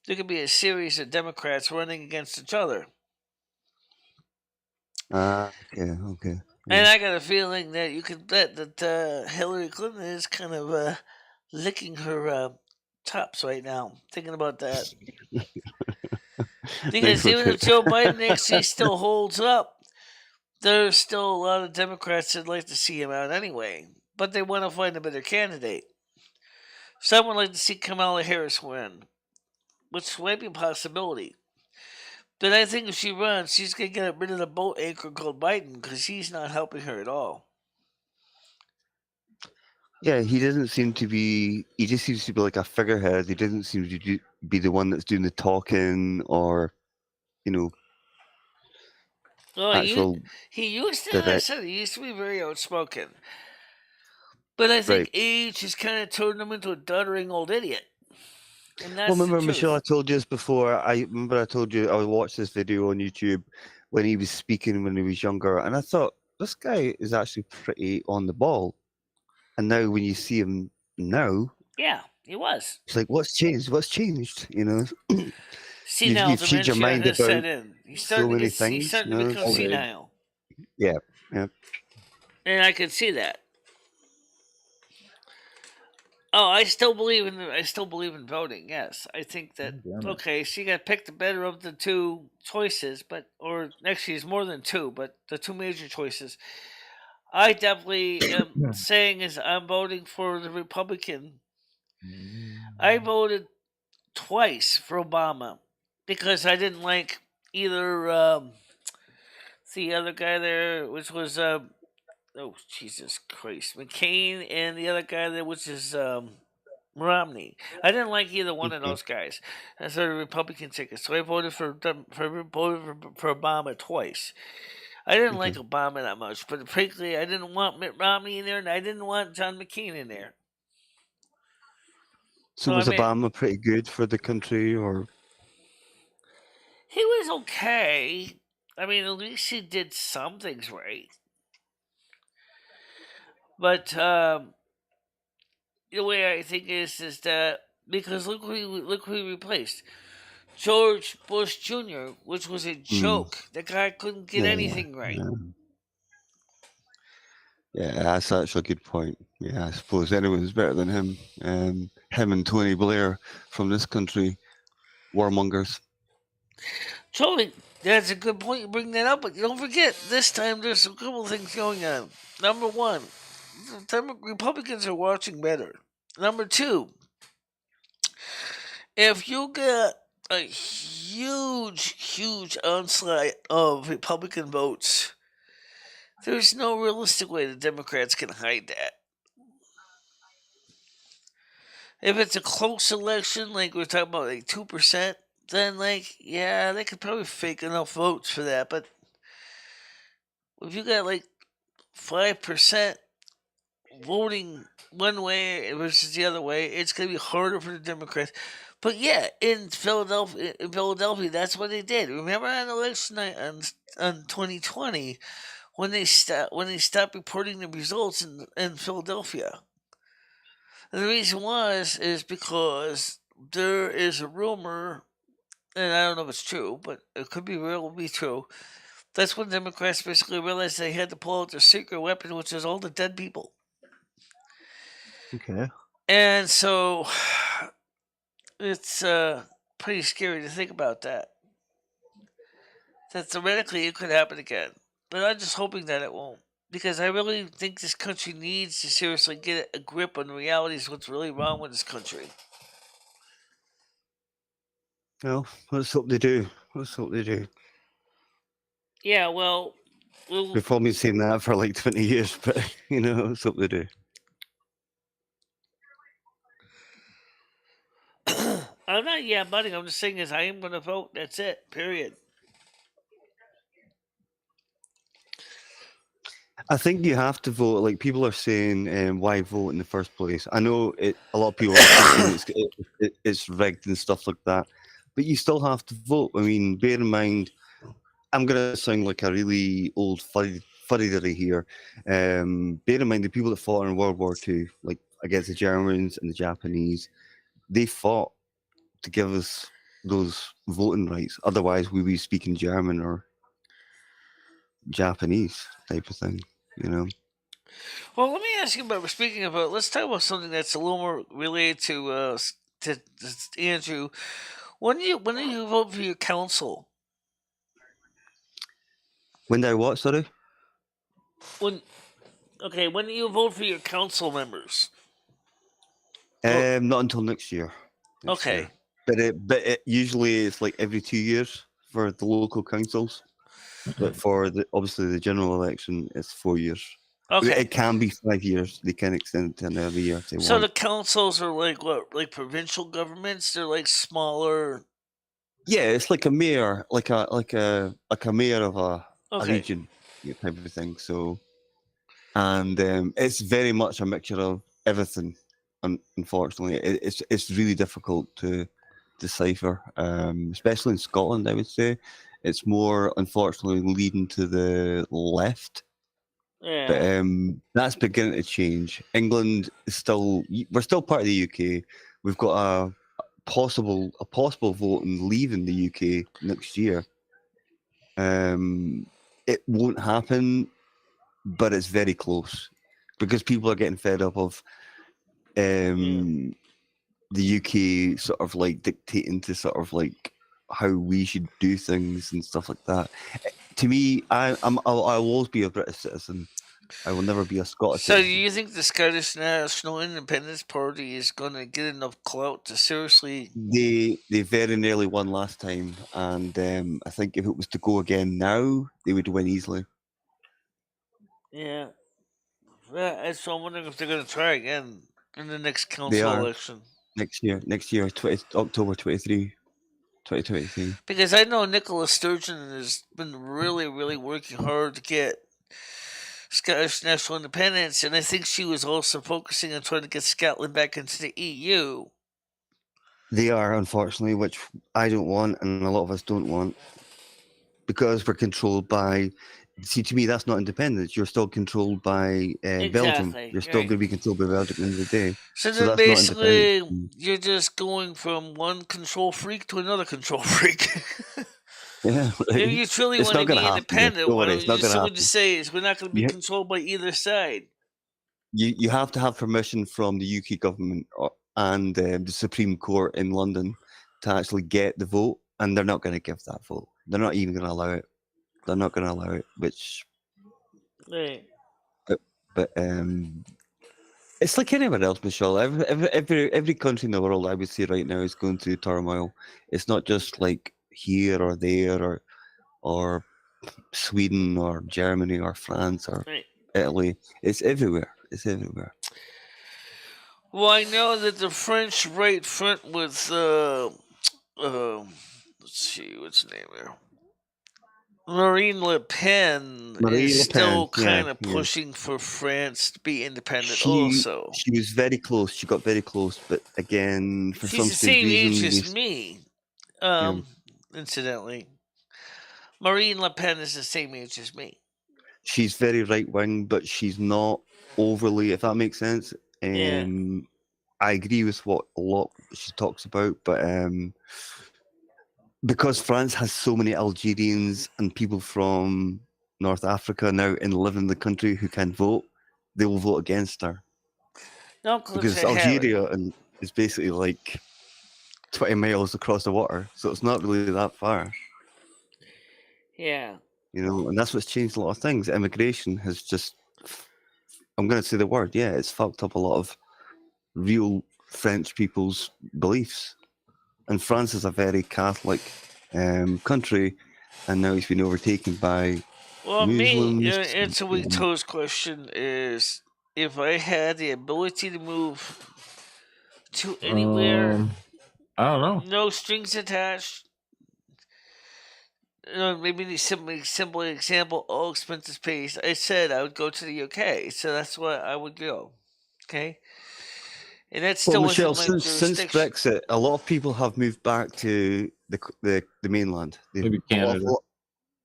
S1: there could be a series of Democrats running against each other.
S3: Okay.
S1: And I got a feeling that you could bet that Hillary Clinton is kind of licking her chops right now, thinking about that. Because even if Joe Biden actually still holds up, there's still a lot of Democrats that'd like to see him out anyway, but they want to find a better candidate. Some would like to see Kamala Harris win, which might be a possibility. But I think if she runs, she's going to get rid of the boat anchor called Biden because he's not helping her at all.
S3: Yeah, he doesn't seem to be. He just seems to be like a figurehead. He doesn't seem to be the one that's doing the talking, or,
S1: Well,
S3: actual.
S1: He used to be very outspoken. But I think age has kind of turned him into a doddering old idiot. And that's
S3: remember, Michelle, I told you this before. I told you I watched this video on YouTube when he was speaking when he was younger, and I thought, this guy is actually pretty on the ball. And now when you see him now...
S1: Yeah, he was.
S3: It's like, what's changed?
S1: Senile
S3: you've changed your mind about
S1: set in.
S3: so many things.
S1: He's starting to become senile.
S3: Yeah.
S1: And I could see that. Oh, I still believe in voting. Yes, I think that. Okay, she got picked the better of the two choices, or actually, it's more than two, but the two major choices. I definitely am saying is I'm voting for the Republican. I voted twice for Obama because I didn't like either the other guy there, which was oh, Jesus Christ, McCain, and the other guy there, which is Romney. I didn't like either one of those guys. That's a Republican ticket, so I voted for Obama twice. I didn't like Obama that much, but frankly, I didn't want Mitt Romney in there, and I didn't want John McCain in there.
S3: So was Obama pretty good for the country, or?
S1: He was okay. I mean, at least he did some things right. But the way I think is that because look who he replaced. George Bush Jr., which was a joke. The guy couldn't get anything right.
S3: Yeah, that's actually a good point. Yeah, I suppose anyone's better than him. Him and Tony Blair from this country, warmongers.
S1: Totally, that's a good point. You bring that up, but don't forget, this time there's a couple of things going on. Number one, the Republicans are watching better. Number two, if you get a huge onslaught of Republican votes, there's no realistic way the Democrats can hide that. If it's a close election, like we're talking about, like 2%, then they could probably fake enough votes for that. But if you got like 5%, voting one way versus the other way, it's going to be harder for the Democrats. But yeah, in Philadelphia, that's what they did. Remember on election night on 2020 when they stopped reporting the results in Philadelphia. And the reason is because there is a rumor, and I don't know if it's true, but it could be real, be true. That's when Democrats basically realized they had to pull out their secret weapon, which is all the dead people.
S3: Okay.
S1: And so it's pretty scary to think about that. That theoretically it could happen again. But I'm just hoping that it won't. Because I really think this country needs to seriously get a grip on the realities of what's really wrong with this country.
S3: Well, let's hope they do. Let's hope they do.
S1: Yeah, well...
S3: We've probably seen that for like 20 years, but, let's hope they do.
S1: I'm not buddy. I'm just saying is I am going to vote. That's it. Period.
S3: I think you have to vote. Like people are saying, why vote in the first place? I know a lot of people are thinking it's rigged and stuff like that, but you still have to vote. I mean, bear in mind, I'm gonna sound like a really old fuddy-duddy here. Bear in mind the people that fought in World War II, like against the Germans and the Japanese, they fought to give us those voting rights. Otherwise, we would be speaking German or Japanese type of thing,
S1: Well, let me ask you about. Speaking about, let's talk about something that's a little more related to Andrew. When do you vote for your council?
S3: When did I what? Sorry.
S1: When do you vote for your council members?
S3: Not until next year.
S1: Okay.
S3: Year. But it usually it's like every 2 years for the local councils. But for obviously the general election, it's 4 years.
S1: Okay.
S3: It can be 5 years. They can extend it to another year if they want.
S1: So the councils are like what? Like provincial governments? They're like smaller.
S3: Yeah, it's like a mayor, like a mayor of a region type of thing. So, and it's very much a mixture of everything. Unfortunately, it's really difficult to decipher, especially in Scotland. I would say it's more unfortunately leading to the left.
S1: Yeah.
S3: But that's beginning to change. England is we're still part of the UK. We've got a possible vote in leaving the UK next year. It won't happen, but it's very close because people are getting fed up of the UK sort of like dictating to sort of like how we should do things and stuff like that. To me, I'll always be a British citizen. I will never be a Scottish
S1: So,
S3: citizen.
S1: do you think the Scottish National Independence Party is going to get enough clout to seriously?
S3: They very nearly won last time, and I think if it was to go again now, they would win easily.
S1: Yeah. So I'm wondering if they're going to try again in the next council election.
S3: Next year, October 23, 2023.
S1: Because I know Nicola Sturgeon has been really, really working hard to get Scottish national independence, and I think she was also focusing on trying to get Scotland back into the EU.
S3: They are, unfortunately, which I don't want, and a lot of us don't want, because we're controlled by. See, to me, that's not independence. You're still controlled by Belgium. You're still going to be controlled by Belgium at the end of the day.
S1: So then basically, you're just going from one control freak to another control freak.
S3: Yeah,
S1: if you truly want to be independent, what would you say is we're not going to be controlled by either side?
S3: You have to have permission from the UK government and the Supreme Court in London to actually get the vote, and they're not going to give that vote. They're not even going to allow it. They're not going to allow it, which.
S1: Right.
S3: But it's like anywhere else, Michelle. Every country in the world, I would say right now, is going through turmoil. It's not just like here or there or Sweden or Germany or France or Italy. It's everywhere. It's everywhere.
S1: Well, I know that the French right front with let's see, what's the name there? Marine Le Pen is still kind of pushing for France to be independent. Also,
S3: she was very close. She got very close, but again, for
S1: she's
S3: some
S1: the same
S3: reason,
S1: age as me. Incidentally, Marine Le Pen is the same age as me.
S3: She's very right wing, but she's not overly, if that makes sense. I agree with what a lot she talks about, but because France has so many Algerians and people from North Africa now live in the country who can vote, they will vote against her.
S1: No,
S3: because Algeria is basically like 20 miles across the water, so it's not really that far.
S1: Yeah.
S3: You know, and that's what's changed a lot of things. Immigration has just, I'm going to say the word, it's fucked up a lot of real French people's beliefs. And France is a very Catholic country, and now it's been overtaken by Muslims.
S1: It's a weak toes question is, if I had the ability to move to anywhere,
S5: I don't know,
S1: no strings attached, maybe the simple example, all expenses paid, I said I would go to the UK, so that's where I would go. Okay. And that's still
S3: Michelle, since Brexit, a lot of people have moved back to the mainland.
S5: Maybe Canada.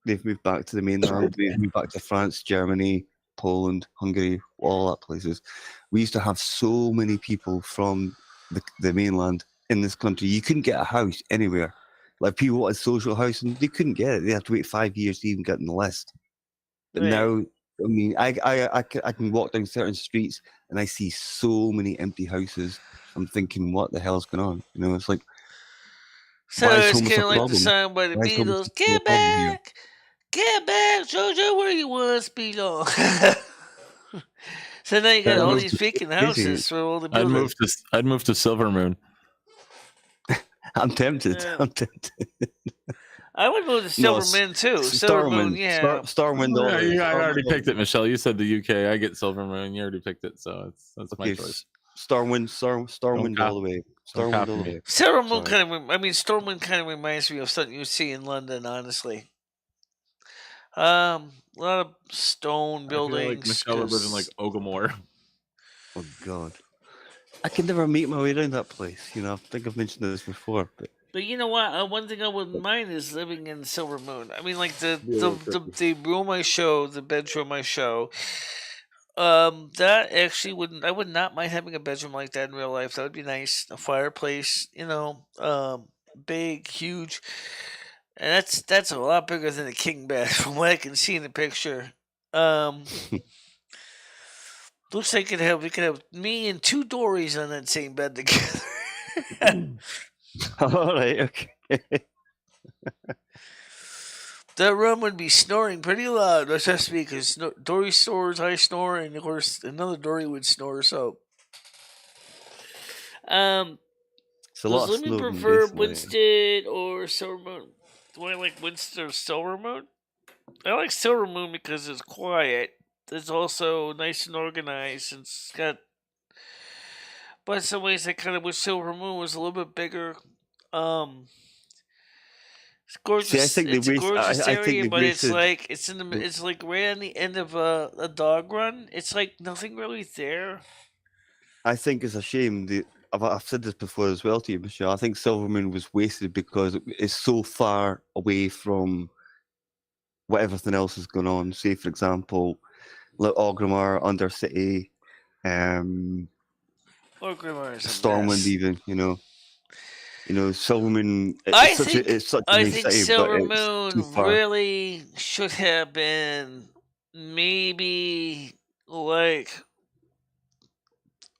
S3: They've moved back to the mainland. They've moved back to France, Germany, Poland, Hungary, all that places. We used to have so many people from the mainland in this country. You couldn't get a house anywhere. Like people wanted social housing, they couldn't get it. They had to wait 5 years to even get on the list. But now, I mean, I can walk down certain streets and I see so many empty houses. I'm thinking, what the hell's going on? You know, it's like,
S1: so it's kind of like the song by the Beatles, get back, Georgia, where you once belong. So now you got all these vacant houses for all the buildings.
S5: I'd move to Silvermoon.
S3: I'm tempted.
S1: I would move to Silvermoon too. Silvermoon, yeah.
S3: Starwind.
S5: I already picked it, Michelle. You said the UK. I get Silvermoon. You already picked it, so that's my choice.
S3: Starwind all the way. Starwind all the way.
S1: Stormwind kind of reminds me of something you see in London, honestly. A lot of stone buildings.
S5: I feel like Michelle would live in like Ogamore.
S3: Oh God, I could never make my way around that place. You know, I think I've mentioned this before,
S1: but you know what? One thing I wouldn't mind is living in Silvermoon. I mean, like the room I show, the bedroom I show. That actually wouldn't. I would not mind having a bedroom like that in real life. That would be nice. A fireplace, big, huge. And that's a lot bigger than a king bed from what I can see in the picture. Looks like we could have me and two Dories on that same bed together.
S3: All right, okay.
S1: That room would be snoring pretty loud. That's just because Dory snores, I snore, and of course another Dory would snore. So, does Lemon prefer Winston or Silvermoon? Do I like Winston or Silvermoon? I like Silvermoon because it's quiet. It's also nice and organized. And it's got, but in some ways, I kind of wish Silvermoon was a little bit bigger. It's gorgeous.
S3: See, I think
S1: it's a gorgeous area, but it's like it's like right on the end of a dog run. It's like nothing really there.
S3: I think it's a shame. I've said this before as well to you, Michelle. I think Silvermoon was wasted because it's so far away from what everything else is going on. Say, for example, like Orgrimmar, Undercity,
S1: Orgrimmar is
S3: Stormwind, even Silvermoon.
S1: I think Silvermoon really should have been maybe like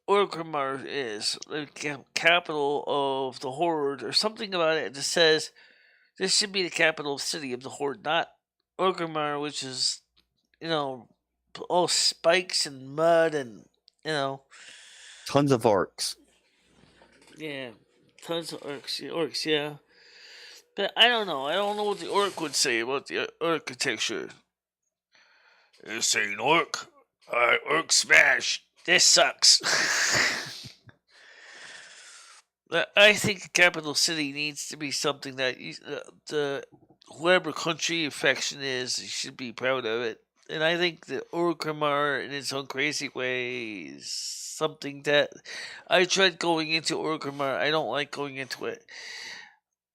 S1: Orgrimmar is, the capital of the Horde, or something about it that says this should be the capital city of the Horde, not Orgrimmar, which is, all spikes and mud and,
S3: tons of orcs.
S1: Yeah, tons of orcs, yeah. But I don't know. I don't know what the orc would say about the architecture. This ain't orc. Alright, orc smash. This sucks. I think capital city needs to be something that the whatever country faction is, you should be proud of it. And I think that Orgrimmar, in its own crazy way, is something that I tried going into Orgrimmar. I don't like going into it.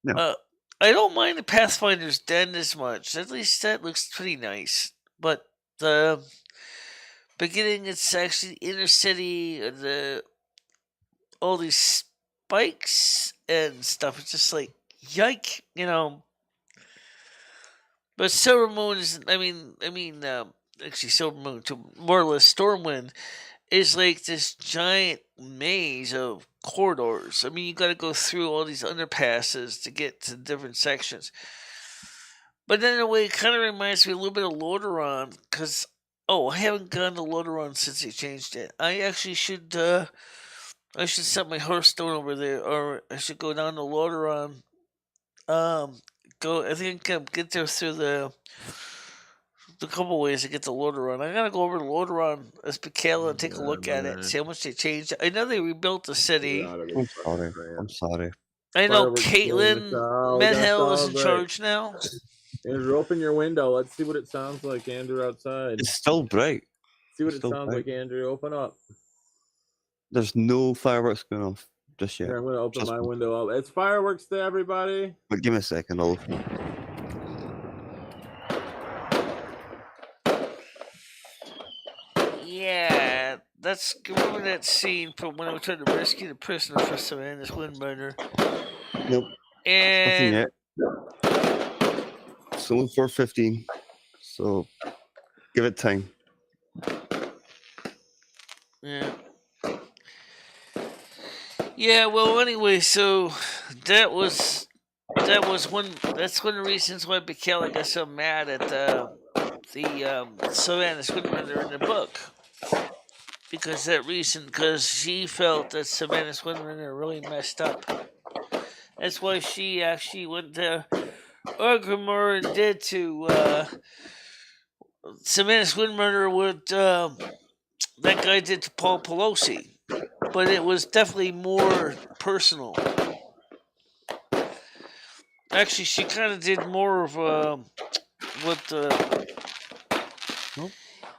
S3: No.
S1: I don't mind the Pathfinder's Den as much. At least that looks pretty nice. But the beginning, it's actually inner city, all these spikes and stuff. It's just like, yike, you know. But Silvermoon is, actually Silvermoon, to more or less Stormwind, is like this giant maze of corridors. I mean, you got to go through all these underpasses to get to different sections. But then in a way, it kind of reminds me a little bit of Lordaeron, because, I haven't gone to Lordaeron since they changed it. I actually should, set my Hearthstone over there, or I should go down to Lordaeron. I think I can get there through the couple ways to get to Lordaeron. I gotta go over to Lordaeron as Michele and take a look at it and see how much they changed. I know they rebuilt the city.
S3: I'm sorry.
S1: I know Caitlin Medhell is in charge now.
S4: Andrew, open your window. Let's see what it sounds like, Andrew, outside.
S3: It's still bright.
S4: See what it sounds like, Andrew. Open up.
S3: There's no fireworks going off just yet.
S4: Here, I'm going to open my window up. It's fireworks day, everybody.
S3: But give me a second.
S1: Yeah, remember that scene from when I was trying to rescue the prisoner for Savannah's Windburner.
S3: Nope.
S1: And
S3: nothing yet. It's only 4:15, so give it time.
S1: Yeah. Yeah. Well, anyway, so that's one of the reasons why Michele got so mad at the Savannah's Windburner in the book. Because she felt that Savannah's Windburner really messed up. That's why she actually went to Orgrimmar and did to Savannah's Windburner what that guy did to Paul Pelosi. But it was definitely more personal. Actually, she kind of did more of what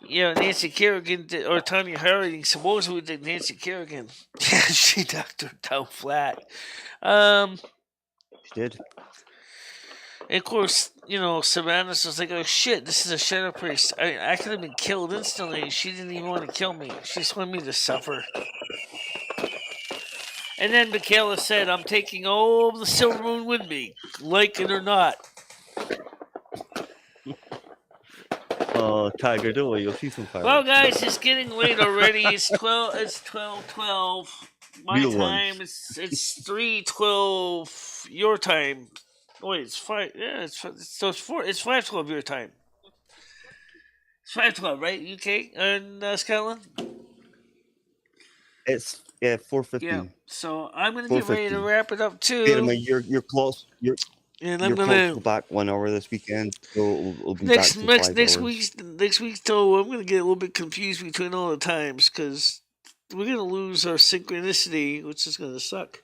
S1: Nancy Kerrigan did, or Tanya Harding supposedly did Nancy Kerrigan. Yeah, she knocked her down flat.
S3: She did.
S1: And of course, Savannah's was like, oh shit, this is a shadow priest. I could have been killed instantly. She didn't even want to kill me. She just wanted me to suffer. And then Michele said, I'm taking all the Silvermoon with me, like it or not.
S3: Oh, Tiger, don't worry, you'll see some fireworks.
S1: Well, guys, it's getting late already. It's 12:12. My
S3: Real
S1: time,
S3: ones.
S1: it's 3:12 your time. Wait, it's 5. Yeah, it's 5:12 your time. It's 5:12, right? UK and Scotland.
S3: It's 4:15.
S1: Yeah. So I'm gonna get ready to wrap it up too.
S3: You're close.
S1: And
S3: I'm gonna go back 1 hour this weekend, so we'll be back to 5
S1: next
S3: hours.
S1: week though. I'm gonna get a little bit confused between all the times because we're gonna lose our synchronicity, which is gonna suck.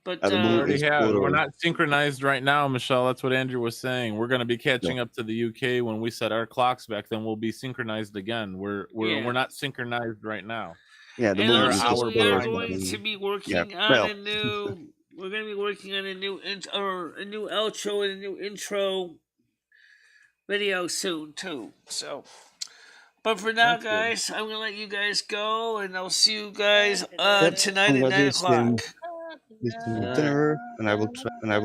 S1: But
S4: we're not synchronized right now, Michele. That's what Andrew was saying. We're going to be catching up to the UK when we set our clocks back. Then we'll be synchronized again. We're not synchronized right now.
S3: Yeah,
S1: we are going to be working on a new. We're going to be working on a new outro and a new intro video soon too. So, but for now, guys, I'm going to let you guys go, and I'll see you guys tonight at 9 o'clock.
S3: Dinner, and I will try.
S1: All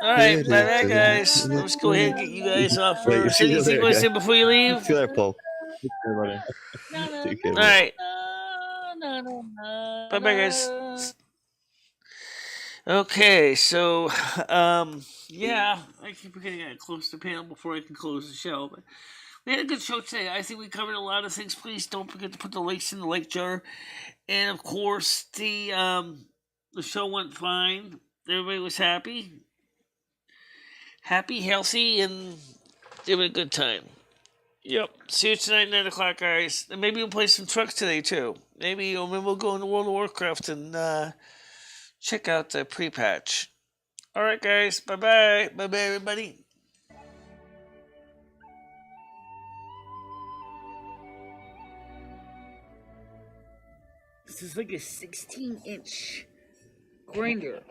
S1: right, bye, guys. Let's go ahead and get you guys off first. Anything you want to say before you leave?
S3: See you there, Paul.
S1: All right. Bye, guys. Okay, so I keep forgetting I close the panel before I can close the show, but we had a good show today. I think we covered a lot of things. Please don't forget to put the links in the like jar, and of course the show went fine. Everybody was happy, healthy, and having a good time. Yep. See you tonight at 9 o'clock, guys. And maybe we'll play some trucks today, too. Maybe we'll go into World of Warcraft and check out the pre-patch. All right, guys. Bye bye. Bye bye, everybody. This is like a 16-inch grinder.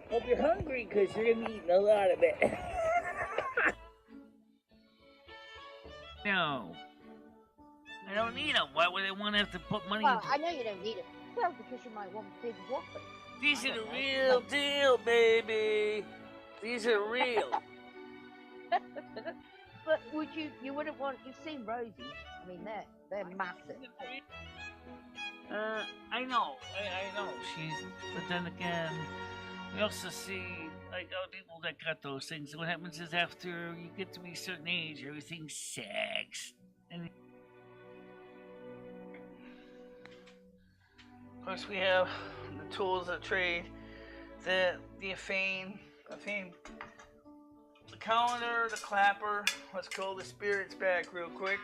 S1: Hope you're hungry because you're gonna be eating a lot of it. No, I don't need them. Why would I want to have to put money?
S9: Well, I know you don't need it. Well, because you might want big whoppers.
S1: These are the real deal, baby. These are real.
S9: But you wouldn't want, you've seen Rosie's. I mean, they're massive.
S1: I know. I know. But then again, we also see, like, other people that got those things. What happens is after you get to be a certain age, everything sags. And of course, we have the tools of trade, the fame, the calendar, the clapper. Let's call the spirits back real quick.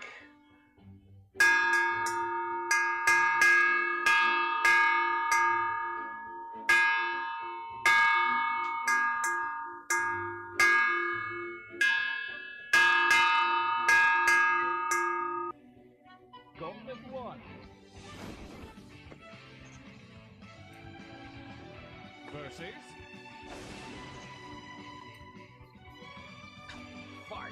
S10: Gauntlet 1. Versus. Fight.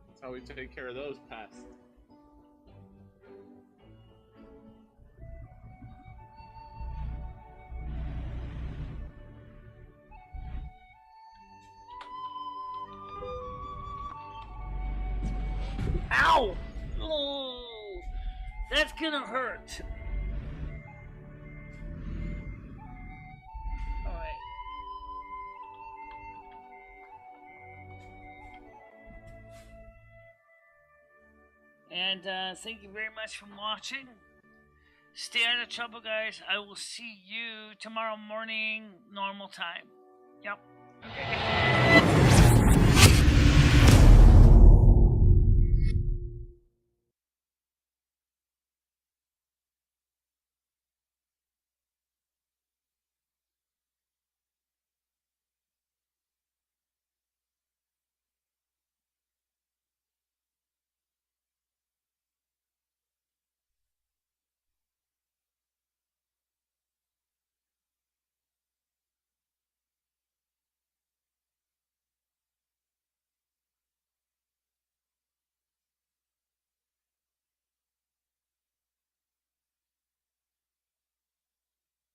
S4: That's how we take care of those pests.
S1: Ow! Oh, that's gonna hurt. All right. And thank you very much for watching. Stay out of trouble, guys. I will see you tomorrow morning, normal time. Yep. Okay.